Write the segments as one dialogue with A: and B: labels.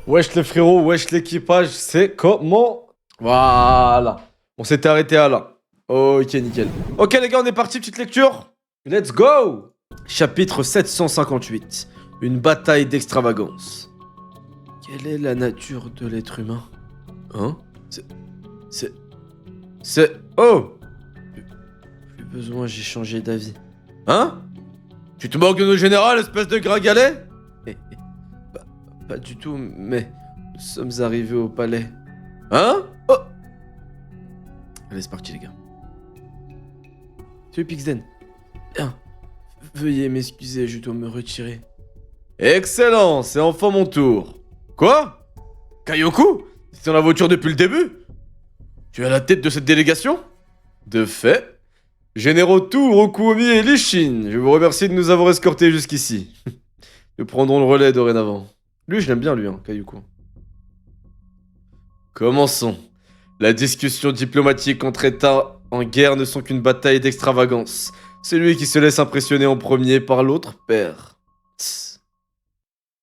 A: Wesh les frérots, wesh l'équipage, c'est comment? Voilà. On s'était arrêté à là. Ok, nickel. Ok les gars, on est parti, petite lecture. Let's go. Chapitre 758. Une bataille d'extravagance. Quelle est la nature de l'être humain? Hein? C'est... Oh! Plus besoin, j'ai changé d'avis. Hein? Tu te moques de nos générales, espèce de gringalet? Pas du tout, mais nous sommes arrivés au palais. Hein? Oh! Allez, c'est parti, les gars. Salut, Pixden. Bien. Veuillez m'excuser, je dois me retirer. Excellent, c'est enfin mon tour. Quoi? Kaioku? T'es dans la voiture depuis le début? Tu es à la tête de cette délégation? De fait. Généraux Tu, Rokuomi et Lishin, je vous remercie de nous avoir escortés jusqu'ici. Nous prendrons le relais dorénavant. Lui, je l'aime bien, lui, hein, Kaioku. Commençons. La discussion diplomatique entre États en guerre ne sont qu'une bataille d'extravagance. Celui qui se laisse impressionner en premier par l'autre perd. Tss.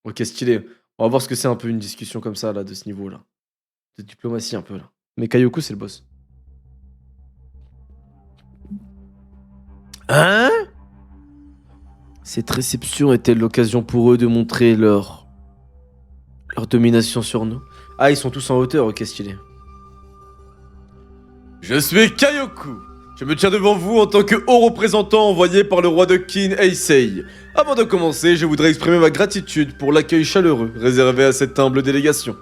A: Ok, stylé. On va voir ce que c'est un peu une discussion comme ça, là, de ce niveau-là. De diplomatie, un peu, là. Mais Kaioku, c'est le boss. Hein? Cette réception est-elle l'occasion pour eux de montrer leur domination sur nous? Ah, ils sont tous en hauteur, ok, stylé. Je suis Kaioku. Je me tiens devant vous en tant que haut représentant envoyé par le roi de Qin Heisei. Avant de commencer, je voudrais exprimer ma gratitude pour l'accueil chaleureux réservé à cette humble délégation.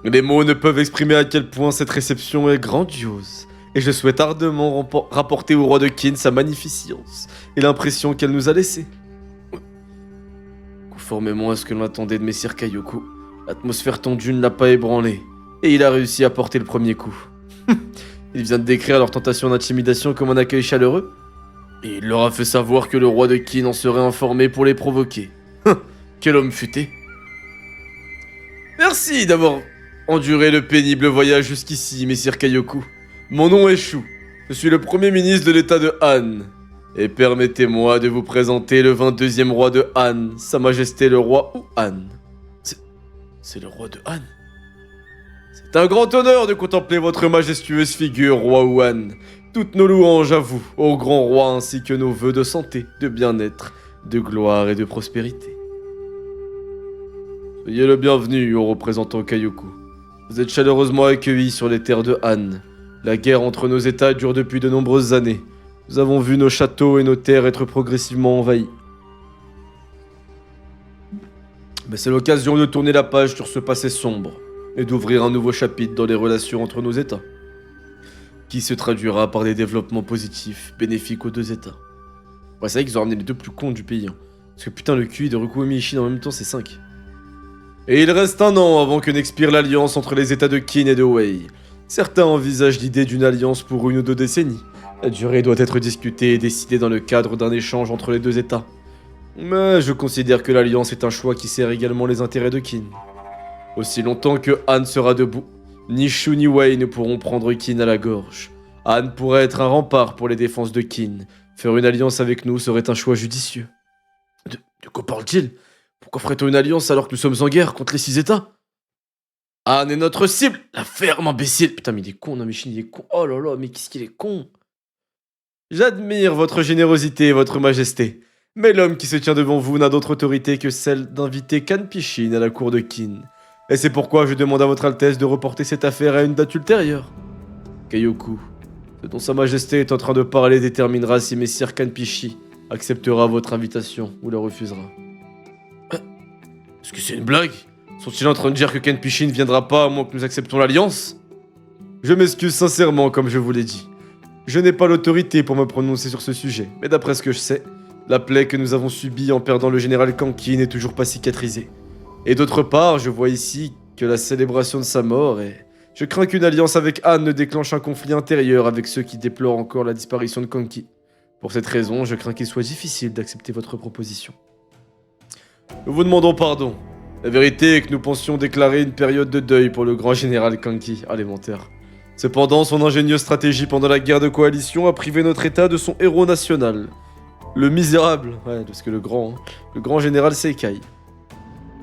A: Les mots ne peuvent exprimer à quel point cette réception est grandiose, et je souhaite ardemment rapporter au roi de Qin sa magnificence et l'impression qu'elle nous a laissée. Conformément à ce que l'on attendait de Messire Kaioku, l'atmosphère tendue ne l'a pas ébranlé, et il a réussi à porter le premier coup. Il vient de décrire leur tentation d'intimidation comme un accueil chaleureux, et il leur a fait savoir que le roi de Qin en serait informé pour les provoquer. Quel homme futé! Merci d'avoir enduré le pénible voyage jusqu'ici, Messire Kaioku. Mon nom est Shu, je suis le premier ministre de l'état de Han, et permettez-moi de vous présenter le 22e roi de Han, Sa Majesté le roi Han. C'est le roi de Han? C'est un grand honneur de contempler votre majestueuse figure, roi Huan. Toutes nos louanges à vous, au grand roi, ainsi que nos vœux de santé, de bien-être, de gloire et de prospérité. Soyez le bienvenu, au représentant Kaioku. Vous êtes chaleureusement accueillis sur les terres de Han. La guerre entre nos états dure depuis de nombreuses années. Nous avons vu nos châteaux et nos terres être progressivement envahis. Mais c'est l'occasion de tourner la page sur ce passé sombre et d'ouvrir un nouveau chapitre dans les relations entre nos États, qui se traduira par des développements positifs, bénéfiques aux deux États. Ouais, c'est vrai qu'ils ont ramené les deux plus cons du pays, hein. Parce que putain, le QI de Rokuomi et Ishin en même temps, c'est 5. Et il reste un an avant que n'expire l'alliance entre les États de Qin et de Wei. Certains envisagent l'idée d'une alliance pour 1 ou 2 décennies. La durée doit être discutée et décidée dans le cadre d'un échange entre les deux États. Mais je considère que l'alliance est un choix qui sert également les intérêts de Qin. Aussi longtemps que Han sera debout, ni Shu ni Wei ne pourront prendre Qin à la gorge. Han pourrait être un rempart pour les défenses de Qin. Faire une alliance avec nous serait un choix judicieux. De quoi parle-t-il? Pourquoi ferait-on une alliance alors que nous sommes en guerre contre les 6 États? Han est notre cible! La ferme, imbécile! Putain, mais il est con, non mais Shin, il est con. Oh là là, mais qu'est-ce qu'il est con! J'admire votre générosité et votre majesté. Mais l'homme qui se tient devant vous n'a d'autre autorité que celle d'inviter Kanpishin à la cour de Qin. Et c'est pourquoi je demande à votre Altesse de reporter cette affaire à une date ultérieure. Kaioku, ce dont Sa Majesté est en train de parler déterminera si Messire Kanpishi acceptera votre invitation ou la refusera. Est-ce que c'est une blague? Sont-ils en train de dire que Kanpishin ne viendra pas à moins que nous acceptons l'alliance? Je m'excuse sincèrement, comme je vous l'ai dit. Je n'ai pas l'autorité pour me prononcer sur ce sujet, mais d'après ce que je sais, la plaie que nous avons subie en perdant le général Kanki n'est toujours pas cicatrisée. Et d'autre part, je vois ici que la célébration de sa mort est... Je crains qu'une alliance avec Han ne déclenche un conflit intérieur avec ceux qui déplorent encore la disparition de Kanki. Pour cette raison, je crains qu'il soit difficile d'accepter votre proposition. Nous vous demandons pardon. La vérité est que nous pensions déclarer une période de deuil pour le grand général Kanki, menteur. Cependant, son ingénieuse stratégie pendant la guerre de coalition a privé notre état de son héros national. Le misérable, ouais, parce que le grand général Seikai.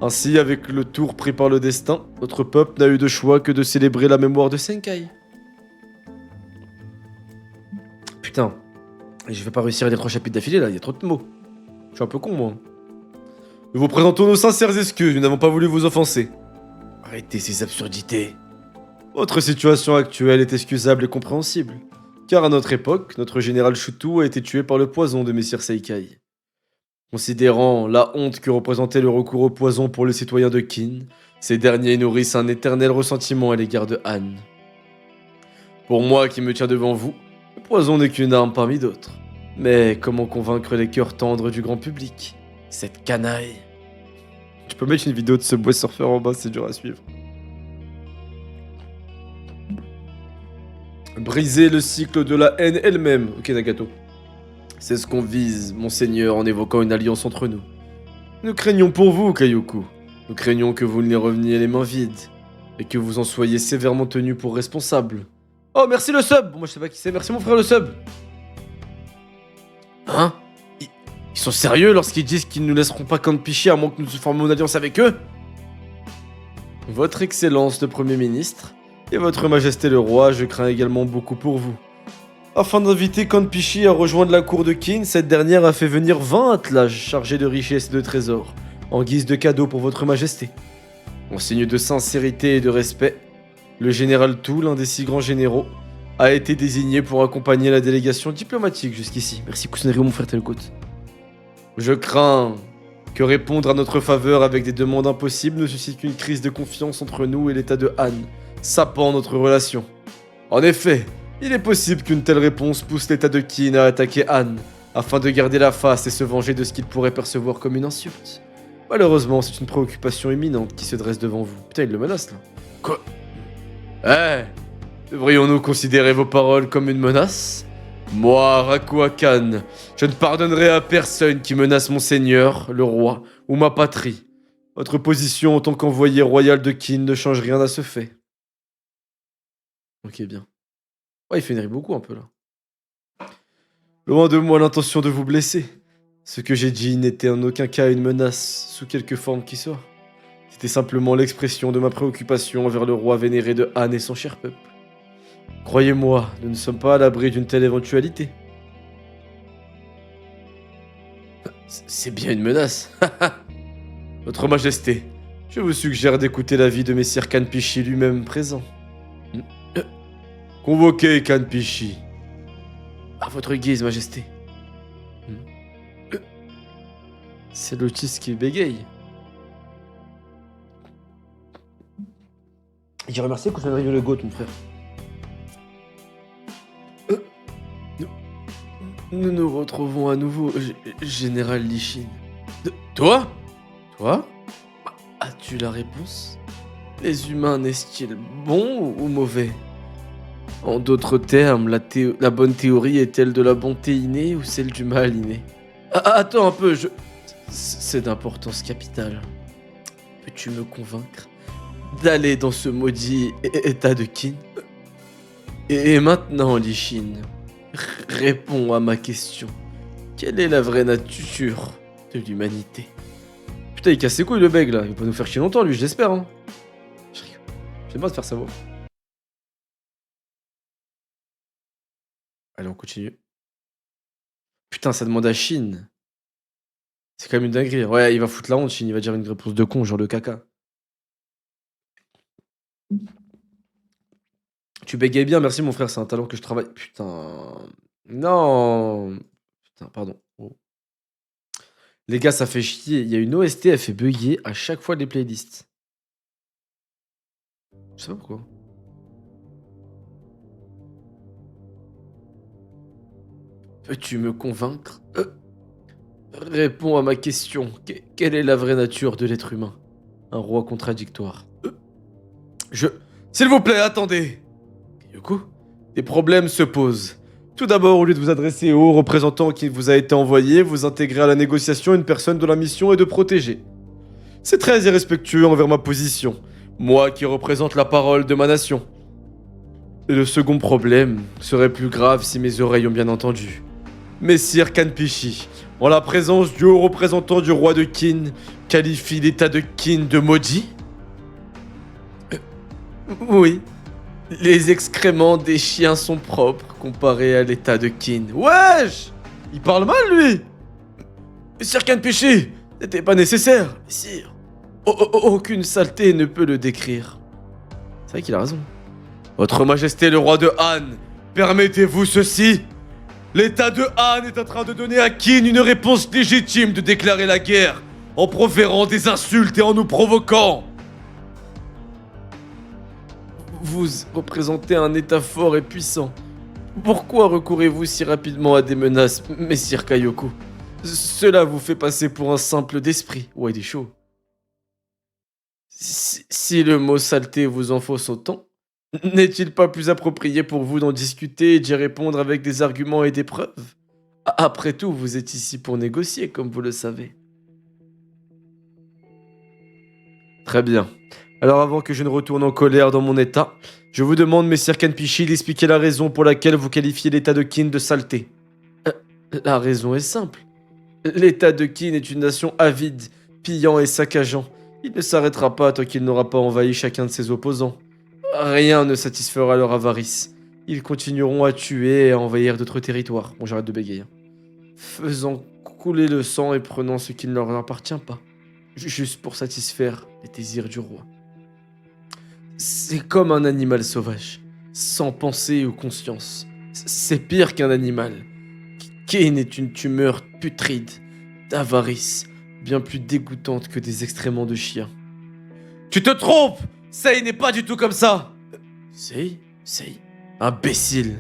A: Ainsi, avec le tour pris par le destin, notre peuple n'a eu de choix que de célébrer la mémoire de Senkai. Putain, je vais pas réussir à lire 3 chapitres d'affilée là, il y a trop de mots. Je suis un peu con moi. Nous vous présentons nos sincères excuses, nous n'avons pas voulu vous offenser. Arrêtez ces absurdités. Votre situation actuelle est excusable et compréhensible, car à notre époque, notre général Shutu a été tué par le poison de Messire Seikai. Considérant la honte que représentait le recours au poison pour les citoyens de Kin, ces derniers nourrissent un éternel ressentiment à l'égard de Han. Pour moi qui me tiens devant vous, le poison n'est qu'une arme parmi d'autres. Mais comment convaincre les cœurs tendres du grand public? Cette canaille. Tu peux mettre une vidéo de ce bois surfeur en bas, c'est dur à suivre. Briser le cycle de la haine elle-même. Ok, Nagato. C'est ce qu'on vise, monseigneur, en évoquant une alliance entre nous. Nous craignons pour vous, Kaioku. Nous craignons que vous ne les reveniez les mains vides, et que vous en soyez sévèrement tenu pour responsable. Oh, merci le sub. Bon, moi je sais pas qui c'est, merci mon frère le sub. Hein? Ils sont sérieux lorsqu'ils disent qu'ils ne nous laisseront pas Kanpichi à moins que nous formions une alliance avec eux? Votre Excellence le Premier ministre, et Votre Majesté le Roi, je crains également beaucoup pour vous. Afin d'inviter Kanpichi à rejoindre la cour de Kin, cette dernière a fait venir 20 attelages chargés de richesses et de trésors, en guise de cadeau pour Votre Majesté. En signe de sincérité et de respect, le général Tu, l'un des 6 grands généraux, a été désigné pour accompagner la délégation diplomatique jusqu'ici. Merci Kusunari, mon frère Telkot. Je crains que répondre à notre faveur avec des demandes impossibles ne suscite qu'une crise de confiance entre nous et l'état de Han, sapant notre relation. En effet, il est possible qu'une telle réponse pousse l'état de Kin à attaquer Han, afin de garder la face et se venger de ce qu'il pourrait percevoir comme une insulte. Malheureusement, c'est une préoccupation imminente qui se dresse devant vous. Putain, il le menace là. Quoi? Devrions-nous considérer vos paroles comme une menace? Moi, Rakua Khan, je ne pardonnerai à personne qui menace mon seigneur, le roi, ou ma patrie. Votre position en tant qu'envoyé royal de Kin ne change rien à ce fait. Ok, bien. Ouais, il fait beaucoup un peu là. Loin de moi l'intention de vous blesser. Ce que j'ai dit n'était en aucun cas une menace, sous quelque forme qui soit. C'était simplement l'expression de ma préoccupation envers le roi vénéré de Han et son cher peuple. Croyez-moi, nous ne sommes pas à l'abri d'une telle éventualité. C'est bien une menace. Votre Majesté, je vous suggère d'écouter l'avis de Messire Kanpichi lui-même présent. Convoquez Kanpichi. À votre guise, Majesté. C'est l'autiste qui bégaye. J'ai remercié que je viendrais le GOAT, mon frère. Nous nous retrouvons à nouveau, Général Lishin. Toi? As-tu la réponse? Les humains naissent-ils bons ou mauvais? En d'autres termes, la bonne théorie est-elle de la bonté innée ou celle du mal inné? Attends un peu, c'est d'importance capitale. Peux-tu me convaincre d'aller dans ce maudit état de Kin? Et maintenant, Lishin, réponds à ma question. Quelle est la vraie nature de l'humanité? Putain, il casse ses couilles le bègue là, il va pas nous faire chier longtemps lui, je l'espère hein. Je rigole, j'aime pas te faire savoir. Allez, on continue. Putain, ça demande à Shin. C'est quand même une dinguerie. Ouais, il va foutre la honte, Shin, il va dire une réponse de con, genre le caca. Tu bégayes bien, merci mon frère, c'est un talent que je travaille. Putain. Non. Putain, pardon. Oh. Les gars, ça fait chier. Il y a une OST, elle fait bugger à chaque fois les playlists. Je sais pas pourquoi. Peux-tu me convaincre? Réponds à ma question. Quelle est la vraie nature de l'être humain? Un roi contradictoire. S'il vous plaît, attendez. Kyoko, des problèmes se posent. Tout d'abord, au lieu de vous adresser au haut représentant qui vous a été envoyé, vous intégrez à la négociation une personne dont la mission est de protéger. C'est très irrespectueux envers ma position, moi qui représente la parole de ma nation. Et le second problème serait plus grave si mes oreilles ont bien entendu. Messire Kanpishi, en la présence du haut représentant du roi de Qin, qualifie l'état de Qin de maudit? Oui. Les excréments des chiens sont propres comparés à l'état de Qin. Wesh! Il parle mal, lui! Messire Kanpishi, c'était pas nécessaire, messire. Aucune saleté ne peut le décrire. C'est vrai qu'il a raison. Votre Majesté le roi de Han, permettez-vous ceci? L'état de Han est en train de donner à Qin une réponse légitime de déclarer la guerre, en proférant des insultes et en nous provoquant. Vous représentez un état fort et puissant. Pourquoi recourez-vous si rapidement à des menaces, messire Kayoko? Cela vous fait passer pour un simple d'esprit. Ouais, il est chaud. Si le mot saleté vous enfonce autant, n'est-il pas plus approprié pour vous d'en discuter et d'y répondre avec des arguments et des preuves? Après tout, vous êtes ici pour négocier, comme vous le savez. Très bien. Alors avant que je ne retourne en colère dans mon état, je vous demande, messire Kanpishi, d'expliquer la raison pour laquelle vous qualifiez l'état de Qin de saleté. La raison est simple. L'état de Qin est une nation avide, pillant et saccageant. Il ne s'arrêtera pas tant qu'il n'aura pas envahi chacun de ses opposants. Rien ne satisfera leur avarice. Ils continueront à tuer et à envahir d'autres territoires. Bon, j'arrête de bégayer. Faisant couler le sang et prenant ce qui ne leur appartient pas. Juste pour satisfaire les désirs du roi. C'est comme un animal sauvage, sans pensée ou conscience. C'est pire qu'un animal. Qin est une tumeur putride, d'avarice, bien plus dégoûtante que des excréments de chien. Tu te trompes! Sei n'est pas du tout comme ça! Sei? Imbécile!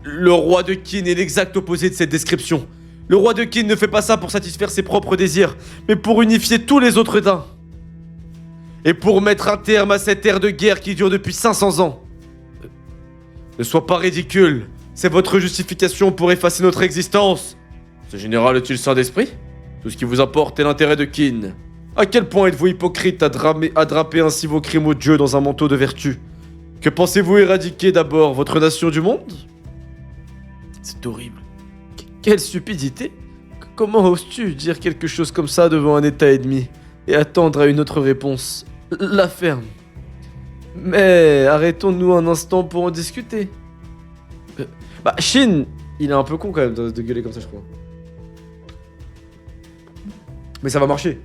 A: Le roi de Qin est l'exact opposé de cette description. Le roi de Qin ne fait pas ça pour satisfaire ses propres désirs, mais pour unifier tous les autres États. Et pour mettre un terme à cette ère de guerre qui dure depuis 500 ans. Ne sois pas ridicule. C'est votre justification pour effacer notre existence. Ce général est-il saint d'esprit? Tout ce qui vous importe est l'intérêt de Qin. À quel point êtes-vous hypocrite à draper ainsi vos crimes aux dieux dans un manteau de vertu? Que pensez-vous éradiquer d'abord votre nation du monde? C'est horrible. Quelle stupidité! Comment oses-tu dire quelque chose comme ça devant un État ennemi et attendre à une autre réponse? La ferme. Mais arrêtons-nous un instant pour en discuter. Shin, il est un peu con quand même de gueuler comme ça, je crois. Mais ça va marcher.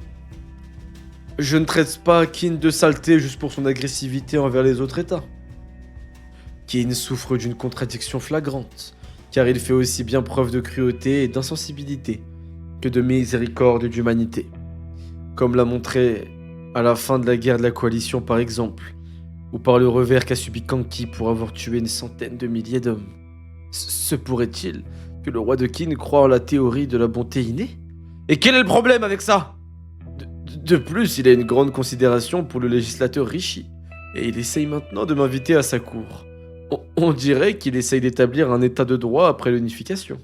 A: Je ne traite pas Qin de saleté juste pour son agressivité envers les autres États. Qin souffre d'une contradiction flagrante, car il fait aussi bien preuve de cruauté et d'insensibilité que de miséricorde et d'humanité. Comme l'a montré à la fin de la guerre de la coalition par exemple, ou par le revers qu'a subi Kanki pour avoir tué une centaine de milliers d'hommes. Se pourrait-il que le roi de Qin croie en la théorie de la bonté innée? Et quel est le problème avec ça? De plus, il a une grande considération pour le législateur Rishi, et il essaye maintenant de m'inviter à sa cour. On dirait qu'il essaye d'établir un état de droit après l'unification.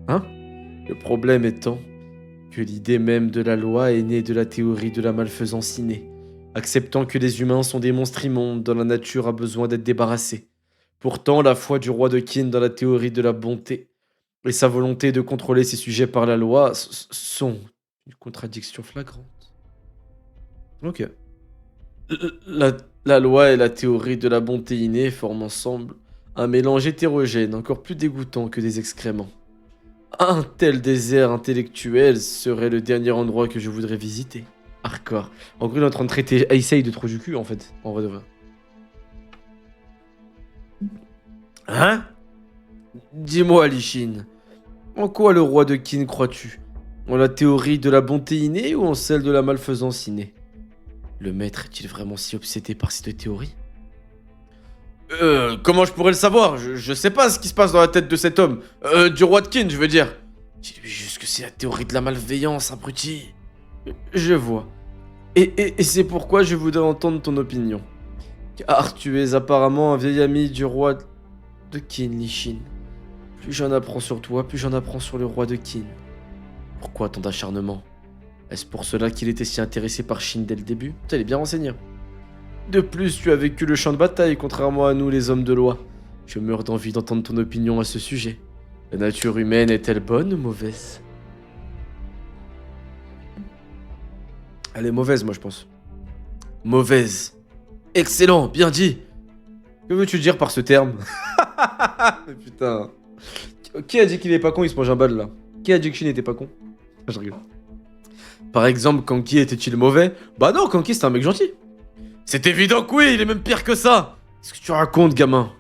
A: Hein? Le problème étant que l'idée même de la loi est née de la théorie de la malfaisance innée, acceptant que les humains sont des monstres immondes dont la nature a besoin d'être débarrassée. Pourtant, la foi du roi de Qin dans la théorie de la bonté et sa volonté de contrôler ses sujets par la loi sont une contradiction flagrante. Ok. La loi et la théorie de la bonté innée forment ensemble un mélange hétérogène encore plus dégoûtant que des excréments. Un tel désert intellectuel serait le dernier endroit que je voudrais visiter. Hardcore. En gros, il est en train de traiter Aisei de trou du cul, en fait. En vrai de vrai. Hein? Dis-moi, Lishin. En quoi le roi de Qin crois-tu? En la théorie de la bonté innée ou en celle de la malfaisance innée? Le maître est-il vraiment si obsédé par ces deux théories? Comment je pourrais le savoir? Je sais pas ce qui se passe dans la tête de cet homme. Du roi de Qin, je veux dire. Dis-lui juste que c'est la théorie de la malveillance, abruti. Je vois. Et c'est pourquoi je voudrais entendre ton opinion. Car tu es apparemment un vieil ami du roi de Qin, Lishin. Plus j'en apprends sur toi, plus j'en apprends sur le roi de Qin. Pourquoi tant d'acharnement? Est-ce pour cela qu'il était si intéressé par Shin dès le début? Putain, il est bien renseigné. De plus, tu as vécu le champ de bataille, contrairement à nous, les hommes de loi. Je meurs d'envie d'entendre ton opinion à ce sujet. La nature humaine est-elle bonne ou mauvaise? Elle est mauvaise, moi, je pense. Mauvaise. Excellent, bien dit. Que veux-tu dire par ce terme? Putain. Qui a dit qu'il est pas con? Il se mange un bal, là. Qui a dit que Shin n'était pas con? Je rigole. Par exemple, Kanki était-il mauvais? Bah non, Kanki c'est un mec gentil. C'est évident que oui, il est même pire que ça. Qu'est-ce que tu racontes, gamin?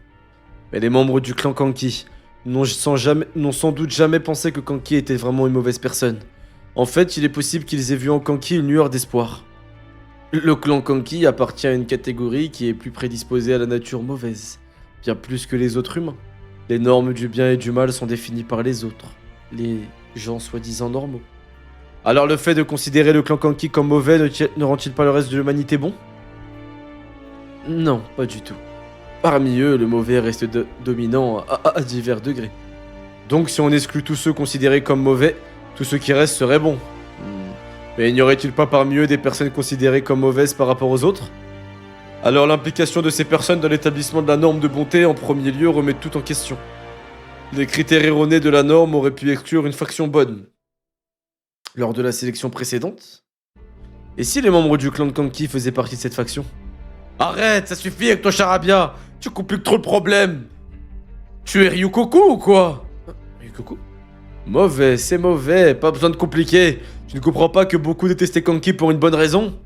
A: Mais les membres du clan Kanki n'ont sans doute jamais pensé que Kanki était vraiment une mauvaise personne. En fait, il est possible qu'ils aient vu en Kanki une lueur d'espoir. Le clan Kanki appartient à une catégorie qui est plus prédisposée à la nature mauvaise, bien plus que les autres humains. Les normes du bien et du mal sont définies par les autres, les gens soi-disant normaux. Alors le fait de considérer le clan Kanki comme mauvais ne rend-il pas le reste de l'humanité bon? Non, pas du tout. Parmi eux, le mauvais reste dominant à divers degrés. Donc si on exclut tous ceux considérés comme mauvais, tous ceux qui restent seraient bons. Mais n'y aurait-il pas parmi eux des personnes considérées comme mauvaises par rapport aux autres? Alors l'implication de ces personnes dans l'établissement de la norme de bonté en premier lieu remet tout en question. Les critères erronés de la norme auraient pu exclure une faction bonne. Lors de la sélection précédente? Et si les membres du clan de Kanki faisaient partie de cette faction? Arrête, ça suffit avec ton charabia. Tu compliques trop le problème. Tu es Ryukoku ou quoi? Ryukoku? Mauvais, c'est mauvais, pas besoin de compliquer. Tu ne comprends pas que beaucoup détestaient Kanki pour une bonne raison?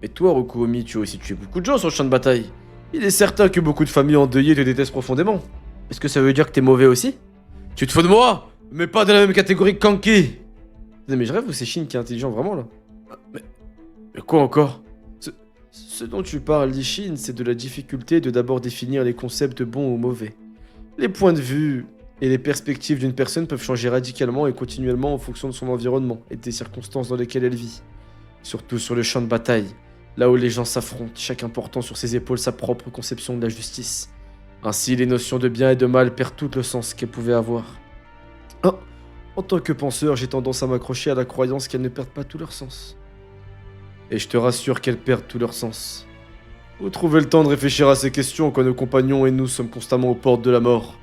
A: Mais toi, Rokuomi, tu as aussi tué beaucoup de gens sur le champ de bataille. Il est certain que beaucoup de familles endeuillées te détestent profondément. Est-ce que ça veut dire que t'es mauvais aussi? Tu te fous de moi? Mais pas de la même catégorie que Kanki. Mais je rêve ou c'est Shin qui est intelligent vraiment là? Mais quoi encore? Ce dont tu parles, Shin, c'est de la difficulté de d'abord définir les concepts de bon ou mauvais. Les points de vue et les perspectives d'une personne peuvent changer radicalement et continuellement en fonction de son environnement et des circonstances dans lesquelles elle vit. Surtout sur le champ de bataille, là où les gens s'affrontent, chacun portant sur ses épaules sa propre conception de la justice. Ainsi, les notions de bien et de mal perdent tout le sens qu'elles pouvaient avoir. Oh, en tant que penseur, j'ai tendance à m'accrocher à la croyance qu'elles ne perdent pas tout leur sens. Et je te rassure qu'elles perdent tout leur sens. Vous trouvez le temps de réfléchir à ces questions quand nos compagnons et nous sommes constamment aux portes de la mort.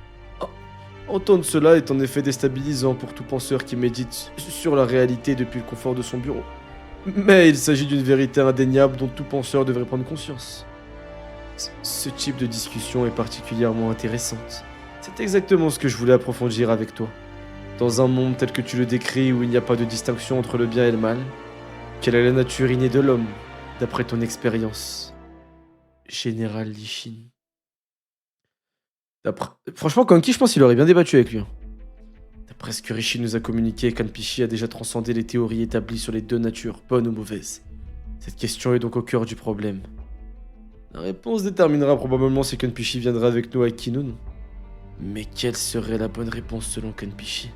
A: Entendre cela est en effet déstabilisant pour tout penseur qui médite sur la réalité depuis le confort de son bureau. Mais il s'agit d'une vérité indéniable dont tout penseur devrait prendre conscience. Ce type de discussion est particulièrement intéressante. C'est exactement ce que je voulais approfondir avec toi. Dans un monde tel que tu le décris où il n'y a pas de distinction entre le bien et le mal, quelle est la nature innée de l'homme, d'après ton expérience, Général Lishin? Franchement, Kanki, je pense qu'il aurait bien débattu avec lui. D'après ce que Rishi nous a communiqué, Kanpishi a déjà transcendé les théories établies sur les deux natures, bonnes ou mauvaises. Cette question est donc au cœur du problème. La réponse déterminera probablement si Kanpishi viendra avec nous à Kino ou non. Mais quelle serait la bonne réponse selon Kanpishi?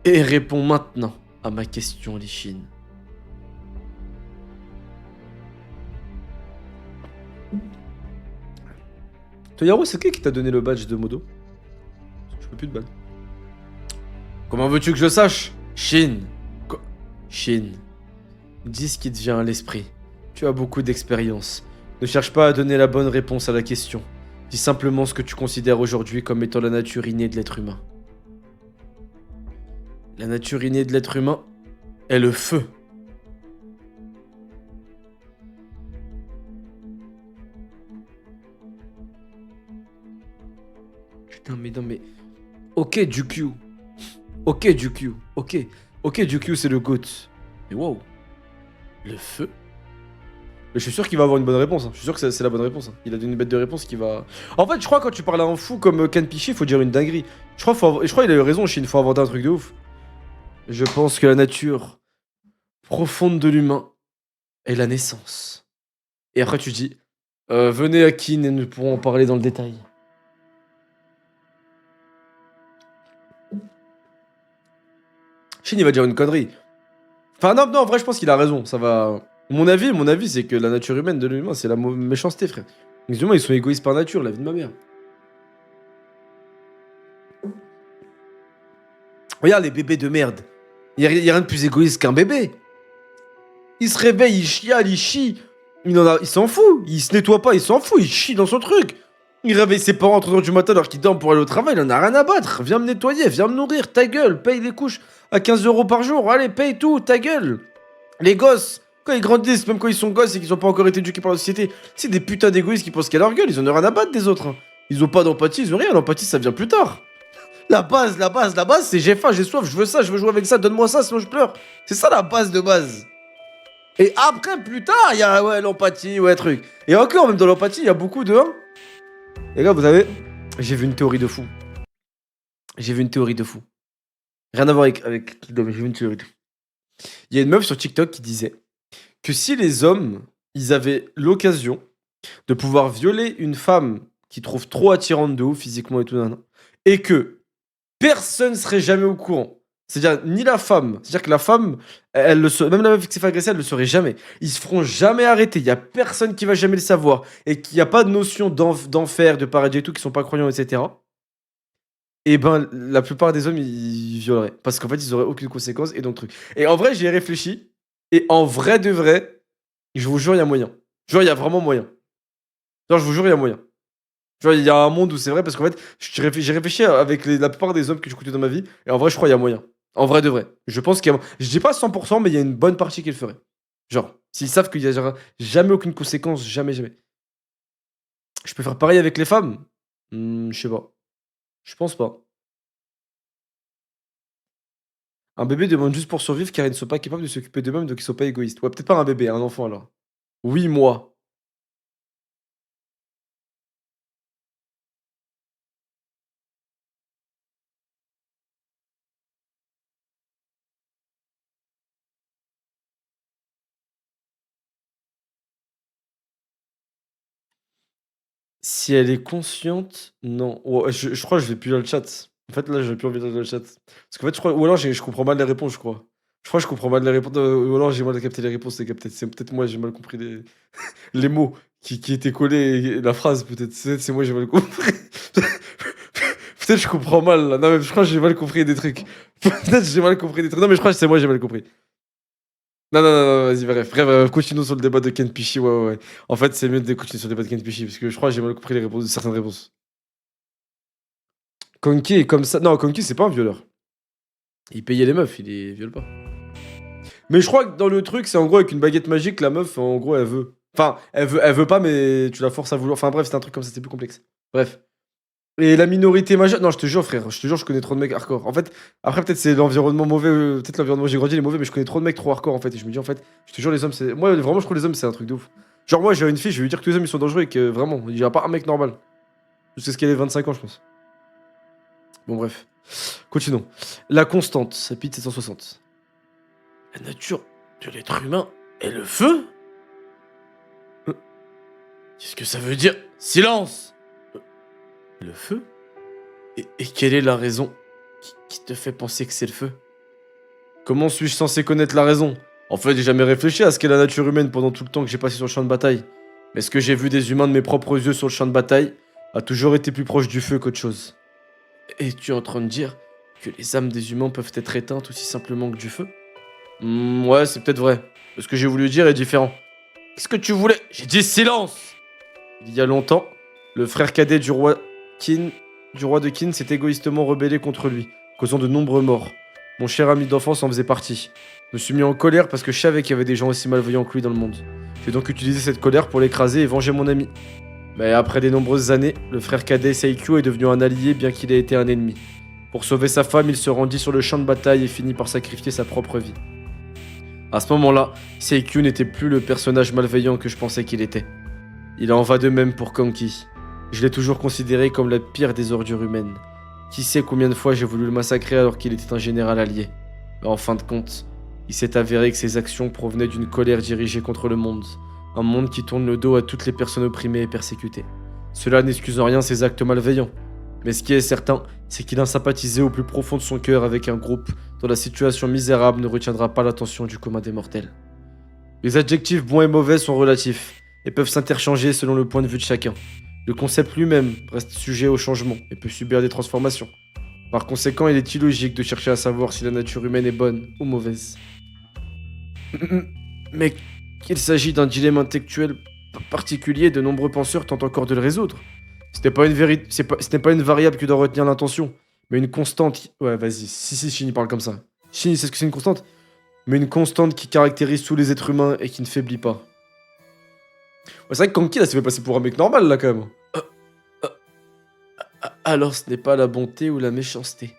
A: Et réponds maintenant à ma question, Lishin. Toyaro, c'est qui t'a donné le badge de Modo? Je peux plus de balle. Comment veux-tu que je sache? Shin. Shin. Dis ce qui te vient à l'esprit. Tu as beaucoup d'expérience. Ne cherche pas à donner la bonne réponse à la question. Dis simplement ce que tu considères aujourd'hui comme étant la nature innée de l'être humain. La nature innée de l'être humain est le feu. Putain, mais non, mais... Ok, Jukyu. Ok, Jukyu. Ok, Jukyu, c'est le GOAT. Mais wow. Le feu? Mais je suis sûr qu'il va avoir une bonne réponse. Hein. Je suis sûr que c'est la bonne réponse. Hein. Il a donné une bête de réponse qui va... En fait, je crois que quand tu parles à un fou comme Kanpishi, il faut dire une dinguerie. Je crois qu'il a eu raison, Shin. Il faut inventer un truc de ouf. Je pense que la nature profonde de l'humain est la naissance. Et après, tu dis... venez à Kin et nous pourrons en parler dans le détail. Shin, il va dire une connerie. Enfin, non, en vrai, je pense qu'il a raison. Ça va... Mon avis, c'est que la nature humaine de l'humain, c'est la méchanceté, frère. Les humains, ils sont égoïstes par nature, la vie de ma mère. Regarde les bébés de merde. Y a rien de plus égoïste qu'un bébé. Il se réveille, il chiale, il chie. Il s'en fout. Il se nettoie pas, il s'en fout. Il chie dans son truc. Il réveille ses parents à 3h du matin alors qu'ils dorment pour aller au travail, il en a rien à battre. Viens me nettoyer, viens me nourrir, ta gueule, paye les couches à 15 euros par jour, allez, paye tout, ta gueule. Les gosses, quand ils grandissent, même quand ils sont gosses et qu'ils ont pas encore été éduqués par la société, c'est des putains d'égoïstes qui pensent qu'à leur gueule, ils en ont rien à battre des autres. Hein. Ils ont pas d'empathie, ils ont rien, l'empathie ça vient plus tard. La base, c'est j'ai faim, j'ai soif, je veux ça, je veux jouer avec ça, donne-moi ça, sinon je pleure. C'est ça la base de base. Et après, plus tard, il y a ouais, l'empathie, ouais, truc. Et encore, même dans l'empathie, il y a beaucoup de... Les gars, vous savez, j'ai vu une théorie de fou. Rien à voir avec Kingdom, j'ai vu une théorie de fou. Il y a une meuf sur TikTok qui disait que si les hommes, ils avaient l'occasion de pouvoir violer une femme qui trouve trop attirante de ouf physiquement et tout, et que personne serait jamais au courant. C'est-à-dire, ni la femme. C'est-à-dire que la femme, même la meuf qui s'est fait agresser, elle le saurait jamais. Ils se feront jamais arrêter. Il y a personne qui va jamais le savoir. Et qu'il n'y a pas de notion d'enfer, de paradis et tout, qui sont pas croyants, etc. Et ben, la plupart des hommes, ils violeraient. Parce qu'en fait, ils auraient aucune conséquence et donc truc. Et en vrai, j'y ai réfléchi. Et en vrai de vrai, je vous jure, il y a moyen. Genre, il y a vraiment moyen. Genre, je vous jure, il y a moyen. Genre, il y a un monde où c'est vrai parce qu'en fait, j'ai réfléchi avec la plupart des hommes que j'ai écoutés dans ma vie. Et en vrai, je crois qu'il y a moyen. En vrai de vrai. Je pense qu'il y a. Je dis pas 100%, mais il y a une bonne partie qui le ferait. Genre, s'ils savent qu'il y a genre jamais aucune conséquence, jamais, jamais. Je peux faire pareil avec les femmes? Je sais pas. Je pense pas. Un bébé demande juste pour survivre car ils ne sont pas capables de s'occuper d'eux-mêmes, donc ils sont pas égoïstes. Ouais, peut-être pas un bébé, un enfant alors. Oui, moi. Si elle est consciente, non. Ouais, je crois que je vais plus dans le chat. En fait, là, je vais plus envie d'aller dans le chat. Parce qu'en fait, je crois. Ou alors, je comprends mal les réponses, je crois. Je crois que je comprends mal les réponses. Ou alors, j'ai mal capté les réponses. C'est peut-être moi, j'ai mal compris les mots qui étaient collés. Et la phrase, peut-être. C'est moi, j'ai mal compris. Peut-être je comprends mal, là. Non, mais je crois que j'ai mal compris des trucs. Peut-être que j'ai mal compris des trucs. Non, mais je crois que c'est moi, j'ai mal compris. Non, non, non, non, vas-y, bref, continuons sur le débat de Ken Pichi, ouais, ouais, ouais. En fait, c'est mieux de continuer sur le débat de Ken Pichi, parce que je crois que j'ai mal compris les réponses, certaines réponses. Konki est comme ça. Non, Konki, c'est pas un violeur. Il payait les meufs, il les viole pas. Mais je crois que dans le truc, c'est en gros avec une baguette magique, la meuf, en gros, elle veut. Enfin, elle veut pas, mais tu la forces à vouloir. Enfin, bref, c'est un truc comme ça, c'est plus complexe. Bref. Et la minorité majeure. Non, je te jure, frère, je te jure, je connais trop de mecs hardcore. En fait, après, peut-être c'est l'environnement mauvais. Peut-être l'environnement où j'ai grandi, il est mauvais, mais je connais trop de mecs trop hardcore, en fait. Et je me dis, en fait, je te jure, les hommes, c'est. Moi, vraiment, je trouve les hommes, c'est un truc de ouf. Genre, moi, j'ai une fille, je vais lui dire que tous les hommes, ils sont dangereux et que vraiment, il n'y a pas un mec normal. C'est ce qu'elle est 25 ans, je pense. Bon, bref. Continuons. La constante, chapitre 760. La nature de l'être humain est le feu? Qu'est-ce que ça veut dire? Silence! Le feu? Et quelle est la raison qui te fait penser que c'est le feu? Comment suis-je censé connaître la raison? En fait, j'ai jamais réfléchi à ce qu'est la nature humaine pendant tout le temps que j'ai passé sur le champ de bataille. Mais ce que j'ai vu des humains de mes propres yeux sur le champ de bataille a toujours été plus proche du feu qu'autre chose. Es-tu en train de dire que les âmes des humains peuvent être éteintes aussi simplement que du feu? Ouais, c'est peut-être vrai. Ce que j'ai voulu dire est différent. Qu'est-ce que tu voulais? J'ai dit silence! Il y a longtemps, le frère cadet du roi de Qin s'est égoïstement rebellé contre lui, causant de nombreux morts. Mon cher ami d'enfance en faisait partie. Je me suis mis en colère parce que je savais qu'il y avait des gens aussi malveillants que lui dans le monde. J'ai donc utilisé cette colère pour l'écraser et venger mon ami. Mais après de nombreuses années, le frère cadet Seikyu est devenu un allié bien qu'il ait été un ennemi. Pour sauver sa femme, il se rendit sur le champ de bataille et finit par sacrifier sa propre vie. À ce moment-là, Seikyu n'était plus le personnage malveillant que je pensais qu'il était. Il en va de même pour Kanki. Je l'ai toujours considéré comme la pire des ordures humaines. Qui sait combien de fois j'ai voulu le massacrer alors qu'il était un général allié. Mais en fin de compte, il s'est avéré que ses actions provenaient d'une colère dirigée contre le monde. Un monde qui tourne le dos à toutes les personnes opprimées et persécutées. Cela n'excuse en rien ses actes malveillants. Mais ce qui est certain, c'est qu'il a sympathisé au plus profond de son cœur avec un groupe dont la situation misérable ne retiendra pas l'attention du commun des mortels. Les adjectifs bons et mauvais sont relatifs et peuvent s'interchanger selon le point de vue de chacun. Le concept lui-même reste sujet au changement et peut subir des transformations. Par conséquent, il est illogique de chercher à savoir si la nature humaine est bonne ou mauvaise. Mais qu'il s'agit d'un dilemme intellectuel particulier, de nombreux penseurs tentent encore de le résoudre. Ce n'est pas une variable qui doit retenir l'intention, mais une constante Ouais, vas-y. Si, Shinny parle comme ça. Shinny, c'est ce que c'est une constante? Mais une constante qui caractérise tous les êtres humains et qui ne faiblit pas. Ouais, c'est vrai que Kanki, là, s'est fait passer pour un mec normal, là, quand même. Euh, alors, ce n'est pas la bonté ou la méchanceté.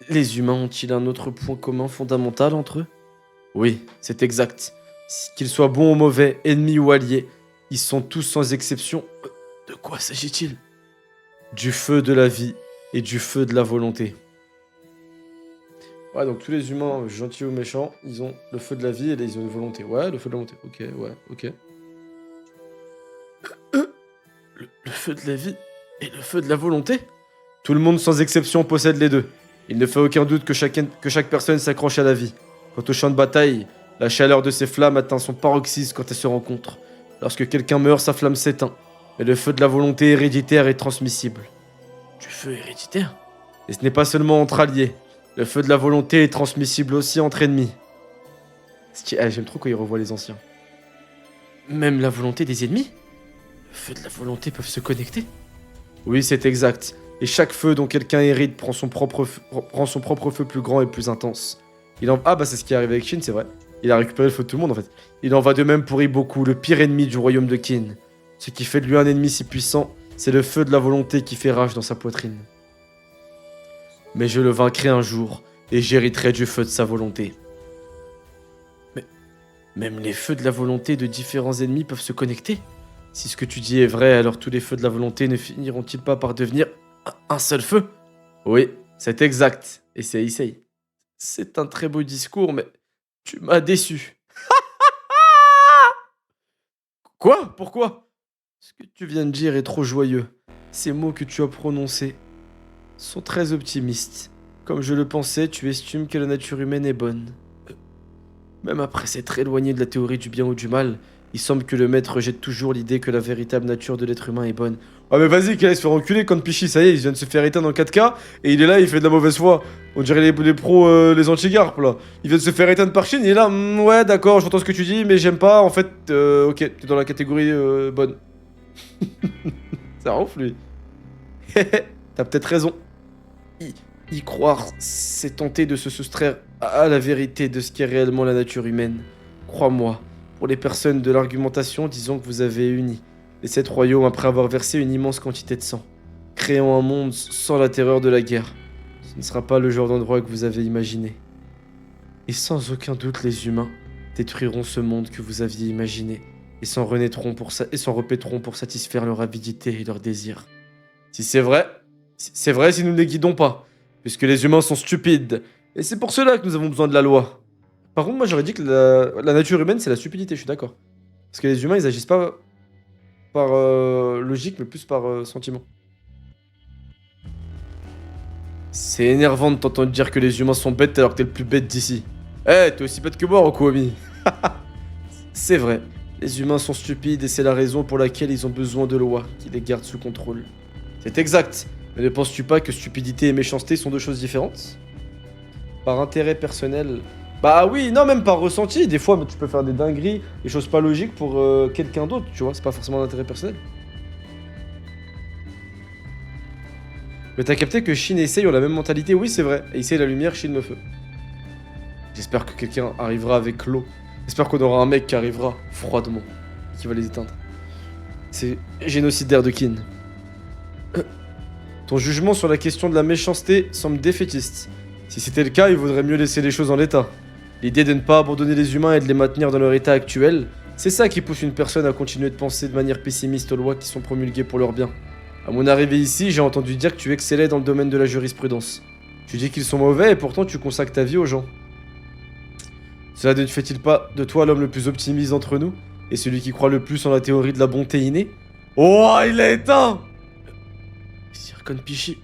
A: Les humains ont-ils un autre point commun fondamental entre eux? Oui, c'est exact. Qu'ils soient bons ou mauvais, ennemis ou alliés, ils sont tous sans exception. De quoi s'agit-il? Du feu de la vie et du feu de la volonté. Ouais, donc tous les humains, gentils ou méchants, ils ont le feu de la vie et ils ont une volonté. Ouais, le feu de la volonté. Ok, ouais, ok. Le feu de la vie et le feu de la volonté? Tout le monde sans exception possède les deux. Il ne fait aucun doute que chaque personne s'accroche à la vie. Quant au champ de bataille, la chaleur de ces flammes atteint son paroxysme quand elles se rencontrent. Lorsque quelqu'un meurt, sa flamme s'éteint. Mais le feu de la volonté héréditaire est transmissible. Du feu héréditaire? Et ce n'est pas seulement entre alliés. Le feu de la volonté est transmissible aussi entre ennemis. J'aime trop quand il revoit les anciens. Même la volonté des ennemis? Le feu de la volonté peuvent se connecter? Oui, c'est exact. Et chaque feu dont quelqu'un hérite prend son propre feu plus grand et plus intense. Ah bah c'est ce qui est arrivé avec Shin, c'est vrai. Il a récupéré le feu de tout le monde en fait. Il en va de même pour Iboku, le pire ennemi du royaume de Kin. Ce qui fait de lui un ennemi si puissant, c'est le feu de la volonté qui fait rage dans sa poitrine. Mais je le vaincrai un jour, et j'hériterai du feu de sa volonté. Mais même les feux de la volonté de différents ennemis peuvent se connecter? Si ce que tu dis est vrai, alors tous les feux de la volonté ne finiront-ils pas par devenir un seul feu? Oui, c'est exact, et c'est Issei. C'est un très beau discours, mais tu m'as déçu. Quoi? Pourquoi? Ce que tu viens de dire est trop joyeux. Ces mots que tu as prononcés sont très optimistes. Comme je le pensais, tu estimes que la nature humaine est bonne. Même après s'être éloigné de la théorie du bien ou du mal, il semble que le maître rejette toujours l'idée que la véritable nature de l'être humain est bonne. Ah mais vas-y, qu'il aille se faire enculer quand Pichi, ça y est, il vient de se faire éteindre en 4K, et il est là, il fait de la mauvaise foi. On dirait les pros, les anti-garpes, là. Il vient de se faire éteindre par Chine, il est là, ouais, d'accord, j'entends ce que tu dis, mais j'aime pas, en fait, ok, t'es dans la catégorie bonne. Ça ouf, lui. T'as peut-être raison. Y croire, c'est tenter de se soustraire à la vérité de ce qu'est réellement la nature humaine. Crois-moi, pour les personnes de l'argumentation, disons que vous avez uni les 7 royaumes après avoir versé une immense quantité de sang, créant un monde sans la terreur de la guerre. Ce ne sera pas le genre d'endroit que vous avez imaginé. Et sans aucun doute, les humains détruiront ce monde que vous aviez imaginé et s'en repéteront pour satisfaire leur avidité et leurs désirs. Si c'est vrai si nous ne les guidons pas, puisque les humains sont stupides. Et c'est pour cela que nous avons besoin de la loi. Par contre, moi j'aurais dit que la nature humaine, c'est la stupidité, je suis d'accord. Parce que les humains, ils agissent pas par logique, mais plus par sentiment. C'est énervant de t'entendre dire que les humains sont bêtes alors que t'es le plus bête d'ici. Eh, t'es aussi bête que moi, Rokuomi. C'est vrai, les humains sont stupides et c'est la raison pour laquelle ils ont besoin de lois qui les gardent sous contrôle. C'est exact, mais ne penses-tu pas que stupidité et méchanceté sont deux choses différentes? Par intérêt personnel... Bah oui, non, même par ressenti. Des fois, tu peux faire des dingueries, des choses pas logiques pour quelqu'un d'autre, tu vois. C'est pas forcément d'intérêt personnel. Mais t'as capté que Shin et Issei ont la même mentalité? Oui, c'est vrai. Et Issei la lumière, Shin le feu. J'espère que quelqu'un arrivera avec l'eau. J'espère qu'on aura un mec qui arrivera froidement et qui va les éteindre. C'est génocidaire de Kin. Ton jugement sur la question de la méchanceté semble défaitiste. Si c'était le cas, il vaudrait mieux laisser les choses en l'état. L'idée de ne pas abandonner les humains et de les maintenir dans leur état actuel, c'est ça qui pousse une personne à continuer de penser de manière pessimiste aux lois qui sont promulguées pour leur bien. À mon arrivée ici, j'ai entendu dire que tu excellais dans le domaine de la jurisprudence. Tu dis qu'ils sont mauvais et pourtant tu consacres ta vie aux gens. Cela ne fait-il pas de toi l'homme le plus optimiste d'entre nous et celui qui croit le plus en la théorie de la bonté innée? Oh, il a éteint! Sircon Pichi.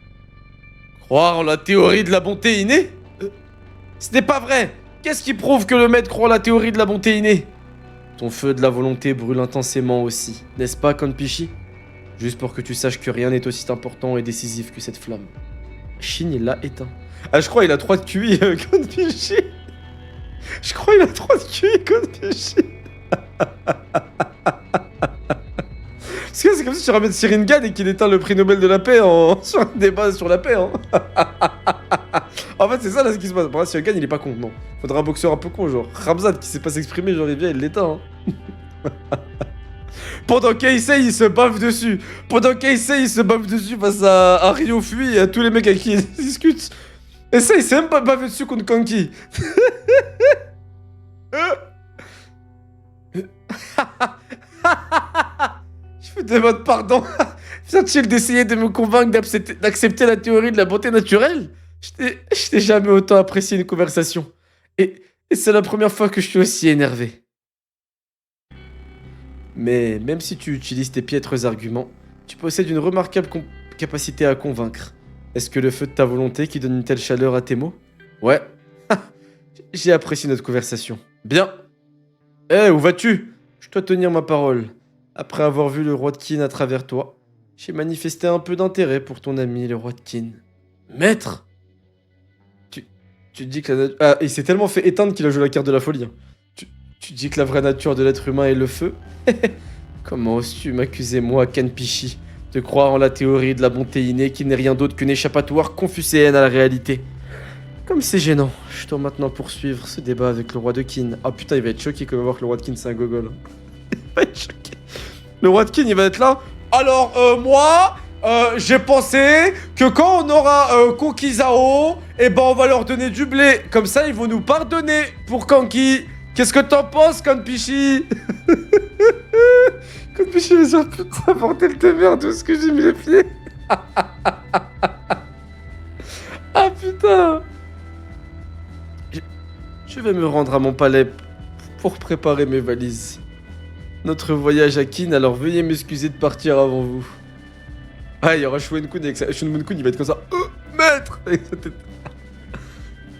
A: Croire en la théorie de la bonté innée? Ce n'est pas vrai! Qu'est-ce qui prouve que le maître croit en la théorie de la bonté innée? Ton feu de la volonté brûle intensément aussi, n'est-ce pas, Konpichi? Juste pour que tu saches que rien n'est aussi important et décisif que cette flamme. Shin, il l'a éteint. Ah, je crois il a 3 de QI, Konpichi. Je crois il a 3 de QI, Konpichi. Parce que c'est comme si tu ramènes Sharingan et qu'il éteint le prix Nobel de la paix sur un débat sur la paix, hein. En fait, c'est ça là ce qui se passe. Pour moi, Sharingan, il est pas con, non. Faudra un boxeur un peu con, genre. Ramzat qui sait pas s'exprimer, genre il vient, il l'éteint, hein. Pendant Keisei, il se baffe dessus. Pendant Keisei, il se baffe dessus face à Ryo Fui et à tous les mecs avec qui il discute. Et ça, il s'est même pas baffé dessus contre Kanki. Je vous demande pardon. Vient-il d'essayer de me convaincre d'accepter la théorie de la beauté naturelle? Je n'ai jamais autant apprécié une conversation. Et c'est la première fois que je suis aussi énervé. Mais même si tu utilises tes piètres arguments, tu possèdes une remarquable capacité à convaincre. Est-ce que le feu de ta volonté qui donne une telle chaleur à tes mots? Ouais. J'ai apprécié notre conversation. Bien. Où vas-tu? Je dois tenir ma parole. Après avoir vu le roi de Kin à travers toi, j'ai manifesté un peu d'intérêt pour ton ami, le roi de Kin. Maître? Tu dis que la nature... Ah, il s'est tellement fait éteindre qu'il a joué la carte de la folie. Hein. Tu dis que la vraie nature de l'être humain est le feu? Comment oses-tu m'accuser, moi, Kanpishi, de croire en la théorie de la bonté innée qui n'est rien d'autre qu'une échappatoire confucéenne à la réalité? Comme c'est gênant, je dois maintenant poursuivre ce débat avec le roi de Kin. Ah putain, il va être choqué quand il va voir que le roi de Kin c'est un gogol. Il va être choqué. Le roi de Kin, il va être là. Alors, moi, j'ai pensé que quand on aura conquis Zao, eh ben on va leur donner du blé. Comme ça, ils vont nous pardonner pour Kanki. Qu'est-ce que t'en penses, Kanpishi? Kanpishi va dire putain, bordel de merde, où est-ce que j'ai mis les pieds? Ah putain. Je vais me rendre à mon palais pour préparer mes valises. Notre voyage à Kin, alors veuillez m'excuser de partir avant vous. Ah, il y aura Shun Kun avec ça. Shun Kun, il va être comme ça. Maître!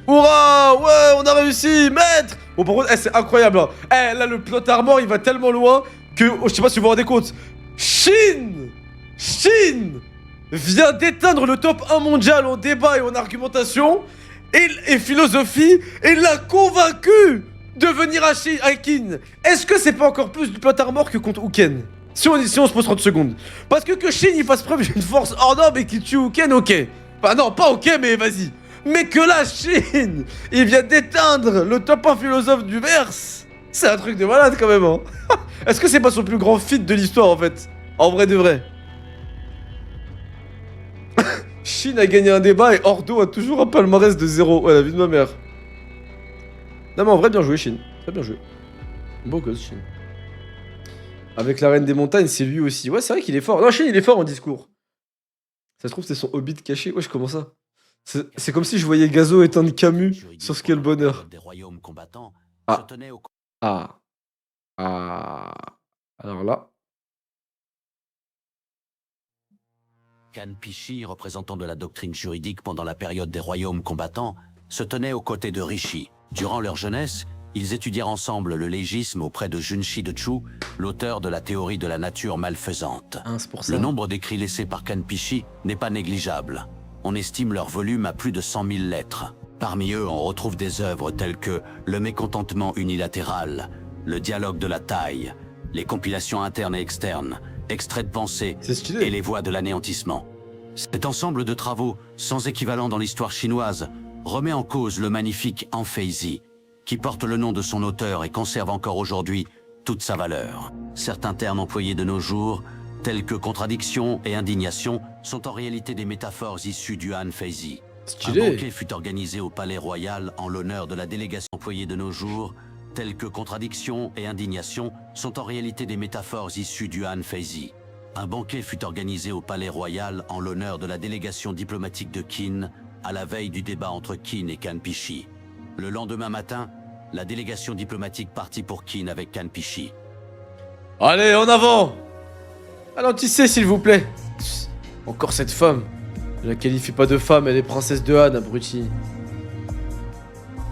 A: Hurrah! Ouais, on a réussi! Maître! Bon, par contre, c'est incroyable. Hein. Là, le plot armor, il va tellement loin que... Oh, je sais pas si vous vous rendez compte. Shin vient d'éteindre le top 1 mondial en débat et en argumentation et philosophie et l'a convaincu de venir à Kin. Est-ce que c'est pas encore plus du plot armor que contre Uken? Si on se pose 30 secondes. Parce que Shin il fasse preuve d'une force hors norme et qu'il tue Uken, ok. Bah non, pas ok, mais vas-y. Mais que là, Shin, il vient d'éteindre le top 1 philosophe du verse. C'est un truc de malade quand même, hein. Est-ce que c'est pas son plus grand feat de l'histoire en fait? En vrai de vrai. Shin a gagné un débat et Ordo a toujours un palmarès de 0. Ouais, la vie de ma mère. Non mais en vrai, bien joué Shin. Très bien joué. Beau gosse Shin. Avec la reine des montagnes, c'est lui aussi. Ouais, c'est vrai qu'il est fort. Non, Shin, il est fort en discours. Ça se trouve, c'est son hobbit caché. Wesh, comment ça? C'est comme si je voyais Gazo éteindre Camus sur ce qu'est le bonheur. Ah. Ah. Ah. Alors là.
B: Kanpishi, représentant de la doctrine juridique pendant la période des royaumes combattants, se tenait aux côtés de Rishi. Durant leur jeunesse, ils étudièrent ensemble le légisme auprès de Junshi de Chu, l'auteur de la théorie de la nature malfaisante.
A: Ah, c'est pour ça.
B: Le nombre d'écrits laissés par Kanpishi n'est pas négligeable. On estime leur volume à plus de 100 000 lettres. Parmi eux, on retrouve des œuvres telles que Le mécontentement unilatéral, Le dialogue de la taille, les compilations internes et externes, Extraits de pensée et les voies de l'anéantissement. Cet ensemble de travaux, sans équivalent dans l'histoire chinoise, remet en cause le magnifique Anfeizi, qui porte le nom de son auteur et conserve encore aujourd'hui toute sa valeur. Certains termes employés de nos jours, tels que contradiction et indignation, sont en réalité des métaphores issues du Anfeizi. Un banquet fut organisé au palais royal en l'honneur de la délégation employée de nos jours, telles que contradiction et indignation, sont en réalité des métaphores issues du Anfeizi. Un banquet fut organisé au palais royal en l'honneur de la délégation diplomatique de Kin, à la veille du débat entre Kin et Kanpishi. Le lendemain matin, la délégation diplomatique partit pour Kin avec Kanpishi.
A: Allez, en avant! Ralentissez, s'il vous plaît. Encore cette femme. Ne la qualifie pas de femme, elle est princesse de Han, abruti.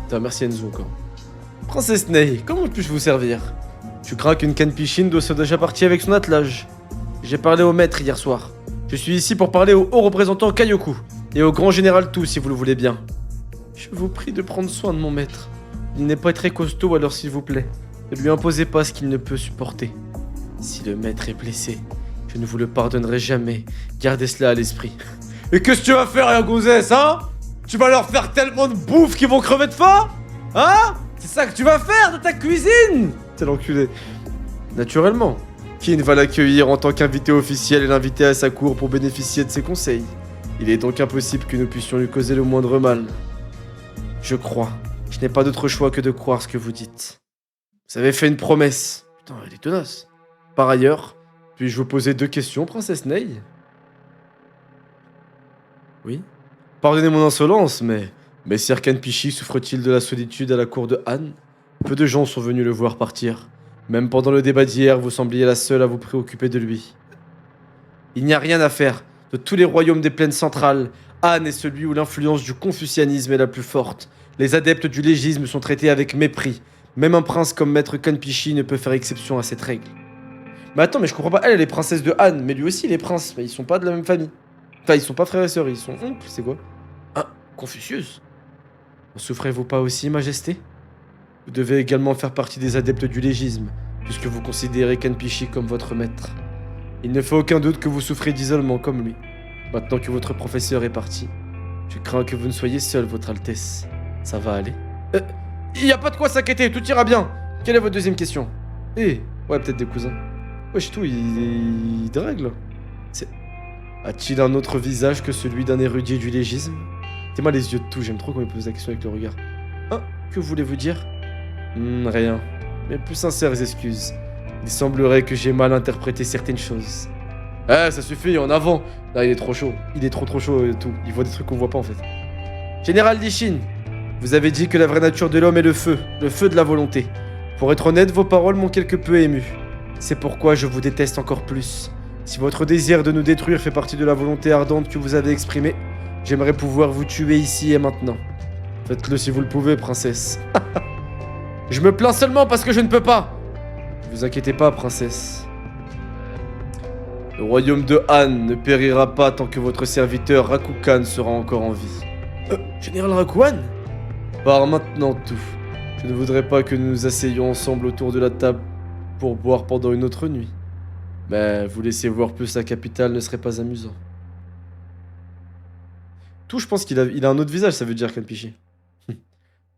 A: Putain, merci Enzo encore. Princesse Nei, comment puis-je vous servir? Tu crains qu'une Kanpishin soit déjà partie avec son attelage. J'ai parlé au maître hier soir. Je suis ici pour parler au haut représentant Kaioku et au grand général tout, si vous le voulez bien. Je vous prie de prendre soin de mon maître. Il n'est pas très costaud, alors s'il vous plaît, ne lui imposez pas ce qu'il ne peut supporter. Si le maître est blessé, je Je ne vous le pardonnerai jamais. Gardez cela à l'esprit. Et qu'est-ce que tu vas faire, Yagouzès, hein? Tu vas leur faire tellement de bouffe qu'ils vont crever de faim? Hein? C'est ça que tu vas faire de ta cuisine? C'est l'enculé. Naturellement, Kin va l'accueillir en tant qu'invité officiel et l'inviter à sa cour pour bénéficier de ses conseils. Il est donc impossible que nous puissions lui causer le moindre mal. Je crois. Je n'ai pas d'autre choix que de croire ce que vous dites. Vous avez fait une promesse. Putain, elle est tenace. Par ailleurs, puis-je vous poser 2 questions, princesse Ney? Oui. Pardonnez mon insolence, mais Messire Kanpishi souffre-t-il de la solitude à la cour de Han? Peu de gens sont venus le voir partir. Même pendant le débat d'hier, vous sembliez la seule à vous préoccuper de lui. Il n'y a rien à faire. De tous les royaumes des plaines centrales, Han est celui où l'influence du confucianisme est la plus forte. Les adeptes du légisme sont traités avec mépris. Même un prince comme Maître Kanpishi ne peut faire exception à cette règle. Mais attends, mais je comprends pas. Elle est princesse de Han, mais lui aussi il est prince. Mais ils sont pas de la même famille. Enfin, ils sont pas frères et sœurs, ils sont oncles, c'est quoi? Ah, Confucius? En souffrez-vous pas aussi, Majesté? Vous devez également faire partie des adeptes du légisme, puisque vous considérez Kanpishi comme votre maître. Il ne fait aucun doute que vous souffrez d'isolement comme lui. Maintenant que votre professeur est parti, je crains que vous ne soyez seul, votre Altesse. Ça va aller? Y a pas de quoi s'inquiéter, tout ira bien. Quelle est votre deuxième question? Ouais, peut-être des cousins. Wesh, tout, il dérègle. A-t-il un autre visage que celui d'un érudit du légisme? T'es-moi les yeux de tout, j'aime trop quand il pose la question avec le regard. Ah, que voulez-vous dire? Rien. Mes plus sincères excuses. Il semblerait que j'ai mal interprété certaines choses. Ça suffit, en avant. Là, il est trop chaud. Il est trop chaud et tout. Il voit des trucs qu'on voit pas en fait. Général Dishin, vous avez dit que la vraie nature de l'homme est le feu de la volonté. Pour être honnête, vos paroles m'ont quelque peu ému. C'est pourquoi je vous déteste encore plus. Si votre désir de nous détruire fait partie de la volonté ardente que vous avez exprimée, j'aimerais pouvoir vous tuer ici et maintenant. Faites-le si vous le pouvez, princesse. Je me plains seulement parce que je ne peux pas. Ne vous inquiétez pas, princesse. Le royaume de Han ne périra pas tant que votre serviteur Rakukan sera encore en vie. Général Rakukan? Par maintenant tout. Je ne voudrais pas que nous nous asseyions ensemble autour de la table pour boire pendant une autre nuit. Mais vous laisser voir plus la capitale ne serait pas amusant. Tout, je pense qu'il a un autre visage, ça veut dire, Kanpishi.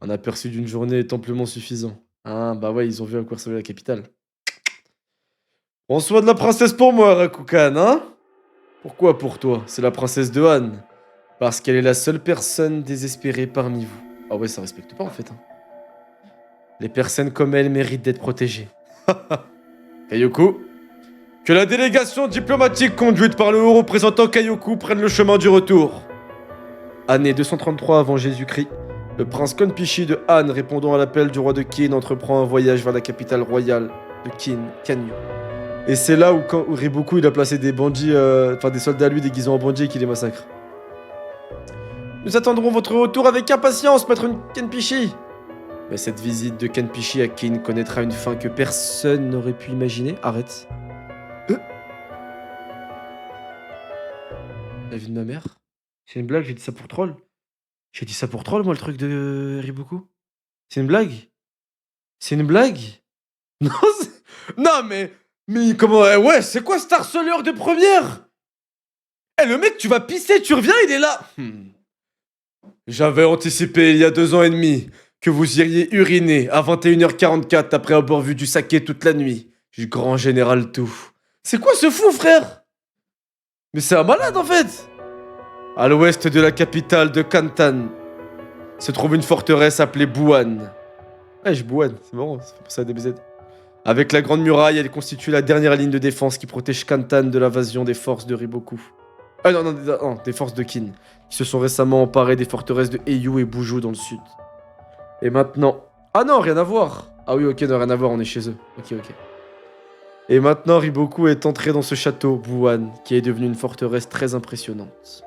A: Un aperçu d'une journée est amplement suffisant. Ah, bah ouais, ils ont vu à quoi ressemblait la capitale. On soit de la princesse pour moi, Rakukan, hein? Pourquoi pour toi? C'est la princesse de Han. Parce qu'elle est la seule personne désespérée parmi vous. Ah ouais, ça respecte pas en fait. Hein. Les personnes comme elle méritent d'être protégées. Kaioku, que la délégation diplomatique conduite par le haut représentant Kaioku prenne le chemin du retour. Année 233 avant Jésus-Christ, le prince Kanpishi de Han, répondant à l'appel du roi de Qin, entreprend un voyage vers la capitale royale de Qin, Kanyu. Et c'est là où Riboku il a placé des bandits, des soldats à lui déguisés en bandits et qui les massacre. Nous attendrons votre retour avec impatience, maître Kanpishi. Mais cette visite de Kanpishi à Qin connaîtra une fin que personne n'aurait pu imaginer. Arrête. La vie de ma mère? C'est une blague, j'ai dit ça pour troll. J'ai dit ça pour troll, moi, le truc de Riboku. C'est une blague? C'est une blague? Non, non, mais comment... Ouais, c'est quoi cet harceleur de première? Le mec, tu vas pisser, tu reviens, il est là. J'avais anticipé il y a 2 ans et demi que vous iriez uriner à 21h44 après avoir vu du saké toute la nuit. Du grand général tout. C'est quoi ce fou, frère? Mais c'est un malade, en fait. À l'ouest de la capitale de Kantan se trouve une forteresse appelée Buan. Buan, c'est marrant, ça fait penser à DBZ. Avec la Grande Muraille, elle constitue la dernière ligne de défense qui protège Kantan de l'invasion des forces de Riboku. Non, des forces de Qin, qui se sont récemment emparées des forteresses de Heiyu et Buju dans le sud. Et maintenant... Ah non, rien à voir. Ah oui, ok, non, rien à voir, on est chez eux. Ok. Et maintenant, Riboku est entré dans ce château, Buan, qui est devenu une forteresse très impressionnante.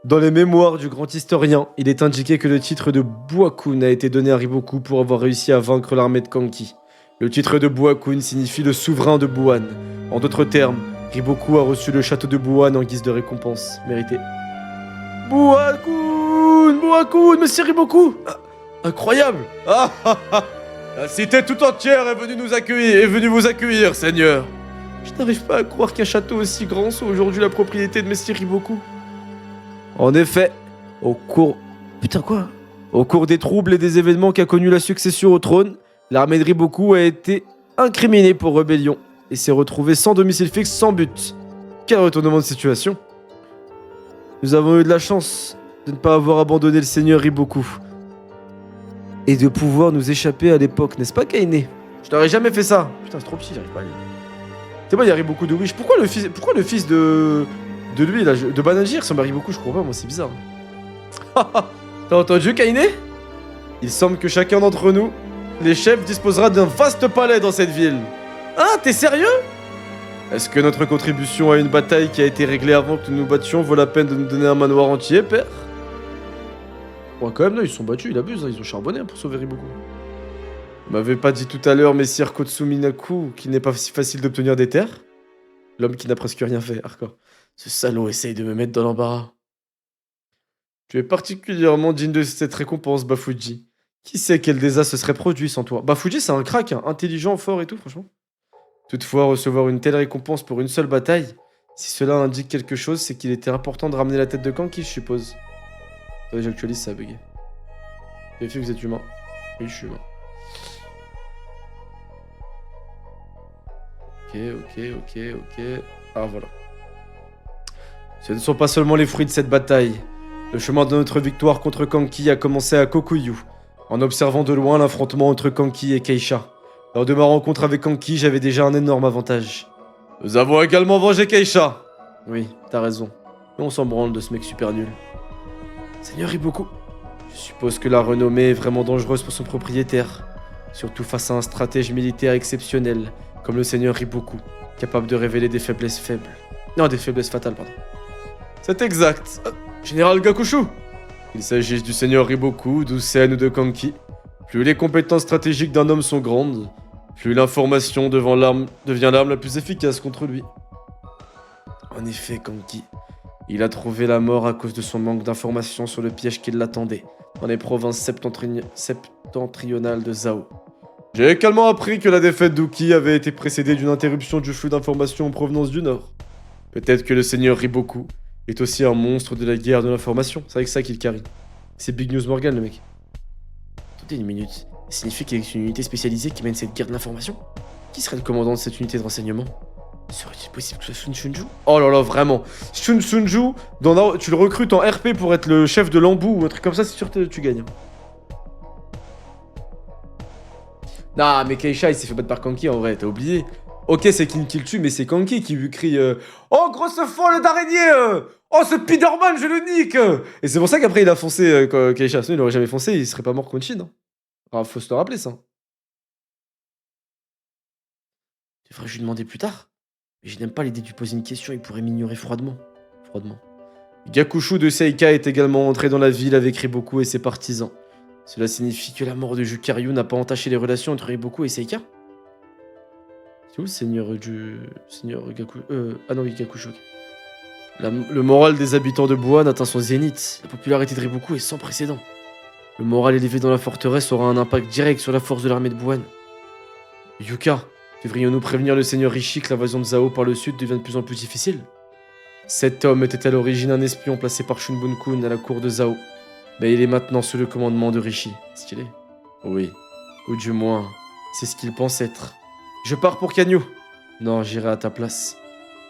A: Dans les mémoires du grand historien, il est indiqué que le titre de Buakun a été donné à Riboku pour avoir réussi à vaincre l'armée de Kanki. Le titre de Buakun signifie le souverain de Buan. En d'autres termes, Riboku a reçu le château de Buan en guise de récompense méritée. Buakun, mais c'est Riboku! Incroyable! La cité tout entière est venue nous accueillir, est venue vous accueillir, Seigneur. Je n'arrive pas à croire qu'un château aussi grand soit aujourd'hui la propriété de Messire Riboku. En effet, au cours... Putain quoi? Au cours des troubles et des événements qu'a connu la succession au trône, l'armée de Riboku a été incriminée pour rébellion et s'est retrouvée sans domicile fixe, sans but. Quel retournement de situation. Nous avons eu de la chance de ne pas avoir abandonné le seigneur Riboku et de pouvoir nous échapper à l'époque, n'est-ce pas Kainé? Je n'aurais jamais fait ça. Putain, c'est trop petit, j'arrive pas à lire. C'est bon, il y a Riboku de Wish. Pourquoi le fils de lui, là, de Banajir ressemble à Riboku? Je comprends pas, moi, c'est bizarre. T'as entendu, Kainé? Il semble que chacun d'entre nous, les chefs, disposera d'un vaste palais dans cette ville. Hein, t'es sérieux? Est-ce que notre contribution à une bataille qui a été réglée avant que nous nous battions vaut la peine de nous donner un manoir entier, père? Ouais, quand même, non, ils se sont battus, ils abusent, hein, ils ont charbonné pour sauver Riboku. Vous m'avez pas dit tout à l'heure, messire Kotsuminaku, qu'il n'est pas si facile d'obtenir des terres? L'homme qui n'a presque rien fait, hardcore. Ce salaud essaye de me mettre dans l'embarras. Tu es particulièrement digne de cette récompense, Bafuji. Qui sait quel désastre se serait produit sans toi? Bafuji, c'est un crack, hein, intelligent, fort et tout, franchement. Toutefois, recevoir une telle récompense pour une seule bataille, si cela indique quelque chose, c'est qu'il était important de ramener la tête de Kanki, je suppose. Attendez, j'actualise, ça a bugué. Vérifiez que vous êtes humain. Oui, je suis humain. Ok. Ah, voilà. Ce ne sont pas seulement les fruits de cette bataille. Le chemin de notre victoire contre Kanki a commencé à Kokuyu, en observant de loin l'affrontement entre Kanki et Keisha. Lors de ma rencontre avec Kanki, j'avais déjà un énorme avantage. Nous avons également vengé Keisha. Oui, t'as raison. Mais on s'en branle de ce mec super nul. Seigneur Riboku, je suppose que la renommée est vraiment dangereuse pour son propriétaire. Surtout face à un stratège militaire exceptionnel, comme le Seigneur Riboku, capable de révéler des faiblesses faibles. Non, des faiblesses fatales, pardon. C'est exact. Général Gakushu. Qu'il s'agisse du Seigneur Riboku, d'Usen ou de Kanki, plus les compétences stratégiques d'un homme sont grandes, plus l'information devient l'arme la plus efficace contre lui. En effet, Kanki, il a trouvé la mort à cause de son manque d'informations sur le piège qui l'attendait dans les provinces septentrionales de Zhao. J'ai également appris que la défaite d'Uki avait été précédée d'une interruption du flux d'informations en provenance du nord. Peut-être que le Seigneur Riboku est aussi un monstre de la guerre de l'information. C'est avec ça qu'il carry. C'est Big News Morgan, le mec. Attendez une minute. Ça signifie qu'il y a une unité spécialisée qui mène cette guerre de l'information? Qui serait le commandant de cette unité de renseignement? Serait-il possible que ce soit Sun Shunju? Oh là là, vraiment. Sun Shunju, tu le recrutes en RP pour être le chef de l'embout ou un truc comme ça, c'est sûr que tu gagnes. Nah, mais Keisha, il s'est fait battre par Kanki en vrai, t'as oublié. Ok, c'est King qui le tue, mais c'est Kanki qui lui crie Oh, grosse folle d'araignée Oh, ce Spiderman, je le nique Et c'est pour ça qu'après il a foncé Keisha. Sinon, il aurait jamais foncé, il serait pas mort contre Shin. Hein. Alors, faut se le rappeler, ça. Devrais-je lui demander plus tard? Mais je n'aime pas l'idée de lui poser une question, il pourrait m'ignorer froidement. Gakushu de Seika est également entré dans la ville avec Riboku et ses partisans. Cela signifie que la mort de Jukaryu n'a pas entaché les relations entre Riboku et Seika? C'est où le seigneur Gakushu? Ah non, oui, Gakushu. Le moral des habitants de Buan atteint son zénith. La popularité de Riboku est sans précédent. Le moral élevé dans la forteresse aura un impact direct sur la force de l'armée de Buan. Yuka, devrions-nous prévenir le seigneur Rishi que l'invasion de Zhao par le sud devient de plus en plus difficile? Cet homme était à l'origine un espion placé par Shunbun-kun à la cour de Zhao. Mais il est maintenant sous le commandement de Rishi. Stylé. Oui. Ou du moins, c'est ce qu'il pense être. Je pars pour Kanyu. Non, j'irai à ta place.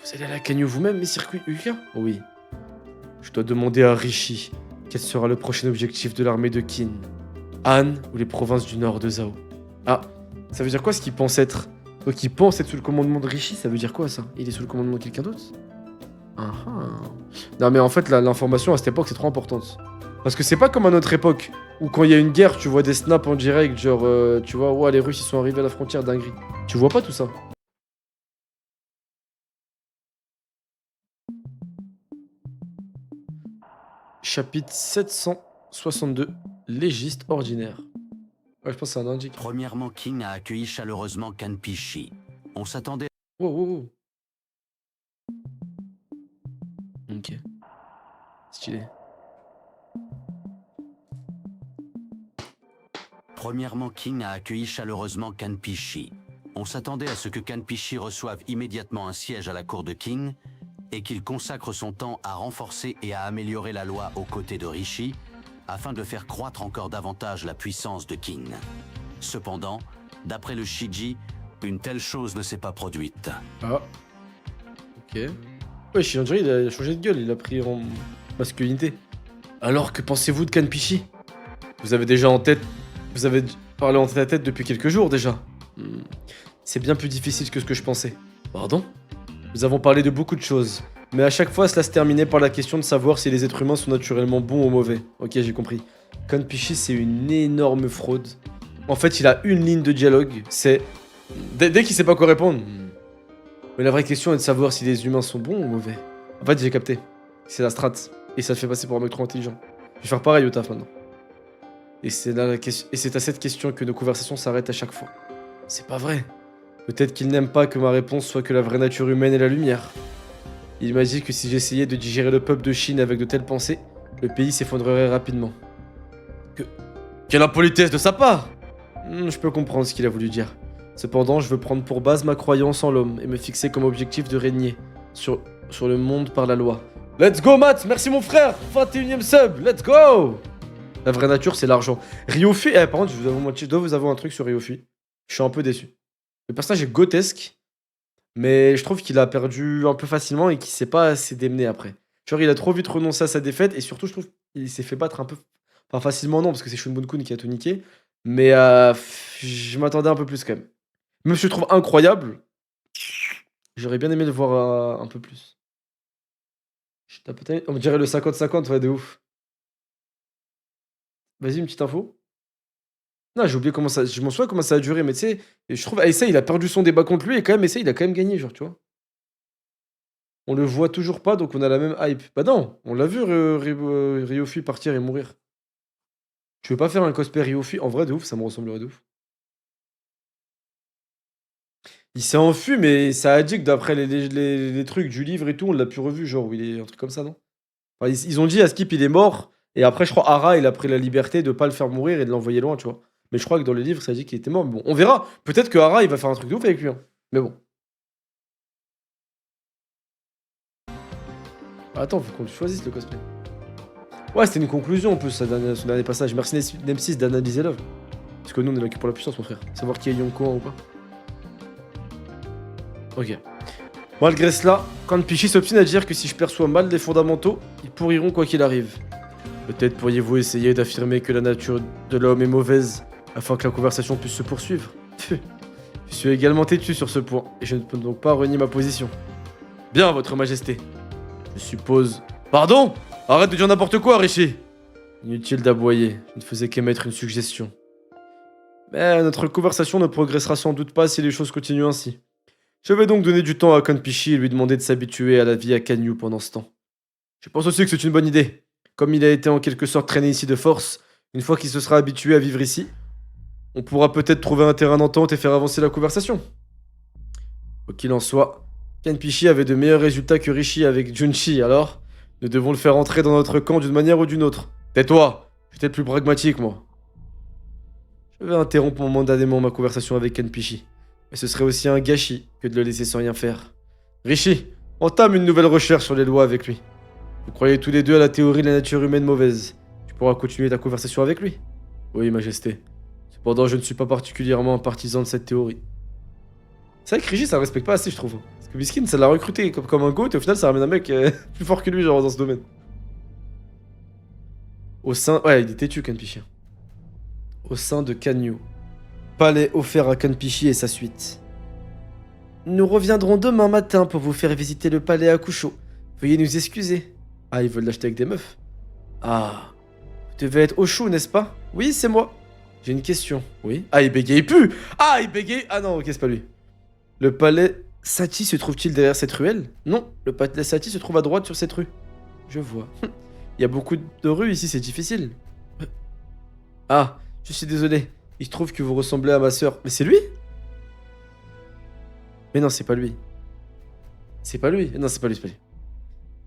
A: Vous allez à la Kanyu vous-même, messire Yuka? Oui. Je dois demander à Rishi quel sera le prochain objectif de l'armée de Qin. Han ou les provinces du nord de Zhao. Ah, ça veut dire quoi ce qu'il pense être? Donc il pense être sous le commandement de Rishi, ça veut dire quoi ça? Il est sous le commandement de quelqu'un d'autre? Non mais en fait l'information à cette époque c'est trop importante. Parce que c'est pas comme à notre époque, où quand il y a une guerre, tu vois des snaps en direct, genre, tu vois, ouais, les Russes ils sont arrivés à la frontière dinguerie. Tu vois pas tout ça. Chapitre 762, légiste ordinaire. Ouais, je pense que c'est un indique.
B: Premièrement, King a accueilli chaleureusement Kanpishi. On s'attendait...
A: Wow. Ok. Stylé.
B: Premièrement, King a accueilli chaleureusement Kanpishi. On s'attendait à ce que Kanpishi reçoive immédiatement un siège à la cour de King et qu'il consacre son temps à renforcer et à améliorer la loi aux côtés de Rishi afin de faire croître encore davantage la puissance de King. Cependant, d'après le Shiji, une telle chose ne s'est pas produite.
A: Ah. Ok. Ouais, Shinji, il a changé de gueule, il a pris en masculinité. Alors, que pensez-vous de Kanpishi? Vous avez déjà en tête... Vous avez parlé en tête à tête depuis quelques jours déjà. C'est bien plus difficile que ce que je pensais. Pardon? Nous avons parlé de beaucoup de choses, mais à chaque fois cela se terminait par la question de savoir si les êtres humains sont naturellement bons ou mauvais. Ok, j'ai compris. Kanpishi, c'est une énorme fraude. En fait, il a une ligne de dialogue, c'est... Dès qu'il sait pas quoi répondre... Mais la vraie question est de savoir si les humains sont bons ou mauvais. En fait, j'ai capté. C'est la strat. Et ça te fait passer pour un mec trop intelligent. Je vais faire pareil au taf maintenant. Et c'est à cette question que nos conversations s'arrêtent à chaque fois. C'est pas vrai. Peut-être qu'il n'aime pas que ma réponse soit que la vraie nature humaine est la lumière. Il m'a dit que si j'essayais de digérer le peuple de Chine avec de telles pensées, le pays s'effondrerait rapidement. Quelle impolitesse de sa part! Je peux comprendre ce qu'il a voulu dire. Cependant, je veux prendre pour base ma croyance en l'homme et me fixer comme objectif de régner sur le monde par la loi. Let's go, Matt! Merci mon frère! 21ème sub! Let's go! La vraie nature, c'est l'argent. Ryofi, par contre, je dois vous avouer un truc sur Ryofi. Je suis un peu déçu. Le personnage est grotesque, mais je trouve qu'il a perdu un peu facilement et qu'il s'est pas assez démené après. Genre, il a trop vite renoncé à sa défaite et surtout, je trouve qu'il s'est fait battre un peu. Enfin, facilement, non, parce que c'est Shunbun-kun qui a tout niqué. Mais je m'attendais un peu plus quand même. Même si je le trouve incroyable, j'aurais bien aimé le voir un peu plus. On me dirait le 50-50, ouais, de ouf. Vas-y, une petite info. Non, j'ai oublié comment ça. Je m'en souviens comment ça a duré, mais tu sais, je trouve Aïssa, il a perdu son débat contre lui et quand même, Aïssa, il a quand même gagné, genre, tu vois. On le voit toujours pas, donc on a la même hype. Bah non, on l'a vu, Ryofi partir et mourir. Tu veux pas faire un cosplay Ryofi? En vrai, de ouf, ça me ressemblerait de ouf. Il s'est enfui, mais ça a dit que d'après les trucs du livre et tout, on l'a plus revu, genre, où il est un truc comme ça, non? Enfin, ils ont dit à Skip, il est mort, et après, je crois, Hara, il a pris la liberté de pas le faire mourir et de l'envoyer loin, tu vois. Mais je crois que dans les livres, ça dit qu'il était mort. Mais bon, on verra. Peut-être que Hara, il va faire un truc de ouf avec lui. Hein. Mais bon. Attends, faut qu'on choisisse le cosplay. Ouais, c'était une conclusion en plus, son dernier passage. Merci Nem6 d'analyser l'œuvre. Parce que nous, on est là que pour la puissance, mon frère. Savoir qui est Yonko ou pas. Ok. Malgré cela, Kanpishi s'obstine à dire que si je perçois mal les fondamentaux, ils pourriront quoi qu'il arrive. Peut-être pourriez-vous essayer d'affirmer que la nature de l'homme est mauvaise, afin que la conversation puisse se poursuivre. Je suis également têtu sur ce point, et je ne peux donc pas renier ma position. Bien, votre majesté. Je suppose... Pardon? Arrête de dire n'importe quoi, Rishi. Inutile d'aboyer, je ne faisais qu'émettre une suggestion. Mais notre conversation ne progressera sans doute pas si les choses continuent ainsi. Je vais donc donner du temps à Kanpishi et lui demander de s'habituer à la vie à Kanyu pendant ce temps. Je pense aussi que c'est une bonne idée. Comme il a été en quelque sorte traîné ici de force, une fois qu'il se sera habitué à vivre ici, on pourra peut-être trouver un terrain d'entente et faire avancer la conversation. Quoi qu'il en soit, Kanpishi avait de meilleurs résultats que Rishi avec Junshi, alors nous devons le faire entrer dans notre camp d'une manière ou d'une autre. Tais-toi, je suis peut-être plus pragmatique, moi. Je vais interrompre momentanément ma conversation avec Kanpishi, mais ce serait aussi un gâchis que de le laisser sans rien faire. Rishi, entame une nouvelle recherche sur les lois avec lui. Vous croyez tous les deux à la théorie de la nature humaine mauvaise. Tu pourras continuer ta conversation avec lui. Oui, majesté. Cependant, je ne suis pas particulièrement un partisan de cette théorie. C'est vrai que Rishi, ça le respecte pas assez, je trouve. Parce que Biskin, ça l'a recruté comme un goat, et au final, ça ramène un mec plus fort que lui, genre, dans ce domaine. Au sein... Ouais, il est têtu, Kanpishi. Au sein de Kanyu. Palais offert à Kanpishi et sa suite. Nous reviendrons demain matin pour vous faire visiter le palais à Kusho. Veuillez nous excuser. Ah, ils veulent l'acheter avec des meufs. Ah. Vous devez être Oshu, n'est-ce pas? Oui, c'est moi. J'ai une question. Oui. Ah, il bégaye plus. Ah, il bégaye. Ah non, ok, c'est pas lui. Le palais Sati se trouve-t-il derrière cette ruelle? Non, le palais Sati se trouve à droite sur cette rue. Je vois. Il y a beaucoup de rues ici, c'est difficile. Ah, je suis désolé. Il se trouve que vous ressemblez à ma sœur. Mais c'est lui? Mais non, c'est pas lui. C'est pas lui. Non, c'est pas lui, c'est pas lui.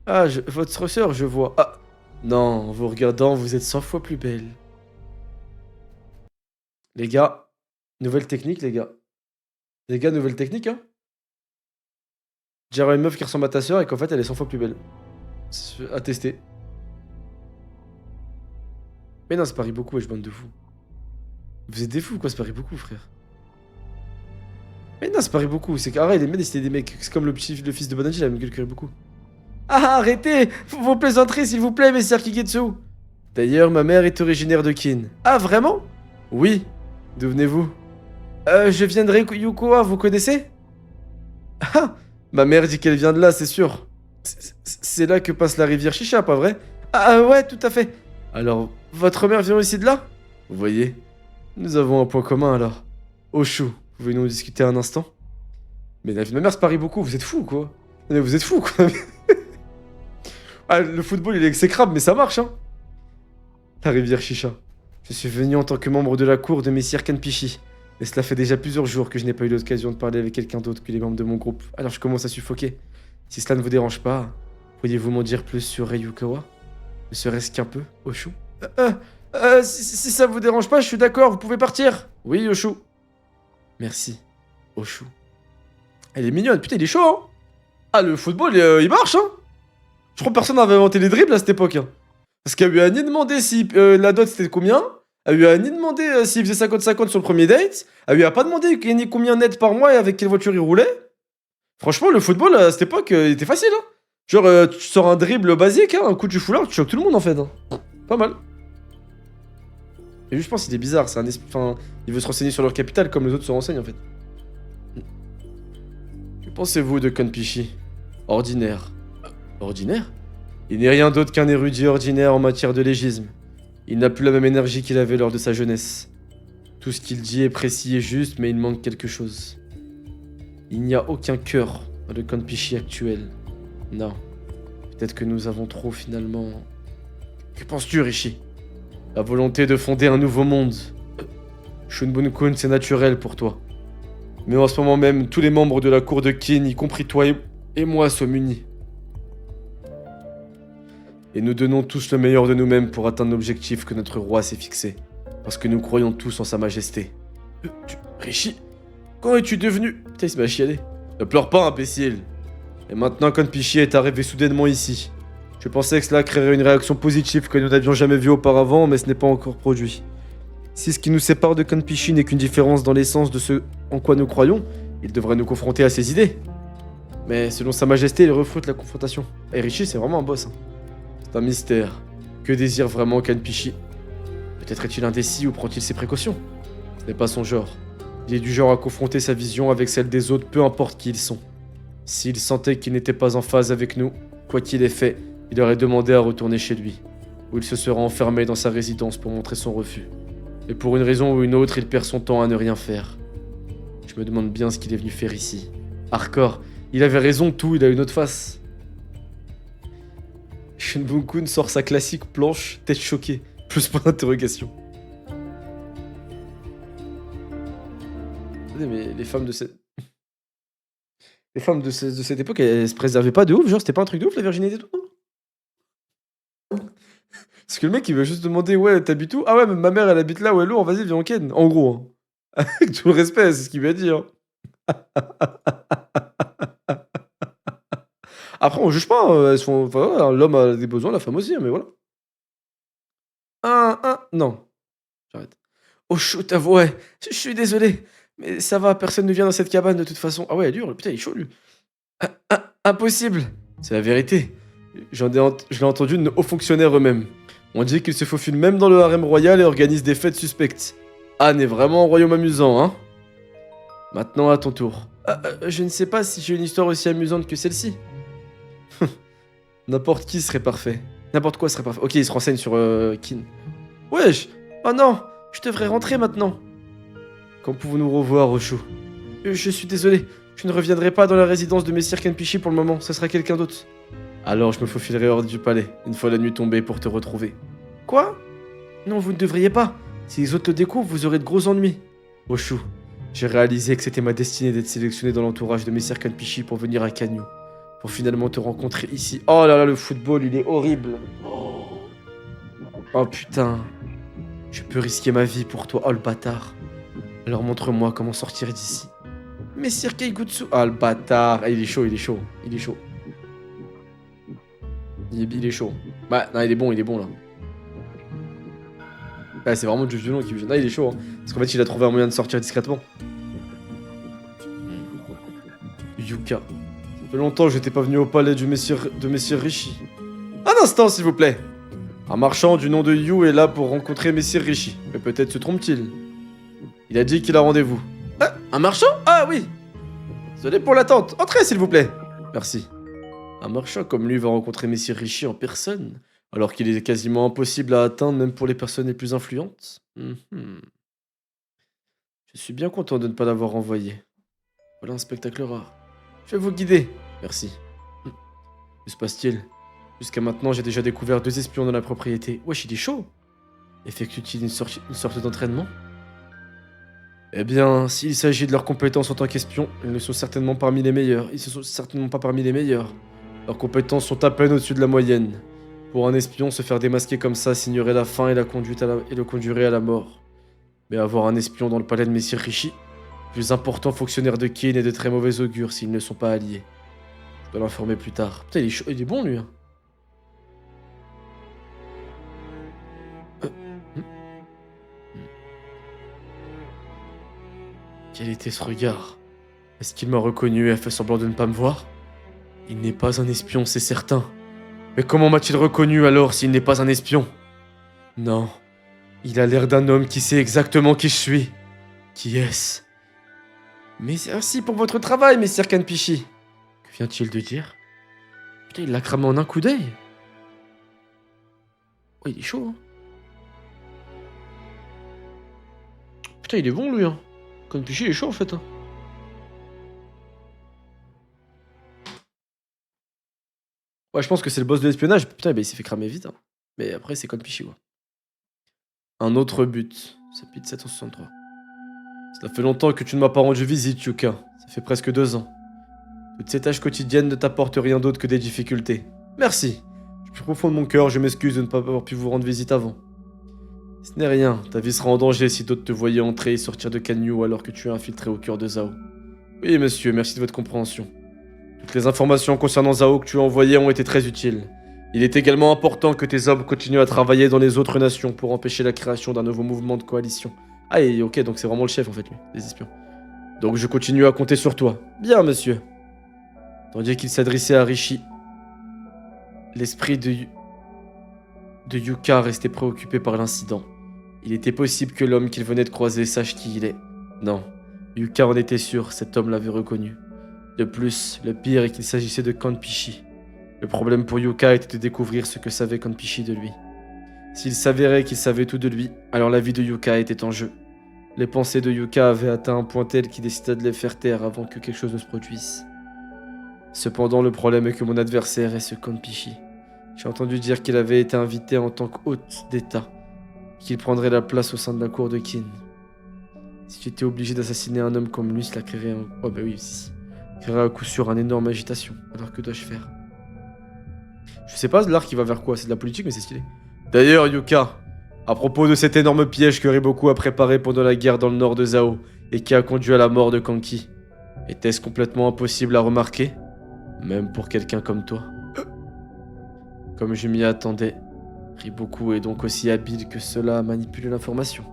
A: Ah, votre sœur, je vois. Ah, non, en vous regardant, vous êtes 100 fois plus belle. Les gars, nouvelle technique, les gars. Les gars, nouvelle technique, hein. Dire à une meuf qui ressemble à ta sœur et qu'en fait, elle est 100 fois plus belle. À tester. Mais non, ça parie beaucoup, wesh, bande de fous. Vous êtes des fous, quoi, ça parie beaucoup, frère. Mais non, ça parie beaucoup. C'est qu'arrête, les mecs, c'était des mecs. C'est comme le fils de Bonanji, il a me calculé beaucoup. Ah, arrêtez vos plaisanteries, s'il vous plaît, messire Kigetsu. D'ailleurs, ma mère est originaire de Kin. Ah, vraiment? Oui. D'où venez-vous? Je viens de Ryukoa, vous connaissez? Ah, ma mère dit qu'elle vient de là, c'est sûr. C'est là que passe la rivière Shisha, pas vrai? Ah, ouais, tout à fait. Alors, votre mère vient aussi de là? Vous voyez, nous avons un point commun alors. Oshu, pouvez-nous en discuter un instant? Mais la vie de ma mère se parie beaucoup, vous êtes fous, quoi. Mais vous êtes fous, quoi. Ah, le football, il est exécrable, mais ça marche, hein. La rivière Shisha. Je suis venu en tant que membre de la cour de Messire Kanpishi. Et cela fait déjà plusieurs jours que je n'ai pas eu l'occasion de parler avec quelqu'un d'autre que les membres de mon groupe. Alors je commence à suffoquer. Si cela ne vous dérange pas, pourriez-vous m'en dire plus sur Ryukawa? Ne serait-ce qu'un peu, Oshu? Si ça vous dérange pas, je suis d'accord, vous pouvez partir. Oui, Oshu. Merci, Oshu. Elle est mignonne, putain, il est chaud, hein. Ah, le football, il marche, hein. Je crois que personne n'avait inventé les dribbles à cette époque, hein. Parce qu'il y a eu à ni demander si la dot c'était combien. A eu à ni demander s'il faisait 50-50 sur le premier date. A eu à pas demander ni combien net par mois et avec quelle voiture il roulait. Franchement, le football à cette époque, il était facile, hein. Genre, tu sors un dribble basique, hein, un coup du foulard, tu choques tout le monde en fait, hein. Pas mal. Et lui, je pense qu'il est bizarre, c'est un enfin, il veut se renseigner sur leur capital comme les autres se renseignent en fait. Que pensez-vous de Kanpishi? Ordinaire. Ordinaire? Il n'est rien d'autre qu'un érudit ordinaire en matière de légisme. Il n'a plus la même énergie qu'il avait lors de sa jeunesse. Tout ce qu'il dit est précis et juste, mais il manque quelque chose. Il n'y a aucun cœur dans le Kanpishi actuel. Non. Peut-être que nous avons trop finalement... Que penses-tu, Rishi? La volonté de fonder un nouveau monde. Shunbun-kun, c'est naturel pour toi. Mais en ce moment même, tous les membres de la cour de Kin, y compris toi et moi, sommes unis. Et nous donnons tous le meilleur de nous-mêmes pour atteindre l'objectif que notre roi s'est fixé. Parce que nous croyons tous en sa majesté. Rishi, quand es-tu devenu... Putain, il se m'a chialé. Ne pleure pas, imbécile. Et maintenant, Kanpishi est arrivé soudainement ici. Je pensais que cela créerait une réaction positive que nous n'avions jamais vue auparavant, mais ce n'est pas encore produit. Si ce qui nous sépare de Kanpishi n'est qu'une différence dans l'essence de ce en quoi nous croyons, il devrait nous confronter à ses idées. Mais selon sa majesté, il refroute la confrontation. Et Rishi, c'est vraiment un boss, hein. C'est un mystère. Que désire vraiment Kanpishi? Peut-être est-il indécis ou prend-il ses précautions? Ce n'est pas son genre. Il est du genre à confronter sa vision avec celle des autres, peu importe qui ils sont. S'il sentait qu'il n'était pas en phase avec nous, quoi qu'il ait fait, il aurait demandé à retourner chez lui, où il se sera enfermé dans sa résidence pour montrer son refus. Et pour une raison ou une autre, il perd son temps à ne rien faire. Je me demande bien ce qu'il est venu faire ici. Hardcore, il avait raison, tout, il a une autre face. Shunbun-kun sort sa classique planche, tête choquée, plus point d'interrogation. Mais les femmes de cette... Les femmes de cette époque, elles se préservaient pas de ouf, genre c'était pas un truc de ouf la virginité et tout, non? Parce que le mec il veut juste demander ouais t'habites où? Ah ouais mais ma mère elle habite là, ouais lourd, vas-y viens en ken, en gros. Hein. Avec tout le respect, c'est ce qu'il lui a dit. Hein. Après on juge pas, elles sont... enfin, voilà, l'homme a des besoins, la femme aussi, mais voilà. Non. J'arrête. Oh shoot, ouais, je suis désolé. Mais ça va, personne ne vient dans cette cabane de toute façon. Ah ouais, dur, putain, il est chaud lui. Impossible. C'est la vérité. Je l'ai entendu de nos hauts fonctionnaires eux-mêmes. On dit qu'ils se faufilent même dans le harem royal et organisent des fêtes suspectes. Anne est vraiment un royaume amusant, hein. Maintenant à ton tour. Je ne sais pas si j'ai une histoire aussi amusante que celle-ci. N'importe qui serait parfait. N'importe quoi serait parfait. Ok, il se renseigne sur Kin. Wesh. Oh non, je devrais rentrer maintenant. Quand pouvons-nous revoir, Oshu? Je suis désolé, je ne reviendrai pas dans la résidence de Messire Kanpishi pour le moment, ce sera quelqu'un d'autre. Alors je me faufilerai hors du palais, une fois la nuit tombée, pour te retrouver. Quoi? Non, vous ne devriez pas. Si les autres le découvrent, vous aurez de gros ennuis. Oshu, j'ai réalisé que c'était ma destinée d'être sélectionné dans l'entourage de Messire Kanpishi pour venir à Kanyu. Pour finalement te rencontrer ici. Oh là là, le football, il est horrible. Oh putain. Je peux risquer ma vie pour toi, oh le bâtard. Alors montre-moi comment sortir d'ici. Messire Keigutsu. Ah, le bâtard. Ah, il est chaud, il est chaud. Il est chaud. Il est chaud. Bah, non, il est bon, là. Ah, c'est vraiment le jeu violon qui me gêne. Ah, il est chaud, hein. Parce qu'en fait, il a trouvé un moyen de sortir discrètement. Yuka. Ça fait longtemps que j'étais pas venu au palais de Messire Rishi. Un instant, s'il vous plaît. Un marchand du nom de Yu est là pour rencontrer Messire Rishi. Mais peut-être se trompe-t-il. Il a dit qu'il a rendez-vous. Ah, un marchand? Ah oui. Désolé pour l'attente. Entrez, s'il vous plaît. Merci. Un marchand comme lui va rencontrer Messire Rishi en personne, alors qu'il est quasiment impossible à atteindre même pour les personnes les plus influentes. Je suis bien content de ne pas l'avoir envoyé. Voilà un spectacle rare. Je vais vous guider. Merci. Que se passe-t-il? Jusqu'à maintenant, j'ai déjà découvert 2 espions dans la propriété. Wesh, il est chaud. Effectue-t-il une sorte d'entraînement? Eh bien, s'il s'agit de leurs compétences en tant qu'espions, ils ne sont certainement parmi les meilleurs. Ils ne sont certainement pas parmi les meilleurs. Leurs compétences sont à peine au-dessus de la moyenne. Pour un espion, se faire démasquer comme ça signerait la fin et le conduirait à la mort. Mais avoir un espion dans le palais de Messire Rishi, plus important fonctionnaire de Kin et de très mauvais augure s'ils ne sont pas alliés. Je dois l'informer plus tard. Putain, il est bon, lui. Hein. Quel était ce regard? Est-ce qu'il m'a reconnu et a fait semblant de ne pas me voir? Il n'est pas un espion, c'est certain. Mais comment m'a-t-il reconnu alors s'il n'est pas un espion? Non. Il a l'air d'un homme qui sait exactement qui je suis. Qui est-ce? Mais merci pour votre travail, messire Kanpishi. Que vient-il de dire? Putain, il l'a cramé en un coup d'œil. Oh, il est chaud, hein. Putain, il est bon, lui, hein. Kanpishi, il est chaud, en fait, hein. Ouais, je pense que c'est le boss de l'espionnage. Putain, bah, il s'est fait cramer vite, hein. Mais après, c'est Kanpishi, ouais. Un autre but. Chapitre 763. Cela fait longtemps que tu ne m'as pas rendu visite, Yuka. Ça fait presque 2 ans. Toutes ces tâches quotidiennes ne t'apportent rien d'autre que des difficultés. Merci. Du plus profond de mon cœur, je m'excuse de ne pas avoir pu vous rendre visite avant. Ce n'est rien. Ta vie sera en danger si d'autres te voyaient entrer et sortir de Kanyu alors que tu es infiltré au cœur de Zao. Oui, monsieur, merci de votre compréhension. Toutes les informations concernant Zao que tu as envoyées ont été très utiles. Il est également important que tes hommes continuent à travailler dans les autres nations pour empêcher la création d'un nouveau mouvement de coalition. Ah, et ok, donc c'est vraiment le chef en fait, lui, des espions. Donc je continue à compter sur toi. Bien, monsieur. Tandis qu'il s'adressait à Rishi, l'esprit de Yuka restait préoccupé par l'incident. Il était possible que l'homme qu'il venait de croiser sache qui il est. Non, Yuka en était sûr, cet homme l'avait reconnu. De plus, le pire est qu'il s'agissait de Kanpishi. Le problème pour Yuka était de découvrir ce que savait Kanpishi de lui. S'il s'avérait qu'il savait tout de lui, alors la vie de Yuka était en jeu. Les pensées de Yuka avaient atteint un point tel qu'il décida de les faire taire avant que quelque chose ne se produise. Cependant, le problème est que mon adversaire est ce Kanpishi. J'ai entendu dire qu'il avait été invité en tant qu'hôte d'État, qu'il prendrait la place au sein de la cour de Kin. Si j'étais obligé d'assassiner un homme comme lui, cela créerait un... Oh bah oui, si. Créerait à coup sûr une énorme agitation. Alors que dois-je faire? Je sais pas, l'arc il va vers quoi? C'est de la politique, mais c'est stylé. D'ailleurs, Yuka, à propos de cet énorme piège que Riboku a préparé pendant la guerre dans le nord de Zao et qui a conduit à la mort de Kanki, était-ce complètement impossible à remarquer? Même pour quelqu'un comme toi. Comme je m'y attendais, Riboku est donc aussi habile que cela à manipuler l'information.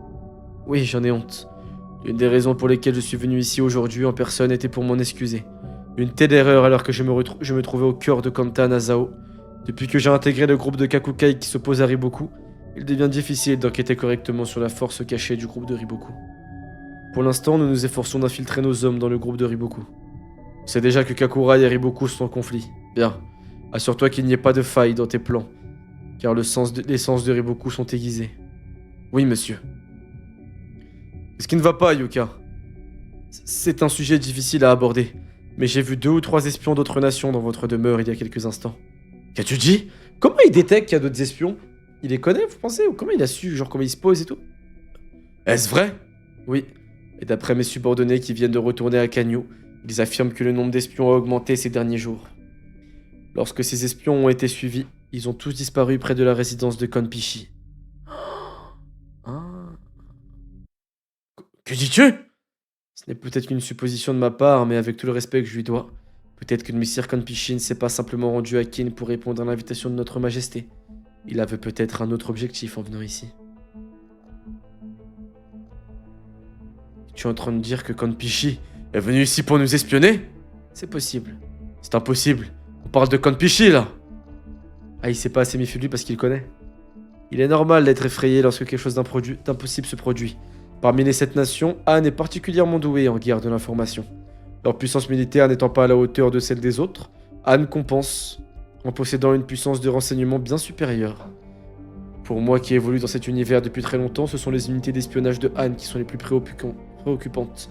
A: Oui, j'en ai honte. L'une des raisons pour lesquelles je suis venu ici aujourd'hui en personne était pour m'en excuser. Une telle erreur alors que je me trouvais au cœur de Kantan à Zao. Depuis que j'ai intégré le groupe de Kakukai qui s'oppose à Riboku, il devient difficile d'enquêter correctement sur la force cachée du groupe de Riboku. Pour l'instant, nous nous efforçons d'infiltrer nos hommes dans le groupe de Riboku. On sait déjà que Kakurai et Riboku sont en conflit. Bien, assure-toi qu'il n'y ait pas de faille dans tes plans, car les sens de Riboku sont aiguisés. Oui, monsieur. Ce qui ne va pas, Yuka. C'est un sujet difficile à aborder, mais j'ai vu 2 ou 3 espions d'autres nations dans votre demeure il y a quelques instants. Qu'as-tu dit? Comment il détecte qu'il y a d'autres espions? Il les connaît, vous pensez? Ou comment il a su, genre comment ils se posent et tout? Est-ce vrai? Oui. Et d'après mes subordonnés qui viennent de retourner à Kanyu, ils affirment que le nombre d'espions a augmenté ces derniers jours. Lorsque ces espions ont été suivis, ils ont tous disparu près de la résidence de Kanpishi. Ah. Tu dis tu? Ce n'est peut-être qu'une supposition de ma part, mais avec tout le respect que je lui dois, peut-être que Messire Kanpishi ne s'est pas simplement rendu à Kin pour répondre à l'invitation de notre majesté. Il avait peut-être un autre objectif en venant ici. Tu es en train de dire que Kanpishi est venu ici pour nous espionner? C'est possible. C'est impossible. On parle de Kanpishi là. Ah, il s'est pas assez méfié de lui parce qu'il connaît. Il est normal d'être effrayé lorsque quelque chose d'impossible se produit. Parmi les 7 nations, Han est particulièrement doué en guerre de l'information. Leur puissance militaire n'étant pas à la hauteur de celle des autres, Han compense en possédant une puissance de renseignement bien supérieure. Pour moi qui évolue dans cet univers depuis très longtemps, ce sont les unités d'espionnage de Han qui sont les plus préoccupantes.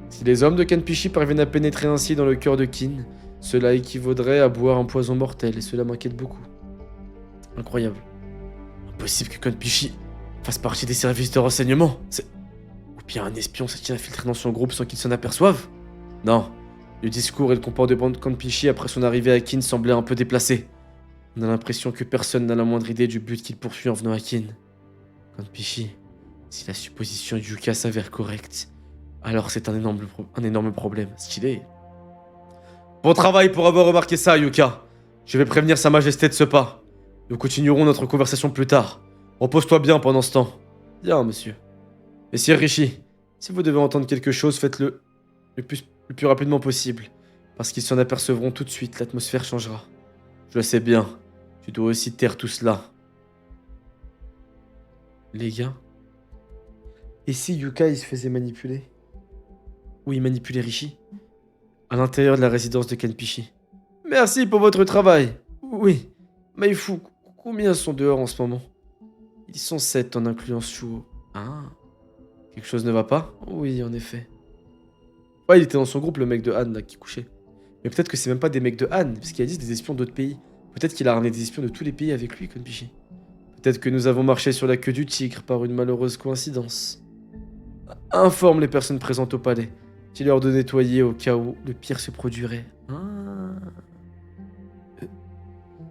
A: Si les hommes de Kanpishi parviennent à pénétrer ainsi dans le cœur de Kin, cela équivaudrait à boire un poison mortel et cela m'inquiète beaucoup. Incroyable. Impossible que Kanpishi fasse partie des services de renseignement. Ou bien un espion s'est infiltré dans son groupe sans qu'il s'en aperçoive? Non. Le discours et le comportement de Kanpishi après son arrivée à Kin semblaient un peu déplacés. On a l'impression que personne n'a la moindre idée du but qu'il poursuit en venant à Kin. Kanpishi, si la supposition de Yuka s'avère correcte, alors c'est un énorme problème. Stylé. Bon travail pour avoir remarqué ça, Yuka. Je vais prévenir Sa Majesté de ce pas. Nous continuerons notre conversation plus tard. Repose-toi bien pendant ce temps. Bien, monsieur. Messire Rishi, si vous devez entendre quelque chose, faites-le le plus rapidement possible. Parce qu'ils s'en apercevront tout de suite, l'atmosphère changera. Je le sais bien. Tu dois aussi taire tout cela. Les gars. Et si Yuka il se faisait manipuler? Ou il manipulait Rishi? À l'intérieur de la résidence de Kanpishi. Merci pour votre travail. Oui. Maifu, combien sont dehors en ce moment? Ils sont 7 en incluant Shuo. Ah. Quelque chose ne va pas? Oui, en effet. Ouais, il était dans son groupe, le mec de Han, là, qui couchait. Mais peut-être que c'est même pas des mecs de Han, parce qu'il a dit des espions d'autres pays. Peut-être qu'il a ramené des espions de tous les pays avec lui, Kanpishi. Peut-être que nous avons marché sur la queue du tigre par une malheureuse coïncidence. Informe les personnes présentes au palais. Dis-leur de nettoyer au cas où le pire se produirait.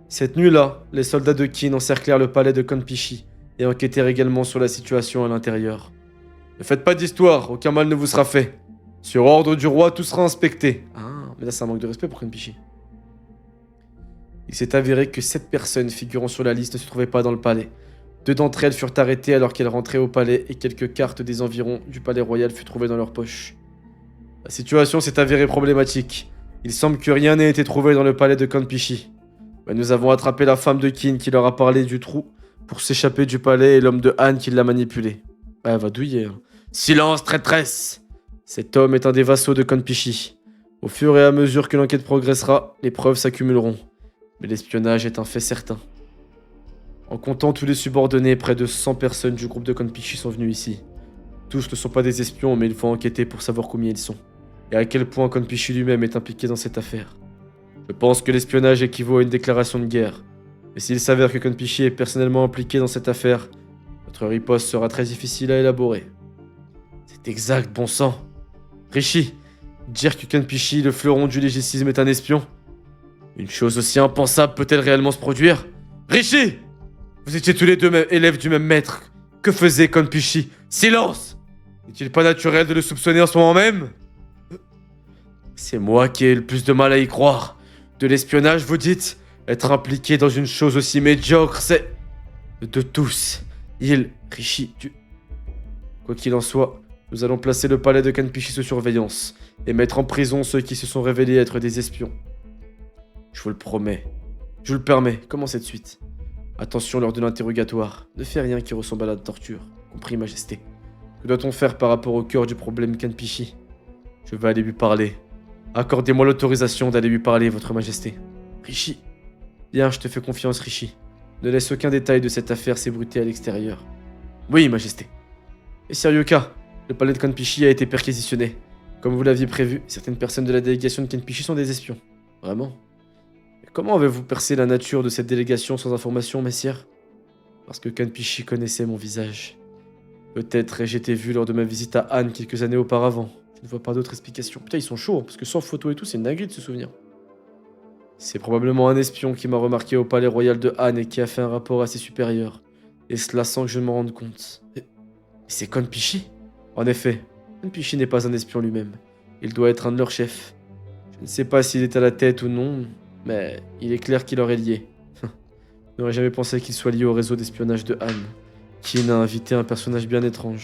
A: Cette nuit-là, les soldats de Kin encerclèrent le palais de Kanpishi et enquêtèrent également sur la situation à l'intérieur. Ne faites pas d'histoire, aucun mal ne vous sera fait. Sur ordre du roi, tout sera inspecté. Ah, mais là c'est un manque de respect pour Kanpishi. Il s'est avéré que 7 personnes figurant sur la liste ne se trouvaient pas dans le palais. 2 d'entre elles furent arrêtées alors qu'elles rentraient au palais et quelques cartes des environs du palais royal furent trouvées dans leurs poches. La situation s'est avérée problématique. Il semble que rien n'ait été trouvé dans le palais de Kanpishi. Mais nous avons attrapé la femme de Kin qui leur a parlé du trou pour s'échapper du palais et l'homme de Han qui l'a manipulé. Elle va douiller. Hein. Silence, traîtresse! Cet homme est un des vassaux de Kanpishi. Au fur et à mesure que l'enquête progressera, les preuves s'accumuleront. Mais l'espionnage est un fait certain. En comptant tous les subordonnés, près de 100 personnes du groupe de Kanpishi sont venus ici. Tous ne sont pas des espions, mais il faut enquêter pour savoir combien ils sont. Et à quel point Kanpishi lui-même est impliqué dans cette affaire. Je pense que l'espionnage équivaut à une déclaration de guerre. Mais s'il s'avère que Kanpishi est personnellement impliqué dans cette affaire, notre riposte sera très difficile à élaborer. C'est exact, bon sang. Rishi, dire que Kanpishi, le fleuron du légicisme, est un espion? Une chose aussi impensable peut-elle réellement se produire? Rishi! Vous étiez tous les deux élèves du même maître. Que faisait Kanpishi? Silence! N'est-il pas naturel de le soupçonner en ce moment même? C'est moi qui ai le plus de mal à y croire. De l'espionnage, vous dites? Être impliqué dans une chose aussi médiocre, c'est... De tous. Rishi, Quoi qu'il en soit, nous allons placer le palais de Kanpishi sous surveillance et mettre en prison ceux qui se sont révélés être des espions. Je vous le promets. Je vous le permets, commencez de suite. Attention lors de l'interrogatoire, ne fais rien qui ressemble à la torture, compris Majesté. Que doit-on faire par rapport au cœur du problème Kanpishi? Je vais aller lui parler. Accordez-moi l'autorisation d'aller lui parler, Votre Majesté. Rishi. Bien, je te fais confiance, Rishi. Ne laisse aucun détail de cette affaire s'ébruiter à l'extérieur. Oui, Majesté. Et Yuka, le palais de Kanpishi a été perquisitionné. Comme vous l'aviez prévu, certaines personnes de la délégation de Kanpishi sont des espions. Vraiment? Et comment avez-vous percé la nature de cette délégation sans information, messire? Parce que Kanpishi connaissait mon visage. Peut-être ai-je été vu lors de ma visite à Han quelques années auparavant. Je ne vois pas d'autre explication. Putain, ils sont chauds, hein, parce que sans photo et tout, c'est une dinguerie de se souvenir. C'est probablement un espion qui m'a remarqué au palais royal de Han et qui a fait un rapport assez supérieur. Et cela sans que je ne m'en rende compte. Et c'est Kanpishi? En effet, Kanpishi n'est pas un espion lui-même. Il doit être un de leurs chefs. Je ne sais pas s'il est à la tête ou non, mais il est clair qu'il leur est lié. Je n'aurais jamais pensé qu'il soit lié au réseau d'espionnage de Han. Kin a invité un personnage bien étrange.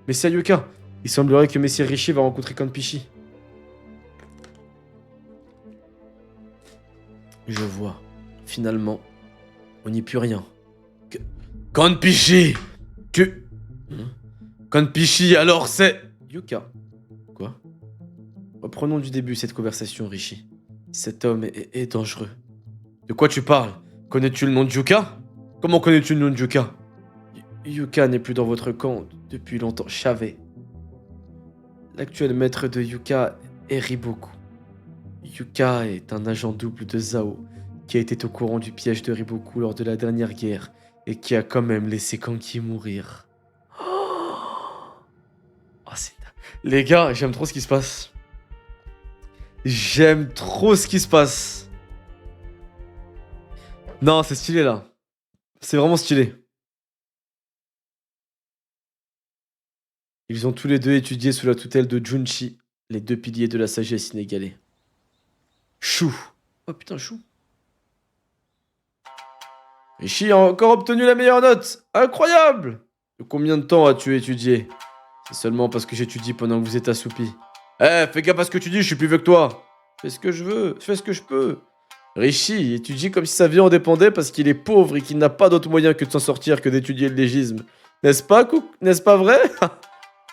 A: Mais c'est Yuka. Il semblerait que Messire Rishi va rencontrer Kanpishi. Je vois. Finalement, on n'y peut rien. Kanpishi! Kanpishi, alors c'est... Yuka. Quoi? Reprenons du début cette conversation, Rishi. Cet homme est dangereux. De quoi tu parles? Connais-tu le nom de Yuka? Comment connais-tu le nom de Yuka? Yuka n'est plus dans votre camp depuis longtemps. Shavé. L'actuel maître de Yuka est Riboku. Yuka est un agent double de Zao qui a été au courant du piège de Riboku lors de la dernière guerre et qui a quand même laissé Kanki mourir. Les gars, j'aime trop ce qui se passe. J'aime trop ce qui se passe. Non, c'est stylé là. C'est vraiment stylé. Ils ont tous les deux étudié sous la tutelle de Junshi, les deux piliers de la sagesse inégalée. Chou. Oh putain, Chou. Rishi a encore obtenu la meilleure note. Incroyable! De combien de temps as-tu étudié? C'est seulement parce que j'étudie pendant que vous êtes assoupi. Fais gaffe à ce que tu dis, je suis plus vieux que toi. Fais ce que je veux, fais ce que je peux. Rishi étudie comme si sa vie en dépendait parce qu'il est pauvre et qu'il n'a pas d'autre moyen que de s'en sortir que d'étudier le légisme. N'est-ce pas, N'est-ce pas vrai?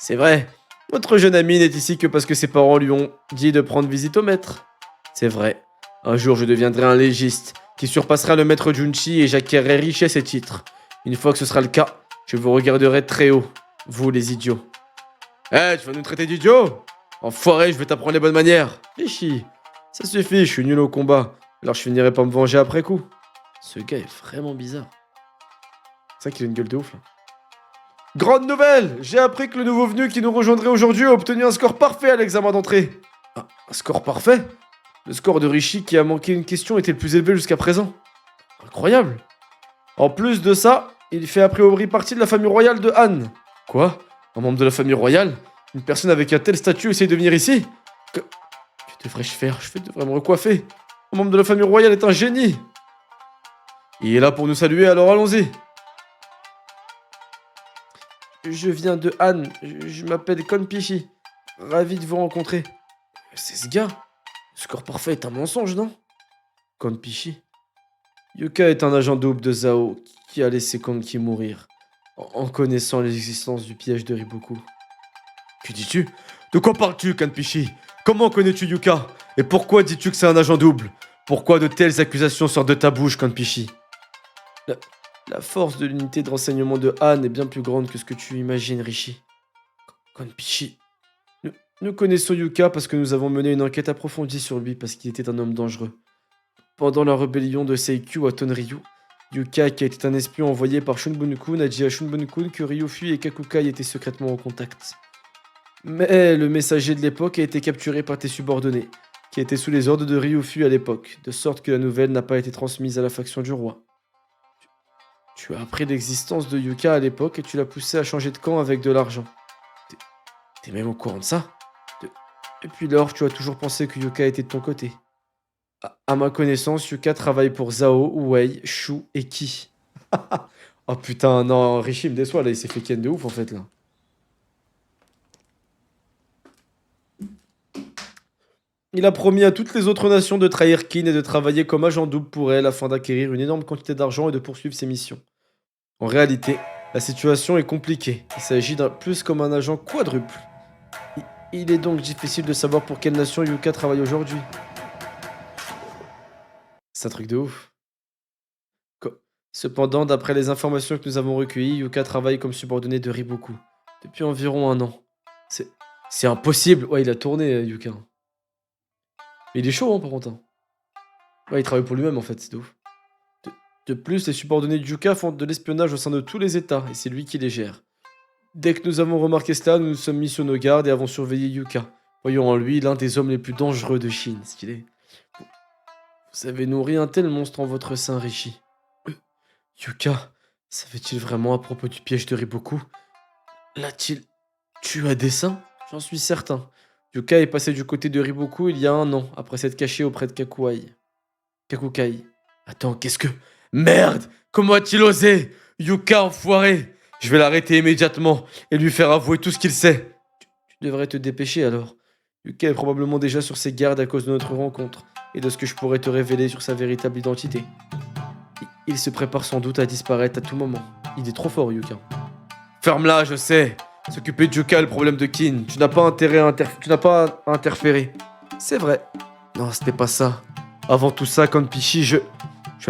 A: C'est vrai. Votre jeune ami n'est ici que parce que ses parents lui ont dit de prendre visite au maître. C'est vrai. Un jour, je deviendrai un légiste qui surpassera le maître Junshi et j'acquerrai richesse et titres. Une fois que ce sera le cas, je vous regarderai très haut, vous les idiots. Tu vas nous traiter d'idiots? Enfoiré, je vais t'apprendre les bonnes manières. Rishi, ça suffit, je suis nul au combat. Alors je finirai par me venger après coup. Ce gars est vraiment bizarre. C'est vrai qu'il a une gueule de ouf là. Grande nouvelle! J'ai appris que le nouveau venu qui nous rejoindrait aujourd'hui a obtenu un score parfait à l'examen d'entrée. Un score parfait? Le score de Rishi qui a manqué une question était le plus élevé jusqu'à présent. Incroyable! En plus de ça, il fait a priori partie de la famille royale de Han. Quoi? Un membre de la famille royale? Une personne avec un tel statut essaye de venir ici? Que devrais-je faire? Je devrais me recoiffer. Un membre de la famille royale est un génie. Il est là pour nous saluer, alors allons-y. Je viens de Han, je m'appelle Kanpishi. Ravi de vous rencontrer. C'est ce gars. Le score parfait est un mensonge, non? Kanpishi. Yuka est un agent double de Zao qui a laissé Kanki mourir en connaissant l'existence du piège de Riboku. Que dis-tu? De quoi parles-tu, Kanpishi? Comment connais-tu Yuka? Et pourquoi dis-tu que c'est un agent double? Pourquoi de telles accusations sortent de ta bouche, Kanpishi? La force de l'unité de renseignement de Han est bien plus grande que ce que tu imagines, Rishi. Kanpishi. Nous connaissons Yuka parce que nous avons mené une enquête approfondie sur lui parce qu'il était un homme dangereux. Pendant la rébellion de Seikyu à Tonryu, Yuka, qui était un espion envoyé par Shunbun-kun, a dit à Shunbun-kun que Ryufu et Kakukai étaient secrètement en contact. Mais le messager de l'époque a été capturé par tes subordonnés, qui étaient sous les ordres de Ryufu à l'époque, de sorte que la nouvelle n'a pas été transmise à la faction du roi. Tu as appris l'existence de Yuka à l'époque et tu l'as poussé à changer de camp avec de l'argent. T'es même au courant de ça? Depuis lors, tu as toujours pensé que Yuka était de ton côté. À ma connaissance, Yuka travaille pour Zao, Wei, Shu et Ki. Oh putain, non, Rishi me déçoit là, il s'est fait ken de ouf en fait là. Il a promis à toutes les autres nations de trahir Kin et de travailler comme agent double pour elle afin d'acquérir une énorme quantité d'argent et de poursuivre ses missions. En réalité, la situation est compliquée. Il s'agit d'un plus comme un agent quadruple. Il est donc difficile de savoir pour quelle nation Yuka travaille aujourd'hui. C'est un truc de ouf. Cependant, d'après les informations que nous avons recueillies, Yuka travaille comme subordonné de Riboku depuis environ 1 an. C'est impossible. Ouais, il a tourné, Yuka. Mais il est chaud, hein, par contre. Ouais, il travaille pour lui-même, en fait, c'est de ouf. De plus, les subordonnés de Yuka font de l'espionnage au sein de tous les États, et c'est lui qui les gère. Dès que nous avons remarqué cela, nous nous sommes mis sur nos gardes et avons surveillé Yuka, voyant en lui l'un des hommes les plus dangereux de Chine, ce qu'il est. Vous avez nourri un tel monstre en votre sein, Rishi. Yuka, savait-il vraiment à propos du piège de Riboku? L'a-t-il tué à dessein? J'en suis certain. Yuka est passé du côté de Riboku il y a 1 an, après s'être caché auprès de Kakukai. Attends, qu'est-ce que... Merde! Comment a-t-il osé? Yuka, enfoiré! Je vais l'arrêter immédiatement et lui faire avouer tout ce qu'il sait. Tu devrais te dépêcher alors. Yuka est probablement déjà sur ses gardes à cause de notre rencontre et de ce que je pourrais te révéler sur sa véritable identité. Il se prépare sans doute à disparaître à tout moment. Il est trop fort, Yuka. Ferme-la, je sais. S'occuper de Yuka est le problème de Kin. Tu n'as pas intérêt à interférer. C'est vrai. Non, c'était pas ça. Avant tout ça, Kanpishi, je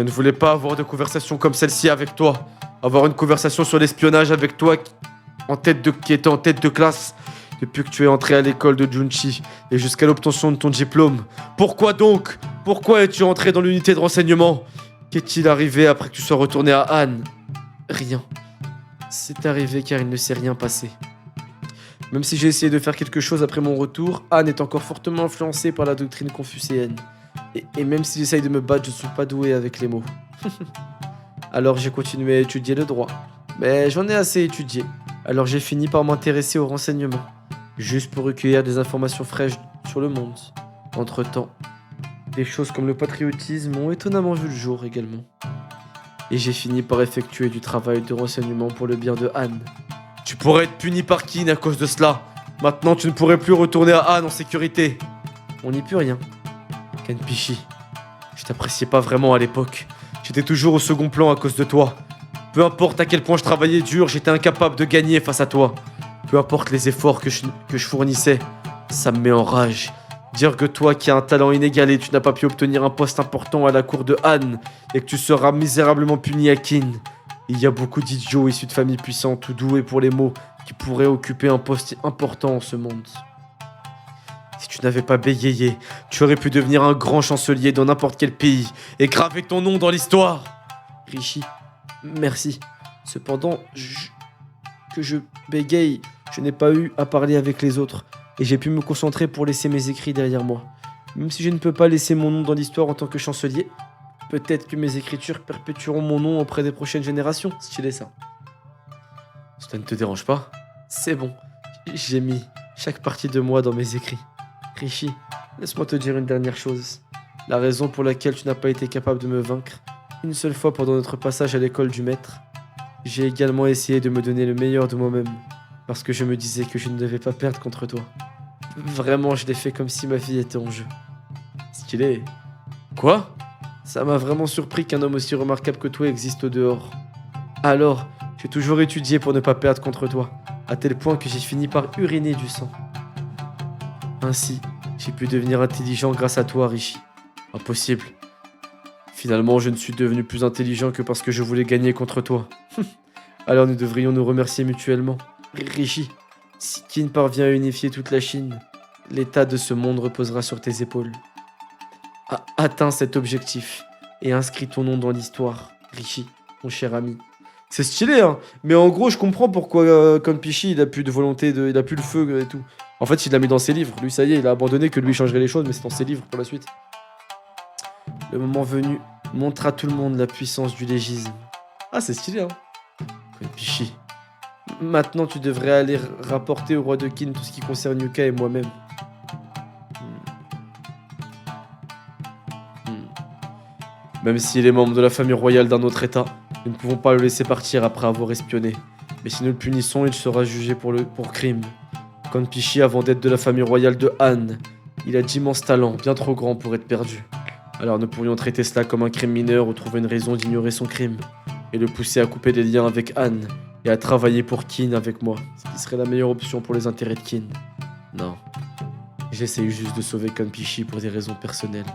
A: ne voulais pas avoir de conversation comme celle-ci avec toi. Avoir une conversation sur l'espionnage avec toi qui était en tête de classe depuis que tu es entré à l'école de Junchi et jusqu'à l'obtention de ton diplôme. Pourquoi donc? Pourquoi es-tu entré dans l'unité de renseignement? Qu'est-il arrivé après que tu sois retourné à Han? Rien. C'est arrivé car il ne s'est rien passé. Même si j'ai essayé de faire quelque chose après mon retour, Han est encore fortement influencé par la doctrine confucéenne. Et même si j'essaye de me battre, je ne suis pas doué avec les mots. Alors j'ai continué à étudier le droit. Mais j'en ai assez étudié. Alors j'ai fini par m'intéresser aux renseignements. Juste pour recueillir des informations fraîches sur le monde. Entre-temps, des choses comme le patriotisme ont étonnamment vu le jour également. Et j'ai fini par effectuer du travail de renseignement pour le bien de Han. Tu pourrais être puni par Kin à cause de cela. Maintenant, tu ne pourrais plus retourner à Han en sécurité. On n'y peut rien. Kanpishi, je t'appréciais pas vraiment à l'époque. J'étais toujours au second plan à cause de toi. Peu importe à quel point je travaillais dur, j'étais incapable de gagner face à toi. Peu importe les efforts que je fournissais, ça me met en rage. Dire que toi qui as un talent inégalé, tu n'as pas pu obtenir un poste important à la cour de Han et que tu seras misérablement puni à Kin. Il y a beaucoup d'idiots issus de familles puissantes ou doués pour les mots qui pourraient occuper un poste important en ce monde. Si tu n'avais pas bégayé, tu aurais pu devenir un grand chancelier dans n'importe quel pays et graver ton nom dans l'histoire. Rishi, merci. Cependant, que je bégaye, je n'ai pas eu à parler avec les autres et j'ai pu me concentrer pour laisser mes écrits derrière moi. Même si je ne peux pas laisser mon nom dans l'histoire en tant que chancelier, peut-être que mes écritures perpétueront mon nom auprès des prochaines générations. Stylé ça. Cela ne te dérange pas? C'est bon. J'ai mis chaque partie de moi dans mes écrits. Rishi, laisse-moi te dire une dernière chose. La raison pour laquelle tu n'as pas été capable de me vaincre, une seule fois pendant notre passage à l'école du maître, j'ai également essayé de me donner le meilleur de moi-même, parce que je me disais que je ne devais pas perdre contre toi. Vraiment, je l'ai fait comme si ma vie était en jeu. Stylé. Quoi? Ça m'a vraiment surpris qu'un homme aussi remarquable que toi existe au dehors. Alors, j'ai toujours étudié pour ne pas perdre contre toi, à tel point que j'ai fini par uriner du sang. Ainsi, j'ai pu devenir intelligent grâce à toi, Rishi. Impossible. Finalement, je ne suis devenu plus intelligent que parce que je voulais gagner contre toi. Alors nous devrions nous remercier mutuellement. Rishi, si Kin parvient à unifier toute la Chine, l'état de ce monde reposera sur tes épaules. Atteins cet objectif et inscris ton nom dans l'histoire, Rishi, mon cher ami. C'est stylé, hein. Mais en gros, je comprends pourquoi Kanpishi, il a plus de volonté, il a plus le feu et tout. En fait, il l'a mis dans ses livres. Lui, ça y est, il a abandonné que lui changerait les choses, mais c'est dans ses livres pour la suite. Le moment venu, montre à tout le monde la puissance du légisme. Ah, c'est stylé, hein. Kanpishi. Maintenant, tu devrais aller rapporter au roi de Kin tout ce qui concerne Yuka et moi-même. Même s'il est membre de la famille royale d'un autre état, nous ne pouvons pas le laisser partir après avoir espionné. Mais si nous le punissons, il sera jugé pour crime. Kanpishi, avant d'être de la famille royale de Han, il a d'immenses talents, bien trop grands pour être perdu. Alors nous pourrions traiter cela comme un crime mineur ou trouver une raison d'ignorer son crime, et le pousser à couper des liens avec Han, et à travailler pour Kin avec moi, ce qui serait la meilleure option pour les intérêts de Kin. Non, j'essaye juste de sauver Kanpishi pour des raisons personnelles.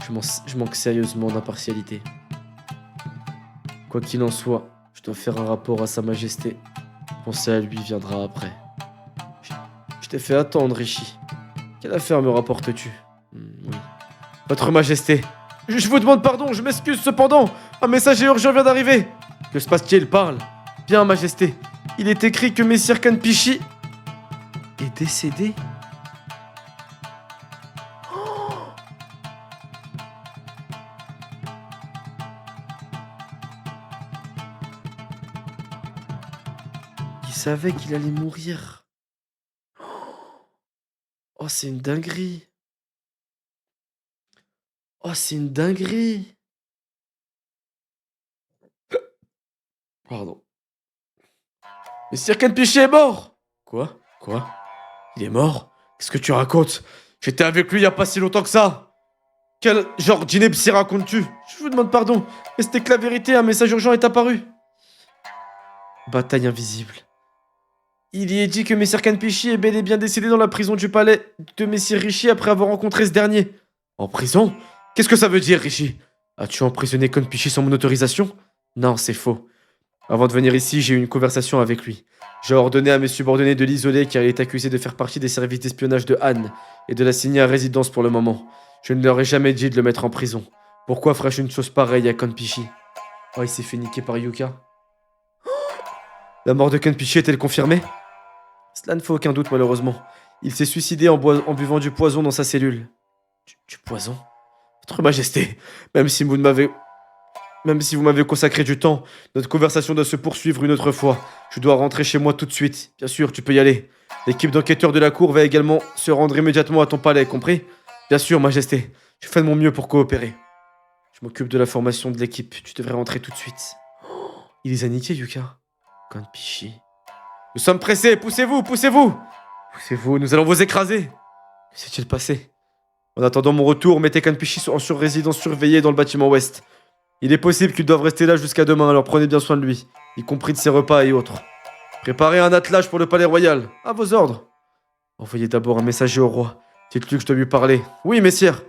A: Je manque sérieusement d'impartialité. Quoi qu'il en soit, je dois faire un rapport à Sa Majesté. Penser à lui viendra après. Je t'ai fait attendre, Rishi. Quelle affaire me rapportes-tu? Oui. Votre Majesté. Je vous demande pardon, je m'excuse cependant. Un messager urgent vient d'arriver. Que se passe-t-il? Parle. Bien, Majesté. Il est écrit que Messire Kanpishi est décédé. Il savait qu'il allait mourir. Oh, c'est une dinguerie. Oh, c'est une dinguerie. Pardon. Mais Sir Piché est mort. Quoi? Quoi? Il est mort? Qu'est-ce que tu racontes? J'étais avec lui il y a pas si longtemps que ça. Quel genre d'ineptie racontes-tu? Je vous demande pardon, mais c'était que la vérité, un message urgent est apparu. Bataille invisible. Il y est dit que Messire Kanpishi est bel et bien décédé dans la prison du palais de Messire Rishi après avoir rencontré ce dernier. En prison? Qu'est-ce que ça veut dire, Rishi? As-tu emprisonné Kanpishi sans mon autorisation? Non, c'est faux. Avant de venir ici, j'ai eu une conversation avec lui. J'ai ordonné à mes subordonnés de l'isoler car il est accusé de faire partie des services d'espionnage de Han et de l'assigner à résidence pour le moment. Je ne leur ai jamais dit de le mettre en prison. Pourquoi ferais-je une chose pareille à Kanpishi? Oh, il s'est fait niquer par Yuka. La mort de Kanpishi est-elle confirmée? Cela ne fait aucun doute malheureusement. Il s'est suicidé en buvant du poison dans sa cellule. Du poison? Votre Majesté, même si vous m'avez consacré du temps, notre conversation doit se poursuivre une autre fois. Je dois rentrer chez moi tout de suite. Bien sûr, tu peux y aller. L'équipe d'enquêteurs de la cour va également se rendre immédiatement à ton palais, compris? Bien sûr, Majesté. Je fais de mon mieux pour coopérer. Je m'occupe de la formation de l'équipe. Tu devrais rentrer tout de suite. Oh, il les a niqués, Yuka. Kanpishi. Nous sommes pressés, poussez-vous, poussez-vous! Poussez-vous, nous allons vous écraser! Que s'est-il passé? En attendant mon retour, mettez Kanpishi en résidence surveillée dans le bâtiment ouest. Il est possible qu'ils doivent rester là jusqu'à demain, alors prenez bien soin de lui, y compris de ses repas et autres. Préparez un attelage pour le palais royal, à vos ordres. Envoyez d'abord un messager au roi. Dites-lui que je dois lui parler. Oui, messire.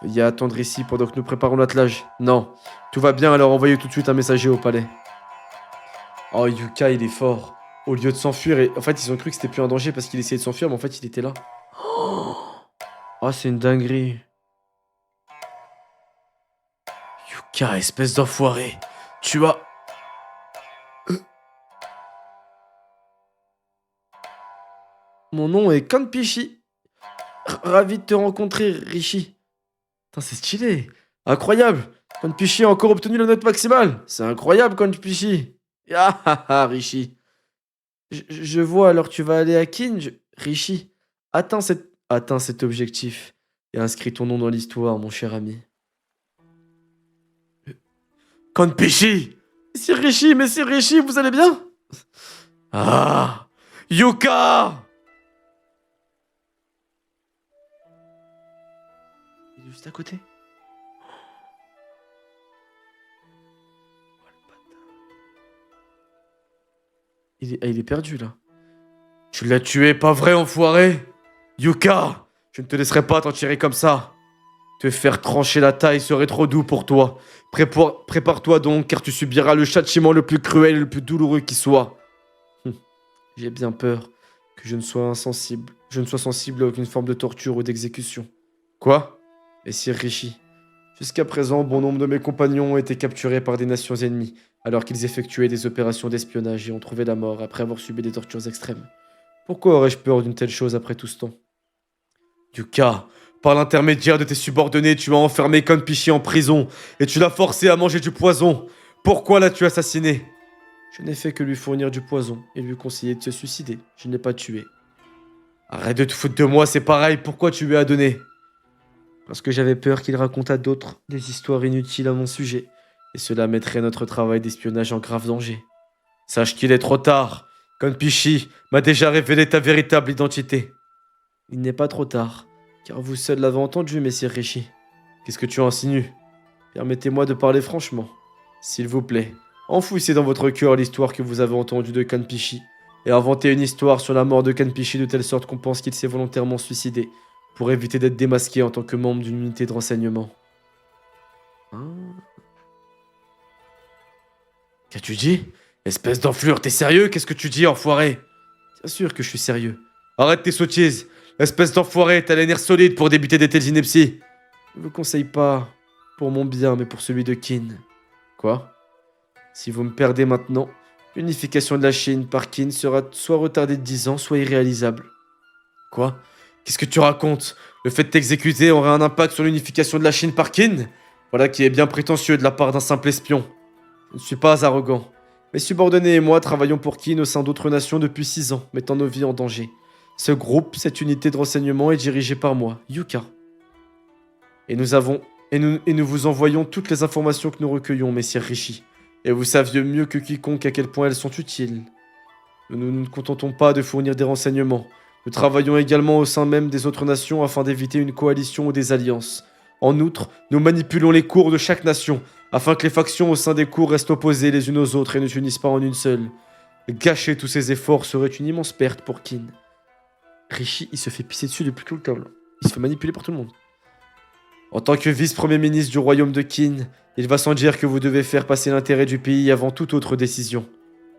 A: Veuillez attendre ici pendant que nous préparons l'attelage. Non, tout va bien, alors envoyez tout de suite un messager au palais. Oh, Yuka, il est fort. Au lieu de s'enfuir, en fait, ils ont cru que c'était plus un danger parce qu'il essayait de s'enfuir, mais en fait, il était là. Oh, c'est une dinguerie. Yuka, espèce d'enfoiré. Tu as... Mon nom est Kanpishi. Ravi de te rencontrer, Rishi. Putain, c'est stylé. Incroyable. Kanpishi a encore obtenu la note maximale. C'est incroyable, Kanpishi. Ah ah ah, Rishi. Je vois, alors tu vas aller à Kinj, Rishi. Atteins cet objectif et inscris ton nom dans l'histoire, mon cher ami. Kanpishi! Mais c'est Rishi, vous allez bien? Ah! Yuka! Il est juste à côté. Il est perdu là. Tu l'as tué, pas vrai, enfoiré? Yuka, je ne te laisserai pas t'en tirer comme ça. Te faire trancher la taille serait trop doux pour toi. Prépare-toi donc, car tu subiras le châtiment le plus cruel et le plus douloureux qui soit. J'ai bien peur que je ne sois sensible à aucune forme de torture ou d'exécution. Quoi? Messire Rishi, jusqu'à présent, bon nombre de mes compagnons ont été capturés par des nations ennemies, alors qu'ils effectuaient des opérations d'espionnage et ont trouvé la mort après avoir subi des tortures extrêmes. Pourquoi aurais-je peur d'une telle chose après tout ce temps? Yuka, par l'intermédiaire de tes subordonnés, tu as enfermé Kanpishi en prison et tu l'as forcé à manger du poison. Pourquoi l'as-tu assassiné? Je n'ai fait que lui fournir du poison et lui conseiller de se suicider. Je ne l'ai pas tué. Arrête de te foutre de moi, c'est pareil. Pourquoi tu lui as donné? Parce que j'avais peur qu'il raconte à d'autres des histoires inutiles à mon sujet, et cela mettrait notre travail d'espionnage en grave danger. Sache qu'il est trop tard. Kanpishi m'a déjà révélé ta véritable identité. Il n'est pas trop tard, car vous seul l'avez entendu, messire Rishi. Qu'est-ce que tu insinues? Permettez-moi de parler franchement. S'il vous plaît, enfouissez dans votre cœur l'histoire que vous avez entendue de Kanpishi, et inventez une histoire sur la mort de Kanpishi de telle sorte qu'on pense qu'il s'est volontairement suicidé, pour éviter d'être démasqué en tant que membre d'une unité de renseignement. Qu'as-tu dit? Espèce d'enflure, t'es sérieux? Qu'est-ce que tu dis, enfoiré? Bien sûr que je suis sérieux. Arrête tes sottises. Espèce d'enfoiré, t'as les nerfs solides pour débuter des telles inepties. Je vous conseille pas pour mon bien, mais pour celui de Qin. Quoi? Si vous me perdez maintenant, l'unification de la Chine par Qin sera soit retardée de 10 ans, soit irréalisable. Quoi? Qu'est-ce que tu racontes? Le fait de t'exécuter aurait un impact sur l'unification de la Chine par Qin? Voilà qui est bien prétentieux de la part d'un simple espion. Je ne suis pas arrogant. Mes subordonnés et moi travaillons pour Qin au sein d'autres nations depuis 6 ans, mettant nos vies en danger. Ce groupe, cette unité de renseignement est dirigée par moi, Yuka. Et nous vous envoyons toutes les informations que nous recueillons, messire Rishi. Et vous saviez mieux que quiconque à quel point elles sont utiles. Nous ne nous contentons pas de fournir des renseignements. Nous travaillons également au sein même des autres nations afin d'éviter une coalition ou des alliances. En outre, nous manipulons les cours de chaque nation, afin que les factions au sein des cours restent opposées les unes aux autres et ne s'unissent pas en une seule. Gâcher tous ces efforts serait une immense perte pour Kin. Rishi, il se fait pisser dessus depuis tout le temps, là. Il se fait manipuler par tout le monde. En tant que vice-premier ministre du royaume de Kin, il va sans dire que vous devez faire passer l'intérêt du pays avant toute autre décision.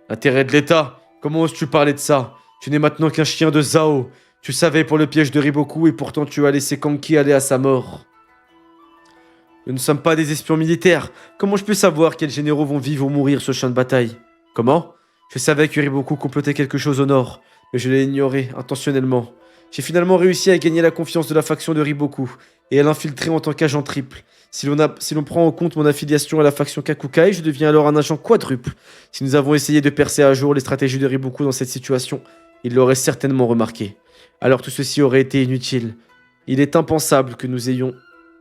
A: L'intérêt de l'État? Comment oses-tu parler de ça? Tu n'es maintenant qu'un chien de Zhao. Tu savais pour le piège de Riboku et pourtant tu as laissé Kanki aller à sa mort. Nous ne sommes pas des espions militaires. Comment je peux savoir quels généraux vont vivre ou mourir sur le champ de bataille? Comment? Je savais que Riboku complotait quelque chose au nord, mais je l'ai ignoré intentionnellement. J'ai finalement réussi à gagner la confiance de la faction de Riboku et à l'infiltrer en tant qu'agent triple. Si l'on prend en compte mon affiliation à la faction Kakukai, je deviens alors un agent quadruple. Si nous avons essayé de percer à jour les stratégies de Riboku dans cette situation, il l'aurait certainement remarqué. Alors tout ceci aurait été inutile. Il est impensable que nous ayons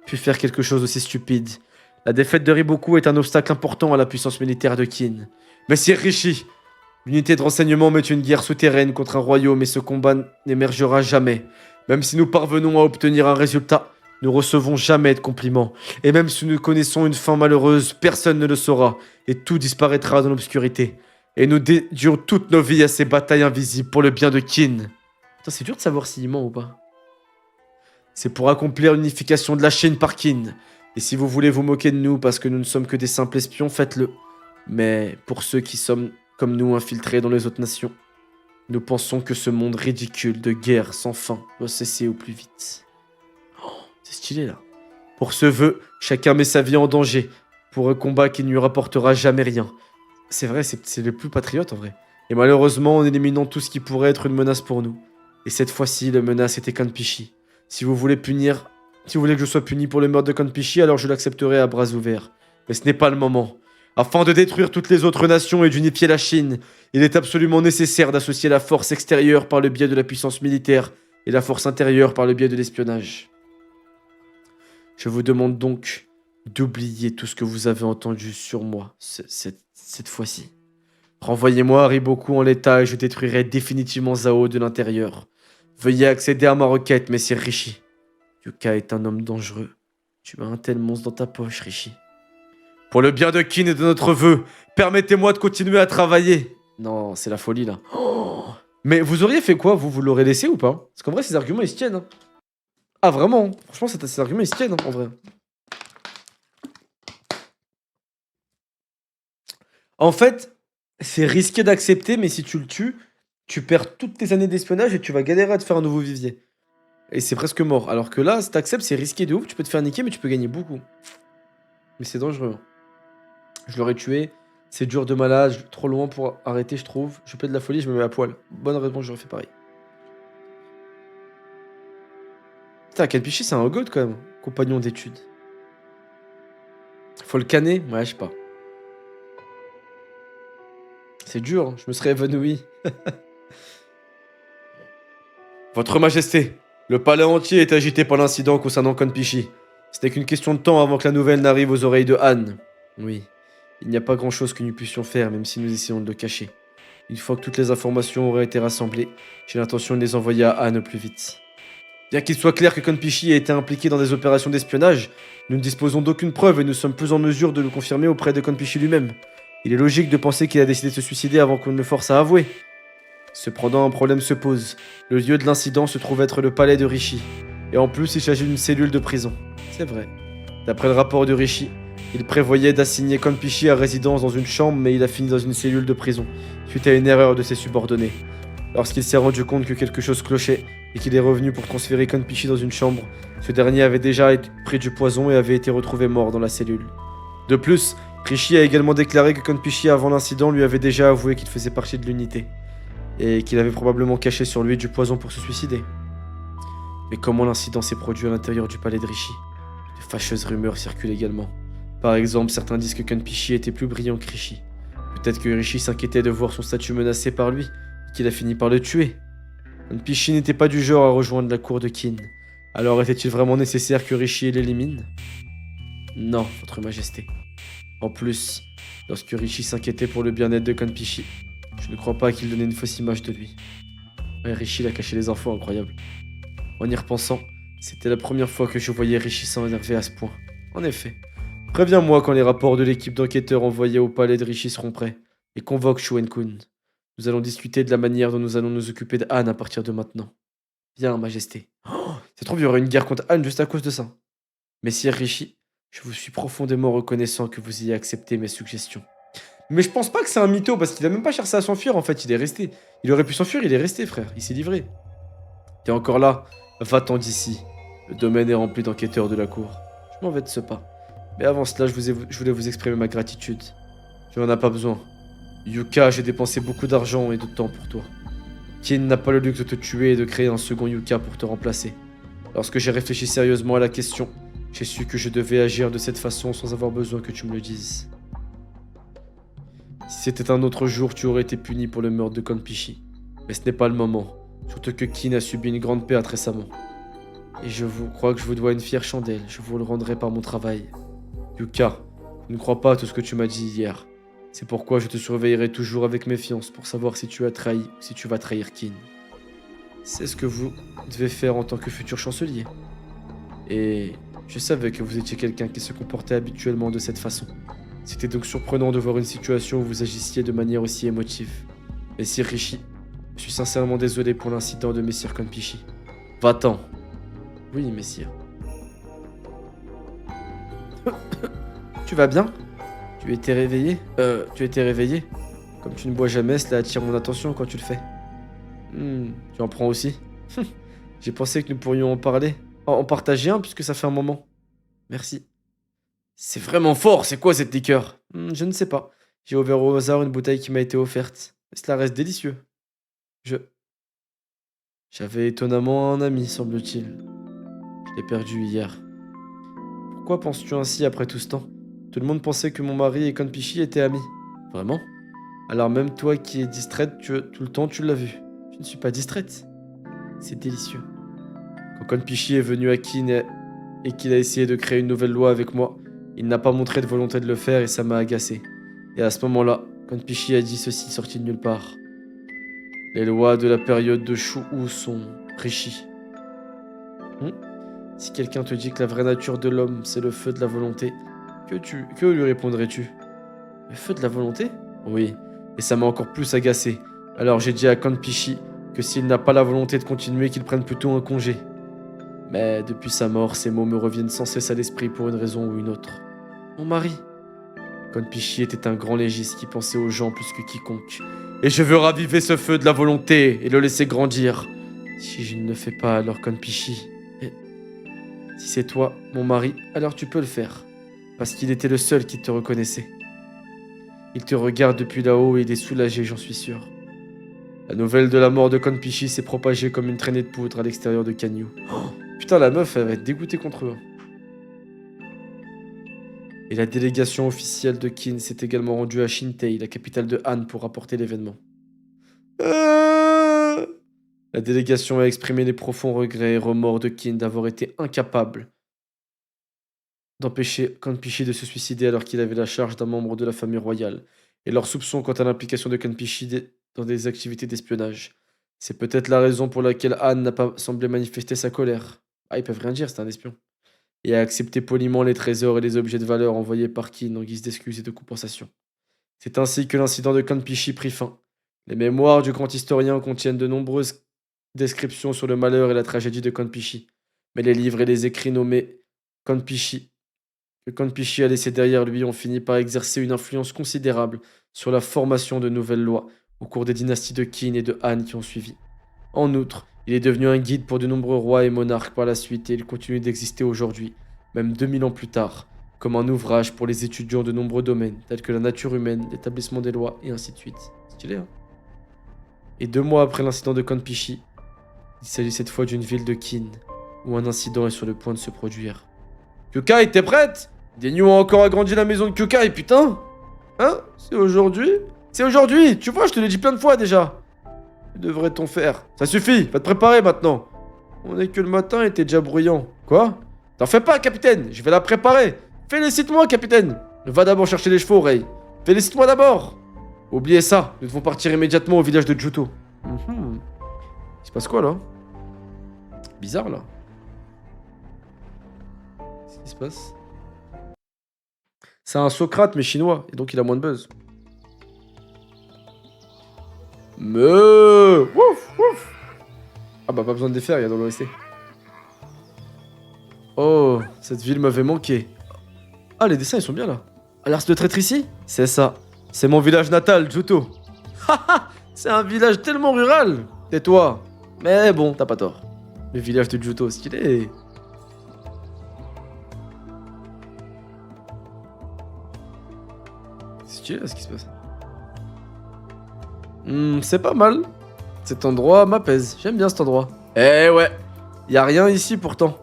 A: pu faire quelque chose aussi stupide. La défaite de Riboku est un obstacle important à la puissance militaire de Kin. Messire Rishi, l'unité de renseignement mène une guerre souterraine contre un royaume et ce combat n'émergera jamais. Même si nous parvenons à obtenir un résultat, nous recevons jamais de compliments. Et même si nous connaissons une fin malheureuse, personne ne le saura et tout disparaîtra dans l'obscurité. Et nous dédions toutes nos vies à ces batailles invisibles pour le bien de Kin. Putain, c'est dur de savoir s'il ment ou pas. C'est pour accomplir l'unification de la Chine par Kin. Et si vous voulez vous moquer de nous parce que nous ne sommes que des simples espions, faites-le. Mais pour ceux qui sommes comme nous infiltrés dans les autres nations, nous pensons que ce monde ridicule de guerre sans fin doit cesser au plus vite. Oh, c'est stylé là. Pour ce vœu, chacun met sa vie en danger pour un combat qui ne lui rapportera jamais rien. C'est vrai, c'est le plus patriote en vrai. Et malheureusement, en éliminant tout ce qui pourrait être une menace pour nous. Et cette fois-ci, la menace était Kanpishi. Si vous voulez que je sois puni pour le meurtre de Kanpishi, alors je l'accepterai à bras ouverts. Mais ce n'est pas le moment. Afin de détruire toutes les autres nations et d'unifier la Chine, il est absolument nécessaire d'associer la force extérieure par le biais de la puissance militaire et la force intérieure par le biais de l'espionnage. Je vous demande donc d'oublier tout ce que vous avez entendu sur moi cette fois-ci. Renvoyez-moi à Riboku en l'état et je détruirai définitivement Zhao de l'intérieur. Veuillez accéder à ma requête, messire Rishi. Yuka est un homme dangereux. Tu as un tel monstre dans ta poche, Rishi. Pour le bien de Kin et de notre vœu, permettez-moi de continuer à travailler. Non, c'est la folie, là. Oh, mais vous auriez fait quoi, vous l'aurez laissé ou pas? Parce qu'en vrai, ces arguments, ils se tiennent. Hein. Ah, vraiment? Franchement, ces arguments, ils se tiennent, hein, en vrai. En fait, c'est risqué d'accepter, mais si tu le tues, tu perds toutes tes années d'espionnage et tu vas galérer à te faire un nouveau vivier. Et c'est presque mort. Alors que là, si t'acceptes, c'est risqué de ouf. Tu peux te faire niquer, mais tu peux gagner beaucoup. Mais c'est dangereux. Je l'aurais tué. C'est dur de malade. Trop loin pour arrêter, je trouve. Je fais de la folie, je me mets à poil. Bonne réponse, j'aurais fait pareil. Putain, Kanpishi, c'est un god quand même. Compagnon d'études. Faut le canner? Ouais, je sais pas. C'est dur, hein. Je me serais évanoui. Votre Majesté, le palais entier est agité par l'incident concernant Kanpishi. Ce n'est qu'une question de temps avant que la nouvelle n'arrive aux oreilles de Han. Oui, il n'y a pas grand-chose que nous puissions faire, même si nous essayons de le cacher. Une fois que toutes les informations auraient été rassemblées, j'ai l'intention de les envoyer à Han au plus vite. Bien qu'il soit clair que Kanpishi a été impliqué dans des opérations d'espionnage, nous ne disposons d'aucune preuve et nous sommes plus en mesure de le confirmer auprès de Kanpishi lui-même. Il est logique de penser qu'il a décidé de se suicider avant qu'on ne le force à avouer. Cependant, un problème se pose. Le lieu de l'incident se trouve être le palais de Rishi. Et en plus, il s'agit d'une cellule de prison. C'est vrai. D'après le rapport de Rishi, il prévoyait d'assigner Kanpishi à résidence dans une chambre, mais il a fini dans une cellule de prison, suite à une erreur de ses subordonnés. Lorsqu'il s'est rendu compte que quelque chose clochait, et qu'il est revenu pour transférer Kanpishi dans une chambre, ce dernier avait déjà pris du poison et avait été retrouvé mort dans la cellule. De plus, Rishi a également déclaré que Kanpishi avant l'incident lui avait déjà avoué qu'il faisait partie de l'unité, et qu'il avait probablement caché sur lui du poison pour se suicider. Mais comment l'incident s'est produit à l'intérieur du palais de Rishi? De fâcheuses rumeurs circulent également. Par exemple, certains disent que Kanpishi était plus brillant que Rishi. Peut-être que Rishi s'inquiétait de voir son statut menacé par lui, et qu'il a fini par le tuer. Kanpishi n'était pas du genre à rejoindre la cour de Kin. Alors était-il vraiment nécessaire que Rishi l'élimine? Non, votre majesté. En plus, lorsque Rishi s'inquiétait pour le bien-être de Kanpishi, je ne crois pas qu'il donnait une fausse image de lui. Ouais, Rishi a caché les infos, incroyable. En y repensant, c'était la première fois que je voyais Rishi s'énerver à ce point. En effet. Préviens-moi quand les rapports de l'équipe d'enquêteurs envoyés au palais de Rishi seront prêts, et convoque Shuen-kun. Nous allons discuter de la manière dont nous allons nous occuper d'Anne à partir de maintenant. Bien, majesté. Oh, c'est trop, il y aurait une guerre contre Anne juste à cause de ça. Messire Rishi, je vous suis profondément reconnaissant que vous ayez accepté mes suggestions. Mais je pense pas que c'est un mytho, parce qu'il a même pas cherché à s'enfuir en fait, il est resté. Il aurait pu s'enfuir, il est resté frère, il s'est livré. T'es encore là? Va-t'en d'ici. Le domaine est rempli d'enquêteurs de la cour. Je m'en vais de ce pas. Mais avant cela, je voulais vous exprimer ma gratitude. Tu n'en as pas besoin. Yuka, j'ai dépensé beaucoup d'argent et de temps pour toi. Kin n'a pas le luxe de te tuer et de créer un second Yuka pour te remplacer. Lorsque j'ai réfléchi sérieusement à la question, j'ai su que je devais agir de cette façon sans avoir besoin que tu me le dises. Si c'était un autre jour, tu aurais été puni pour le meurtre de Kanpishi. Mais ce n'est pas le moment, surtout que Kin a subi une grande perte récemment. Et je vous crois que je vous dois une fière chandelle, je vous le rendrai par mon travail. Yuka, je ne crois pas à tout ce que tu m'as dit hier. C'est pourquoi je te surveillerai toujours avec méfiance pour savoir si tu as trahi ou si tu vas trahir Kin. C'est ce que vous devez faire en tant que futur chancelier. Et je savais que vous étiez quelqu'un qui se comportait habituellement de cette façon. C'était donc surprenant de voir une situation où vous agissiez de manière aussi émotive. Messire Rishi, je suis sincèrement désolé pour l'incident de Messire Kanpishi. Va-t'en. Oui, messire. Tu vas bien? Tu étais réveillé? Tu étais réveillé? Comme tu ne bois jamais, cela attire mon attention quand tu le fais. Tu en prends aussi? J'ai pensé que nous pourrions en parler. En partager un, puisque ça fait un moment. Merci. C'est vraiment fort, c'est quoi cette liqueur? Je ne sais pas. J'ai ouvert au hasard une bouteille qui m'a été offerte. Mais cela reste délicieux. J'avais étonnamment un ami, semble-t-il. Je l'ai perdu hier. Pourquoi penses-tu ainsi après tout ce temps? Tout le monde pensait que mon mari et Kanpishi étaient amis. Vraiment? Alors même toi qui es distraite, tout le temps tu l'as vu. Je ne suis pas distraite. C'est délicieux. Quand Kanpishi est venu à Kin et qu'il a essayé de créer une nouvelle loi avec moi, il n'a pas montré de volonté de le faire et ça m'a agacé. Et à ce moment-là, Kanpishi a dit ceci sorti de nulle part. Les lois de la période de Shu sont Rishi. Si quelqu'un te dit que la vraie nature de l'homme, c'est le feu de la volonté, que lui répondrais-tu? Le feu de la volonté? Oui, et ça m'a encore plus agacé. Alors j'ai dit à Kanpishi que s'il n'a pas la volonté de continuer, qu'il prenne plutôt un congé. Mais depuis sa mort, ces mots me reviennent sans cesse à l'esprit pour une raison ou une autre. Mon mari. Kanpishi était un grand légiste qui pensait aux gens plus que quiconque. Et je veux raviver ce feu de la volonté et le laisser grandir. Si je ne le fais pas, alors Kanpishi... Si c'est toi, mon mari, alors tu peux le faire. Parce qu'il était le seul qui te reconnaissait. Il te regarde depuis là-haut et il est soulagé, j'en suis sûr. La nouvelle de la mort de Kanpishi s'est propagée comme une traînée de poudre à l'extérieur de Kanyu. Oh, putain, la meuf, elle va être dégoûtée contre eux. Et la délégation officielle de Kin s'est également rendue à Shintei, la capitale de Han, pour rapporter l'événement. La délégation a exprimé les profonds regrets et remords de Kin d'avoir été incapable d'empêcher Kanpishi de se suicider alors qu'il avait la charge d'un membre de la famille royale, et leurs soupçons quant à l'implication de Kanpishi dans des activités d'espionnage. C'est peut-être la raison pour laquelle Anne n'a pas semblé manifester sa colère. Ah, ils peuvent rien dire, c'est un espion. Et a accepté poliment les trésors et les objets de valeur envoyés par Kin en guise d'excuses et de compensation. C'est ainsi que l'incident de Kanpishi prit fin. Les mémoires du grand historien contiennent de nombreuses descriptions sur le malheur et la tragédie de Kanpishi, mais les livres et les écrits nommés que Kanpishi a laissés derrière lui ont fini par exercer une influence considérable sur la formation de nouvelles lois au cours des dynasties de Qin et de Han qui ont suivi. En outre, il est devenu un guide pour de nombreux rois et monarques par la suite et il continue d'exister aujourd'hui, même 2000 ans plus tard, comme un ouvrage pour les étudiants de nombreux domaines, tels que la nature humaine, l'établissement des lois et ainsi de suite. Stylé, hein? Et 2 mois après l'incident de Kanpishi, il s'agit cette fois d'une ville de Qin, où un incident est sur le point de se produire. Kyukai, t'es prête? Denyu a encore agrandi la maison de Kyukai, putain! Hein? C'est aujourd'hui? C'est aujourd'hui! Tu vois, je te l'ai dit plein de fois déjà! Que devrait-on faire? Ça suffit, va te préparer maintenant. On est que le matin et t'es déjà bruyant. Quoi? T'en fais pas, capitaine, je vais la préparer. Félicite-moi, capitaine. Va d'abord chercher les chevaux, Ray. Félicite-moi d'abord. Oubliez ça, nous devons partir immédiatement au village de Juto. Il se passe quoi, là? Bizarre, là. Qu'est-ce qui se passe? C'est un Socrate, mais chinois, et donc il a moins de buzz. Wouf, wouf. Ah bah pas besoin de les faire, il y a dans l'OST. Oh, cette ville m'avait manqué. Ah, les dessins, ils sont bien, là. À l'Ars de traître ici? C'est ça. C'est mon village natal, Juto. Haha, c'est un village tellement rural. Tais-toi. Mais bon, t'as pas tort. Le village de Juto, stylé. C'est stylé, là, ce qui se passe. C'est pas mal. Cet endroit m'apaise. J'aime bien cet endroit. Eh ouais. Y a rien ici, pourtant.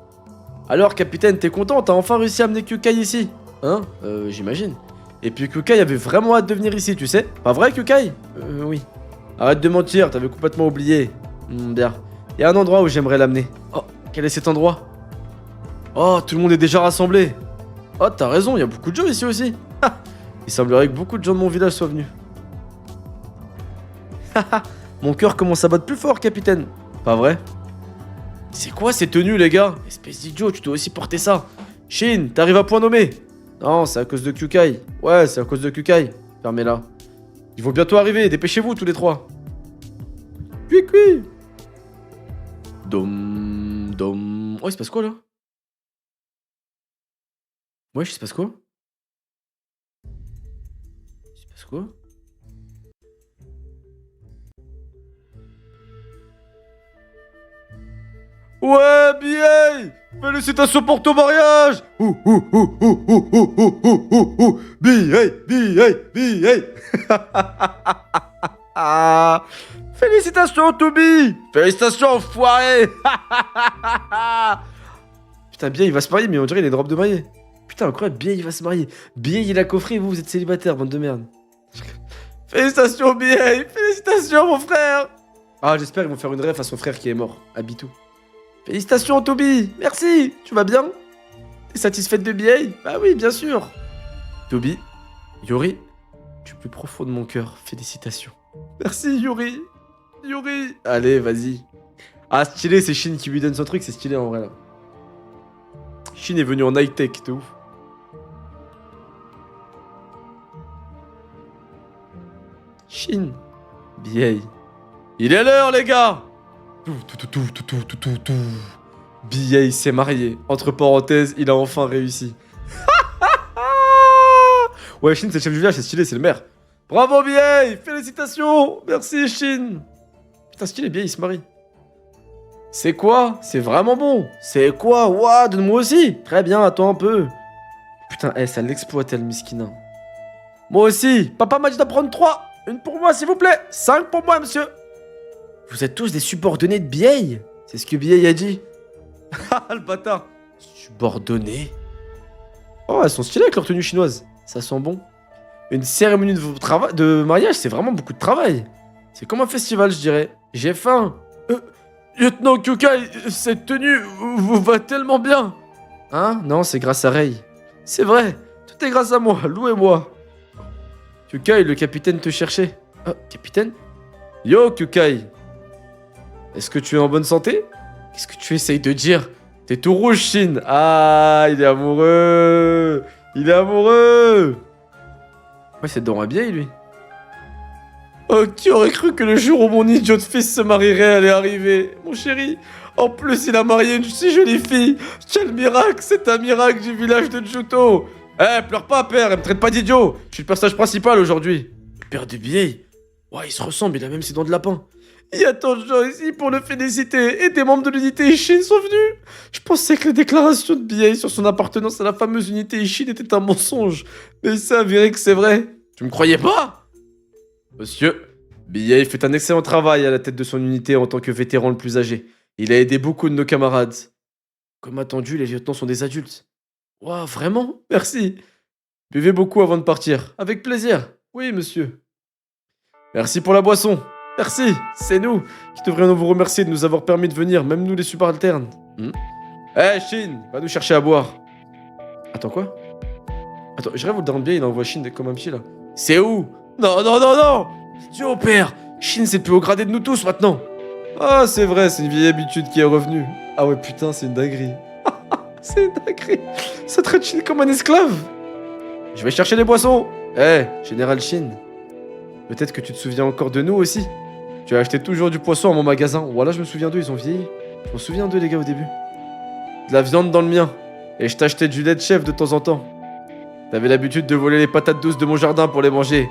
A: Alors, capitaine, t'es content? T'as enfin réussi à amener Kyukai ici? Hein? J'imagine. Et puis Kyukai avait vraiment hâte de venir ici, tu sais? Pas vrai, Kyukai? Oui. Arrête de mentir, t'avais complètement oublié. Bien. Il y a un endroit où j'aimerais l'amener. Oh, quel est cet endroit? Oh, tout le monde est déjà rassemblé. Oh, t'as raison, il y a beaucoup de gens ici aussi. Il semblerait que beaucoup de gens de mon village soient venus. Mon cœur commence à battre plus fort, capitaine. Pas vrai? C'est quoi ces tenues, les gars? Espèce d'idiot, tu dois aussi porter ça. Shin, t'arrives à point nommé? Non, c'est à cause de Kyukai. Ouais, c'est à cause de Kyukai. Fermez-la. Ils vont bientôt arriver, dépêchez-vous tous les trois. Cui cui. Dom, dom. Oh, il se passe quoi là? Ouais, il se passe quoi? Il se passe quoi? Ouais, BA! Félicitations pour ton mariage! BA! Félicitations, Toby! Félicitations, enfoiré! Putain, BA, il va se marier, mais on dirait il est de robe de mariée. Putain, incroyable, BA, il va se marier. BA, il a coffré, vous êtes célibataire, bande de merde. Félicitations, BA! Félicitations, mon frère! Ah, j'espère qu'ils vont faire une ref à son frère qui est mort, à Bitou. Félicitations, Toby! Merci! Tu vas bien? T'es satisfaite de BA? Bah oui, bien sûr! Toby, Yuri, du plus profond de mon cœur, félicitations. Merci, Yuri! Yuri! Allez, vas-y. Ah, stylé, c'est Shin qui lui donne son truc, c'est stylé en vrai là. Shin est venu en high-tech, de ouf. Shin. BA. Il est l'heure, les gars! BA s'est marié. Entre parenthèses, il a enfin réussi. Ouais, Shin, c'est le chef du village, c'est stylé, c'est le maire. Bravo, BA! Félicitations! Merci, Shin! Putain, stylé, BA, il se marie. C'est quoi? C'est vraiment bon. C'est quoi? Ouah, donne-moi aussi. Très bien, attends un peu. Putain, ça l'exploite, le miskina. Moi aussi. Papa m'a dit d'en prendre 3. Une pour moi, s'il vous plaît. 5 pour moi, monsieur. Vous êtes tous des subordonnés de BA? C'est ce que BA a dit. Ah, le bâtard. Subordonnés? Oh, elles sont stylées avec leur tenue chinoise. Ça sent bon. Une cérémonie de mariage, c'est vraiment beaucoup de travail. C'est comme un festival, je dirais. J'ai faim. Lieutenant Kyukai, cette tenue vous va tellement bien. Hein? Non, c'est grâce à Ray. C'est vrai, tout est grâce à moi, louez-moi. Kyukai, le capitaine te cherchait. Ah, capitaine? Yo, Kyukai. Est-ce que tu es en bonne santé? Qu'est-ce que tu essayes de dire? T'es tout rouge, Shin. Ah, il est amoureux. Il est amoureux. Ouais, c'est Dora bien, lui. Oh, qui aurait cru que le jour où mon idiot de fils se marierait allait arriver? Mon chéri, en plus il a marié une si jolie fille. Quel miracle, c'est un miracle du village de Juto. Eh, pleure pas, père, elle me traite pas d'idiot. Je suis le personnage principal aujourd'hui. Le père de BA. Ouais, il se ressemble, il a même ses dents de lapin. Il y a tant de gens ici pour le féliciter, et des membres de l'unité Ishin sont venus. Je pensais que la déclaration de BA sur son appartenance à la fameuse unité Ishin était un mensonge. Mais il s'est avéré que c'est vrai. Tu me croyais pas? Monsieur, BA fait un excellent travail à la tête de son unité en tant que vétéran le plus âgé. Il a aidé beaucoup de nos camarades. Comme attendu, les lieutenants sont des adultes. Ouah, vraiment? Merci. Buvez beaucoup avant de partir. Avec plaisir. Oui, monsieur. Merci pour la boisson. Merci, c'est nous qui devrions vous remercier de nous avoir permis de venir, même nous les subalternes. Eh, Shin, va nous chercher à boire. Attends, quoi? Attends, je rêve, le Darnbier, il envoie Shin comme un pied, là. C'est où? Non, non, non, non! Dieu père! Shin, c'est le plus haut gradé de nous tous, maintenant! Ah, c'est vrai, c'est une vieille habitude qui est revenue. Ah ouais, putain, c'est une dinguerie. C'est une dinguerie. Ça traite Shin comme un esclave. Je vais chercher les boissons. Eh, Général Shin. Peut-être que tu te souviens encore de nous aussi. Tu as acheté toujours du poisson à mon magasin. Voilà, je me souviens d'eux, ils ont vieilli. Je me souviens d'eux, les gars, au début. De la viande dans le mien. Et je t'achetais du lait de chèvre de temps en temps. T'avais l'habitude de voler les patates douces de mon jardin pour les manger.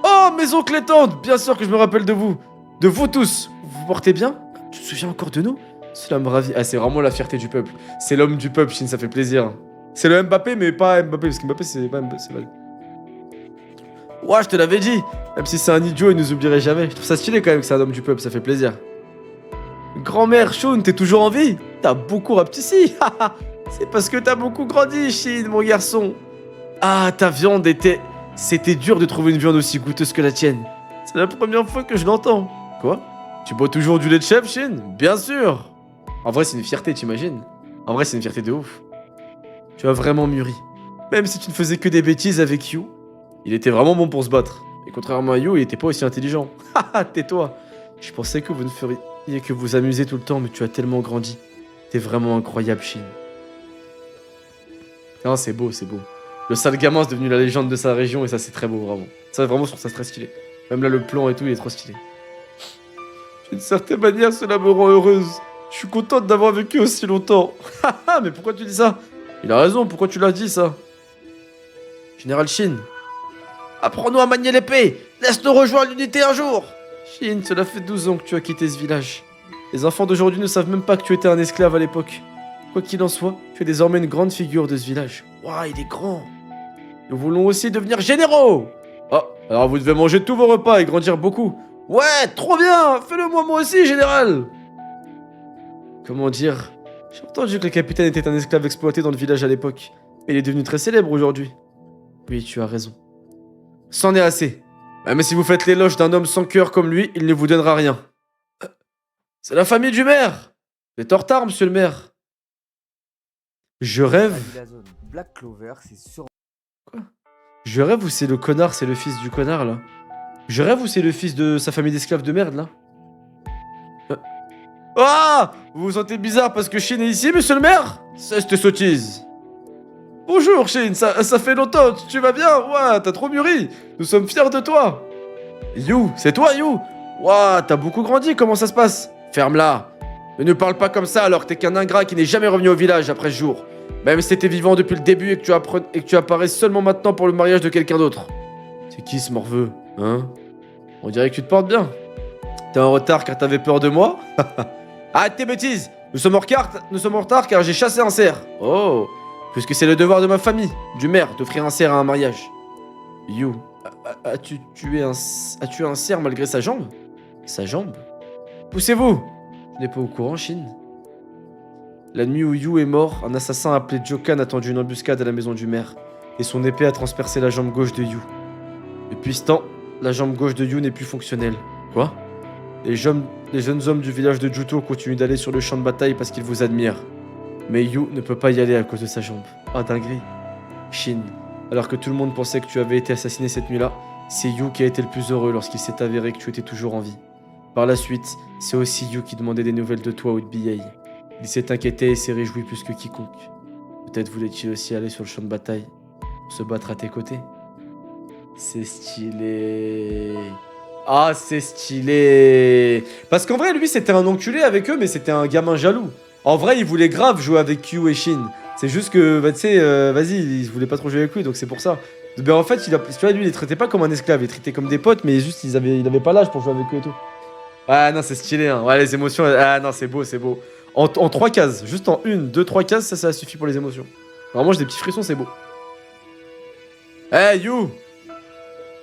A: Oh, mes oncles et tantes! Bien sûr que je me rappelle de vous. De vous tous. Vous vous portez bien? Tu te souviens encore de nous? Cela me ravit. Ah, c'est vraiment la fierté du peuple. C'est l'homme du peuple, Shin, ça fait plaisir. C'est le Mbappé, mais pas Mbappé, parce que Mbappé, c'est pas Mbappé, c'est vague. Ouah, je te l'avais dit. Même si c'est un idiot, il nous oublierait jamais. Je trouve ça stylé quand même que c'est un homme du peuple, ça fait plaisir. Grand-mère Shun, t'es toujours en vie? T'as beaucoup rapetissé. C'est parce que t'as beaucoup grandi, Shin, mon garçon. Ah, ta viande était... C'était dur de trouver une viande aussi goûteuse que la tienne. C'est la première fois que je l'entends. Quoi? Tu bois toujours du lait de chèvre, Shin? Bien sûr. En vrai, c'est une fierté, t'imagines? En vrai, c'est une fierté de ouf. Tu as vraiment mûri. Même si tu ne faisais que des bêtises avec Yu, il était vraiment bon pour se battre. Et contrairement à Yu, il était pas aussi intelligent. Haha, tais-toi. Je pensais que vous ne feriez que vous amuser tout le temps, mais tu as tellement grandi. T'es vraiment incroyable, Shin. Non, c'est beau, c'est beau. Le sale gamin, c'est devenu la légende de sa région, et ça, c'est très beau, vraiment. Ça, vraiment, sur ça, c'est très stylé. Même là, le plan et tout, il est trop stylé. D'une certaine manière, cela me rend heureuse. Je suis contente d'avoir vécu aussi longtemps. Haha, mais pourquoi tu dis ça? Il a raison, pourquoi tu l'as dit, ça? Général Shin. Apprends-nous à manier l'épée. Laisse-nous rejoindre l'unité un jour. Shin, cela fait 12 ans que tu as quitté ce village. Les enfants d'aujourd'hui ne savent même pas que tu étais un esclave à l'époque. Quoi qu'il en soit, tu es désormais une grande figure de ce village. Waouh, il est grand. Nous voulons aussi devenir généraux. Oh, alors vous devez manger tous vos repas et grandir beaucoup. Ouais, trop bien. Fais-le moi aussi, général. Comment dire? J'ai entendu que le capitaine était un esclave exploité dans le village à l'époque. Mais il est devenu très célèbre aujourd'hui. Oui, tu as raison. C'en est assez. Même si vous faites l'éloge d'un homme sans cœur comme lui, il ne vous donnera rien. C'est la famille du maire. Vous êtes en retard, monsieur le maire. Je rêve...
C: Black Clover, c'est sûr.
A: Quoi? Je rêve ou c'est le connard, c'est le fils du connard, là? Je rêve ou c'est le fils de sa famille d'esclaves de merde, là? Ah! Vous vous sentez bizarre parce que Shin est ici, monsieur le maire? C'est cette sottise. Bonjour, Shin, ça fait longtemps, tu vas bien? Ouah, t'as trop mûri. Nous sommes fiers de toi. You, c'est toi, You? Ouah, t'as beaucoup grandi, comment ça se passe? Ferme-la. Ne nous parle pas comme ça alors que t'es qu'un ingrat qui n'est jamais revenu au village après ce jour. Même si t'étais vivant depuis le début et que tu apparais seulement maintenant pour le mariage de quelqu'un d'autre. C'est qui ce morveux, hein? On dirait que tu te portes bien. T'es en retard car t'avais peur de moi? Arrête tes bêtises. Nous sommes en retard car j'ai chassé un cerf. Oh, puisque c'est le devoir de ma famille, du maire, d'offrir un cerf à un mariage. You, as-tu tué un cerf malgré sa jambe? Sa jambe? Poussez-vous. Je n'ai pas au courant, Shin. La nuit où Yu est mort, un assassin appelé Jokan a tendu une embuscade à la maison du maire, et son épée a transpercé la jambe gauche de Yu. Depuis ce temps, la jambe gauche de Yu n'est plus fonctionnelle. Quoi? Les jeunes hommes du village de Juto continuent d'aller sur le champ de bataille parce qu'ils vous admirent. Mais Yu ne peut pas y aller à cause de sa jambe. Ah, dinguerie. Shin, alors que tout le monde pensait que tu avais été assassiné cette nuit-là, c'est Yu qui a été le plus heureux lorsqu'il s'est avéré que tu étais toujours en vie. Par la suite, c'est aussi Yu qui demandait des nouvelles de toi ou de BA. Il s'est inquiété et s'est réjoui plus que quiconque. Peut-être voulait-il aussi aller sur le champ de bataille pour se battre à tes côtés. C'est stylé. Ah, c'est stylé. Parce qu'en vrai, lui, c'était un enculé avec eux, mais c'était un gamin jaloux. En vrai, il voulait grave jouer avec Yu et Shin. C'est juste que, bah, tu sais, vas-y, il voulait pas trop jouer avec lui, donc c'est pour ça. Ben, en fait, tu vois, lui, il les traitait pas comme un esclave, il les traitait comme des potes, mais juste, il avait pas l'âge pour jouer avec eux et tout. Ah non, c'est stylé, hein. Ouais, les émotions, ah non, c'est beau, c'est beau. En 3 cases, juste en 1, 2, 3 cases, ça suffit pour les émotions. Vraiment, j'ai des petits frissons, c'est beau. Hey, Yu!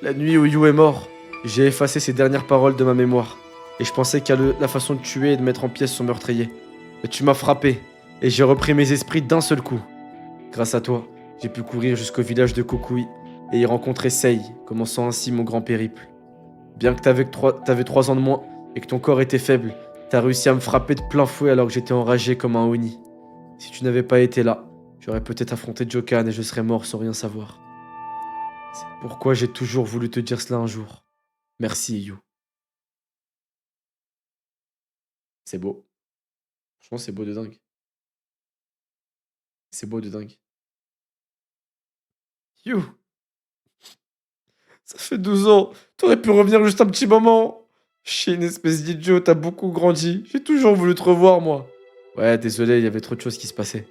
A: La nuit où Yu est mort, j'ai effacé ses dernières paroles de ma mémoire. Et je pensais qu'à la façon de tuer et de mettre en pièces son meurtrier. Mais tu m'as frappé, et j'ai repris mes esprits d'un seul coup. Grâce à toi, j'ai pu courir jusqu'au village de Kokui et y rencontrer Sei, commençant ainsi mon grand périple. Bien que t'avais 3 ans de moins et que ton corps était faible, t'as réussi à me frapper de plein fouet alors que j'étais enragé comme un Oni. Si tu n'avais pas été là, j'aurais peut-être affronté Jokan et je serais mort sans rien savoir. C'est pourquoi j'ai toujours voulu te dire cela un jour. Merci, Yu. C'est beau. Franchement, c'est beau de dingue. C'est beau de dingue. Yu, ça fait 12 ans. T'aurais pu revenir juste un petit moment. Shin, espèce d'idiot, t'as beaucoup grandi. J'ai toujours voulu te revoir, moi. Ouais, désolé, il y avait trop de choses qui se passaient.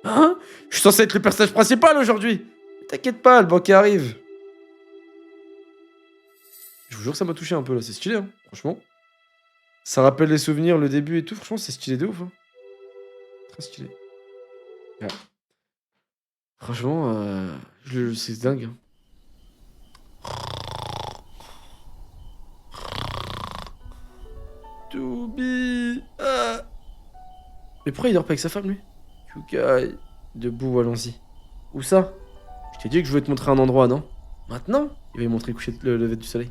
A: Hein? Je suis censé être le personnage principal aujourd'hui. T'inquiète pas, le banquet arrive. Je vous jure que ça m'a touché un peu là, c'est stylé, hein, franchement. Ça rappelle les souvenirs, le début et tout, franchement, c'est stylé de ouf. Hein. Très stylé. Ouais. Franchement, c'est dingue. Hein. Toubi. Mais pourquoi il dort pas avec sa femme, lui? Yukai. Debout, allons-y. Où ça? Je t'ai dit que je voulais te montrer un endroit, non? Maintenant? Il va lui montrer le lever du soleil.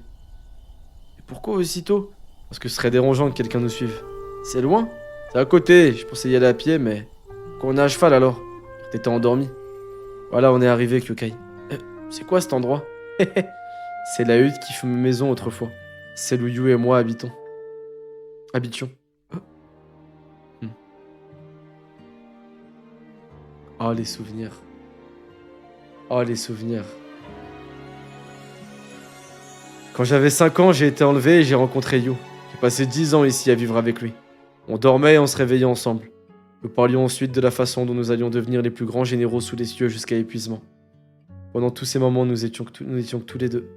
A: Et pourquoi aussitôt? Parce que ce serait dérangeant que quelqu'un nous suive. C'est loin? C'est à côté. Je pensais y aller à pied, mais... Quand on est à cheval, alors? T'étais endormi. Voilà, on est arrivé, Kyokai. C'est quoi cet endroit? C'est la hutte qui fut ma maison autrefois. Celle où Yu et moi habitions. Oh, les souvenirs. Oh, les souvenirs. Quand j'avais 5 ans, j'ai été enlevé et j'ai rencontré Yu. J'ai passé 10 ans ici à vivre avec lui. On dormait et on se réveillait ensemble. Nous parlions ensuite de la façon dont nous allions devenir les plus grands généraux sous les cieux jusqu'à épuisement. Pendant tous ces moments, nous n'étions que tous les deux.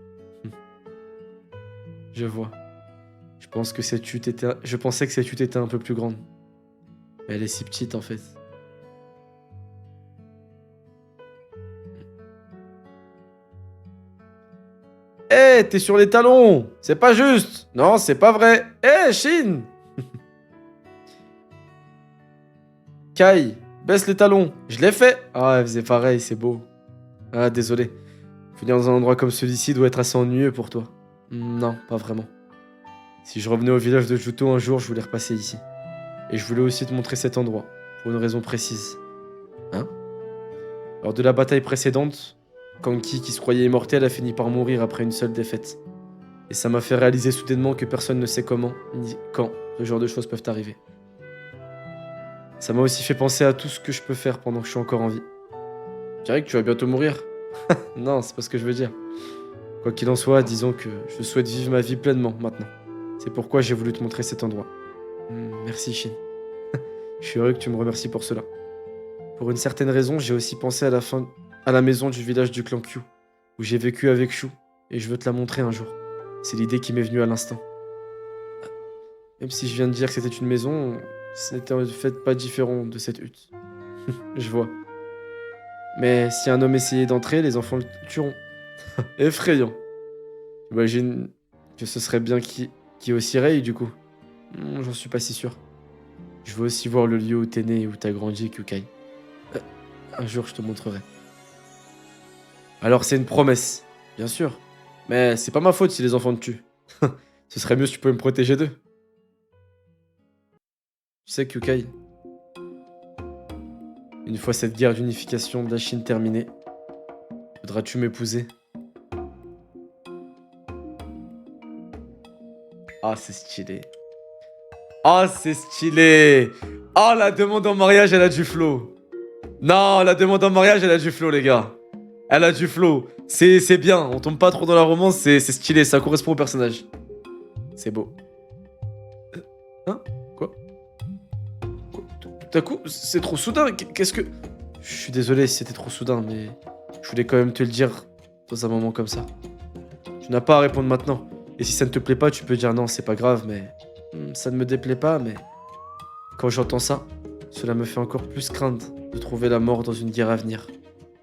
A: Je vois. Je pensais que cette hutte était un peu plus grande. Mais elle est si petite en fait. Hé, t'es sur les talons! C'est pas juste! Non, c'est pas vrai! Hé, Shin! Kai, baisse les talons. Je l'ai fait. Ah, elle faisait pareil, c'est beau. Ah, désolé. Venir dans un endroit comme celui-ci doit être assez ennuyeux pour toi. Non, pas vraiment. Si je revenais au village de Juto un jour, je voulais repasser ici. Et je voulais aussi te montrer cet endroit, pour une raison précise. Hein? Lors de la bataille précédente, Kanki, qui se croyait immortel, a fini par mourir après une seule défaite. Et ça m'a fait réaliser soudainement que personne ne sait comment, ni quand, ce genre de choses peuvent arriver. Ça m'a aussi fait penser à tout ce que je peux faire pendant que je suis encore en vie. Je dirais que tu vas bientôt mourir. Non, c'est pas ce que je veux dire. Quoi qu'il en soit, disons que je souhaite vivre ma vie pleinement maintenant. C'est pourquoi j'ai voulu te montrer cet endroit. Merci, Shin. Je suis heureux que tu me remercies pour cela. Pour une certaine raison, j'ai aussi pensé à la maison du village du clan Q, où j'ai vécu avec Shu, et je veux te la montrer un jour. C'est l'idée qui m'est venue à l'instant. Même si je viens de dire que c'était une maison, ce n'était en fait pas différent de cette hutte. Je vois. Mais si un homme essayait d'entrer, les enfants le tueront. Effrayant. J'imagine que ce serait bien qui aussi Rei, du coup. J'en suis pas si sûr. Je veux aussi voir le lieu où t'es né et où t'as grandi, Kyukai. Un jour, je te montrerai. Alors, c'est une promesse, bien sûr. Mais c'est pas ma faute si les enfants te tuent. Ce serait mieux si tu pouvais me protéger d'eux. Tu sais, Kyukai, une fois cette guerre d'unification de la Chine terminée, voudras-tu m'épouser? Ah, c'est stylé. Ah, c'est stylé. Ah, la demande en mariage, elle a du flow. Non, la demande en mariage, elle a du flow, les gars. Elle a du flow. C'est bien, on tombe pas trop dans la romance, c'est stylé, ça correspond au personnage. C'est beau. Hein? Quoi? Tout à coup, c'est trop soudain. Qu'est-ce que... Je suis désolé si c'était trop soudain, mais je voulais quand même te le dire dans un moment comme ça. Tu n'as pas à répondre maintenant. Et si ça ne te plaît pas, tu peux dire non, c'est pas grave, mais... Ça ne me déplaît pas, mais... Quand j'entends ça, cela me fait encore plus craindre de trouver la mort dans une guerre à venir.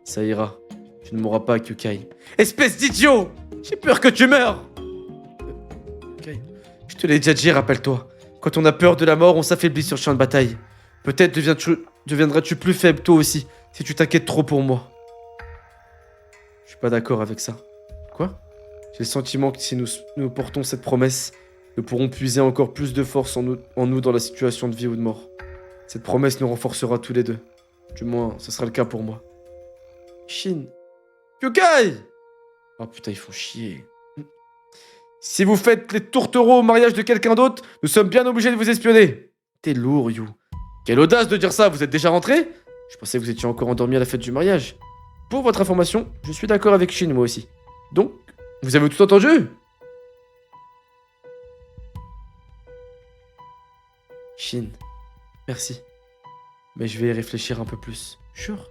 A: Ça ira. Tu ne mourras pas, Kyukai. Espèce d'idiot! J'ai peur que tu meurs! Kyukai, je te l'ai déjà dit, rappelle-toi. Quand on a peur de la mort, on s'affaiblit sur le champ de bataille. Peut-être deviendras-tu plus faible toi aussi, si tu t'inquiètes trop pour moi. Je suis pas d'accord avec ça. Quoi? J'ai le sentiment que si nous portons cette promesse, nous pourrons puiser encore plus de force en nous dans la situation de vie ou de mort. Cette promesse nous renforcera tous les deux. Du moins, ce sera le cas pour moi. Shin. Kyukai! Oh putain, ils font chier. Si vous faites les tourtereaux au mariage de quelqu'un d'autre, nous sommes bien obligés de vous espionner. T'es lourd, You. Quelle audace de dire ça, vous êtes déjà rentré? Je pensais que vous étiez encore endormi à la fête du mariage. Pour votre information, je suis d'accord avec Shin, moi aussi. Donc, vous avez tout entendu? Shin, merci. Mais je vais y réfléchir un peu plus. Sure.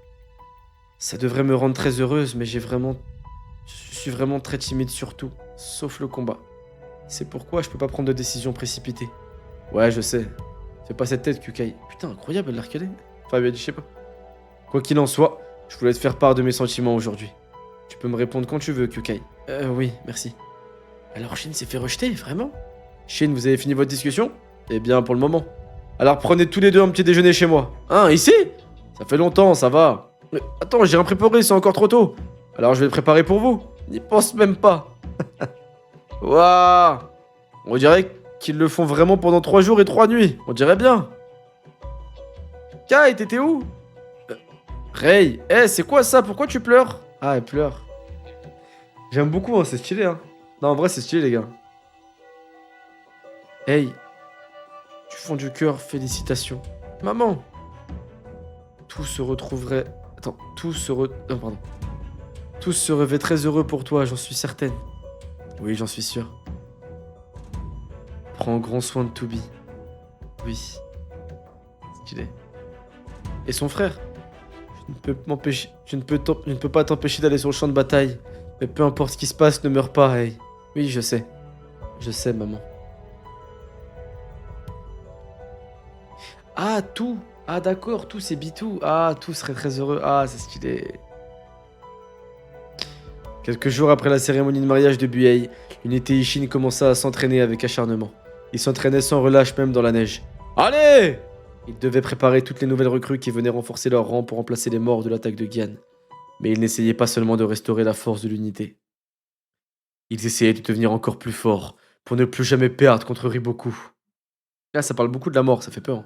A: Ça devrait me rendre très heureuse, mais je suis vraiment très timide sur tout, sauf le combat. C'est pourquoi je peux pas prendre de décision précipitée. Ouais, je sais. Fais pas cette tête, Kyukai. Putain, incroyable, elle l'a recalé. Enfin, je sais pas. Quoi qu'il en soit, je voulais te faire part de mes sentiments aujourd'hui. Tu peux me répondre quand tu veux, Kyukai. Oui, merci. Alors Shin s'est fait rejeter, vraiment? Shin, vous avez fini votre discussion? Eh bien, pour le moment. Alors prenez tous les deux un petit déjeuner chez moi. Hein, ici? Ça fait longtemps, ça va. Mais attends, j'ai rien préparé, c'est encore trop tôt. Alors je vais le préparer pour vous. N'y pense même pas. Waouh! On dirait qu'ils le font vraiment pendant 3 jours et 3 nuits. On dirait bien. Kai, t'étais où? Rei, c'est quoi ça? Pourquoi tu pleures? Ah, elle pleure. J'aime beaucoup, hein, c'est stylé, hein. Non, en vrai, c'est stylé, les gars. Hey, du fond du cœur, félicitations. Maman. Tout se retrouverait... Attends, non, pardon. Tout serait très heureux pour toi, j'en suis certaine. Oui, j'en suis sûr. Prends grand soin de Toby. Oui. Stylé. Et son frère? Je ne peux pas t'empêcher d'aller sur le champ de bataille. Mais peu importe ce qui se passe, ne meurs pas, hey. Oui, je sais. Je sais, maman. Ah, tout. Ah, d'accord, tout, c'est Bitou. Ah, tout serait très heureux. Ah, c'est stylé. Quelques jours après la cérémonie de mariage de Buei, l'unité Ishin commença à s'entraîner avec acharnement. Il s'entraînait sans relâche même dans la neige. Allez! Ils devaient préparer toutes les nouvelles recrues qui venaient renforcer leur rang pour remplacer les morts de l'attaque de Gian. Mais ils n'essayaient pas seulement de restaurer la force de l'unité. Ils essayaient de devenir encore plus forts, pour ne plus jamais perdre contre Riboku. Là, ça parle beaucoup de la mort, ça fait peur.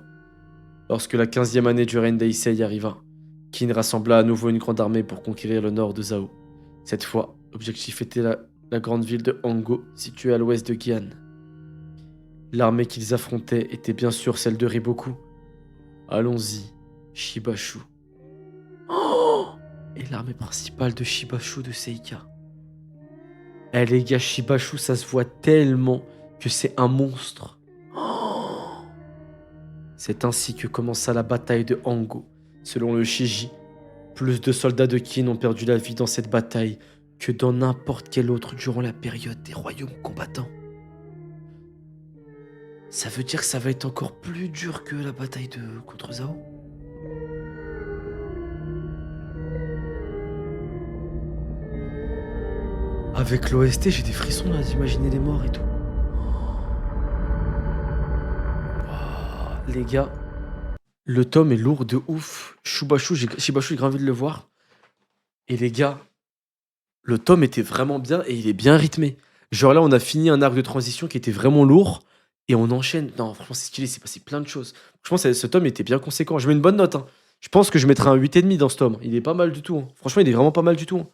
A: Lorsque la 15e année du règne d'Eisei arriva, Kin rassembla à nouveau une grande armée pour conquérir le nord de Zhao. Cette fois, l'objectif était la grande ville de Hango, située à l'ouest de Gian. L'armée qu'ils affrontaient était bien sûr celle de Riboku. Allons-y, Shibashu. Oh! Et l'armée principale de Shibashu de Seika. Eh les gars, Shibashu, ça se voit tellement que c'est un monstre. Oh! C'est ainsi que commença la bataille de Hango. Selon le Shiji, plus de soldats de Qin ont perdu la vie dans cette bataille que dans n'importe quelle autre durant la période des royaumes combattants. Ça veut dire que ça va être encore plus dur que la bataille contre Zhao? Avec l'OST, j'ai des frissons là d'imaginer les morts et tout. Oh, les gars, le tome est lourd de ouf. Shibashu, j'ai grave envie de le voir. Et les gars, le tome était vraiment bien et il est bien rythmé. Genre là, on a fini un arc de transition qui était vraiment lourd. Et on enchaîne. Non, franchement, c'est stylé, c'est passé plein de choses. Franchement, ce tome était bien conséquent. Je mets une bonne note. Hein. Je pense que je mettrai un 8,5 dans ce tome. Il est pas mal du tout. Hein. Franchement, il est vraiment pas mal du tout. Hein.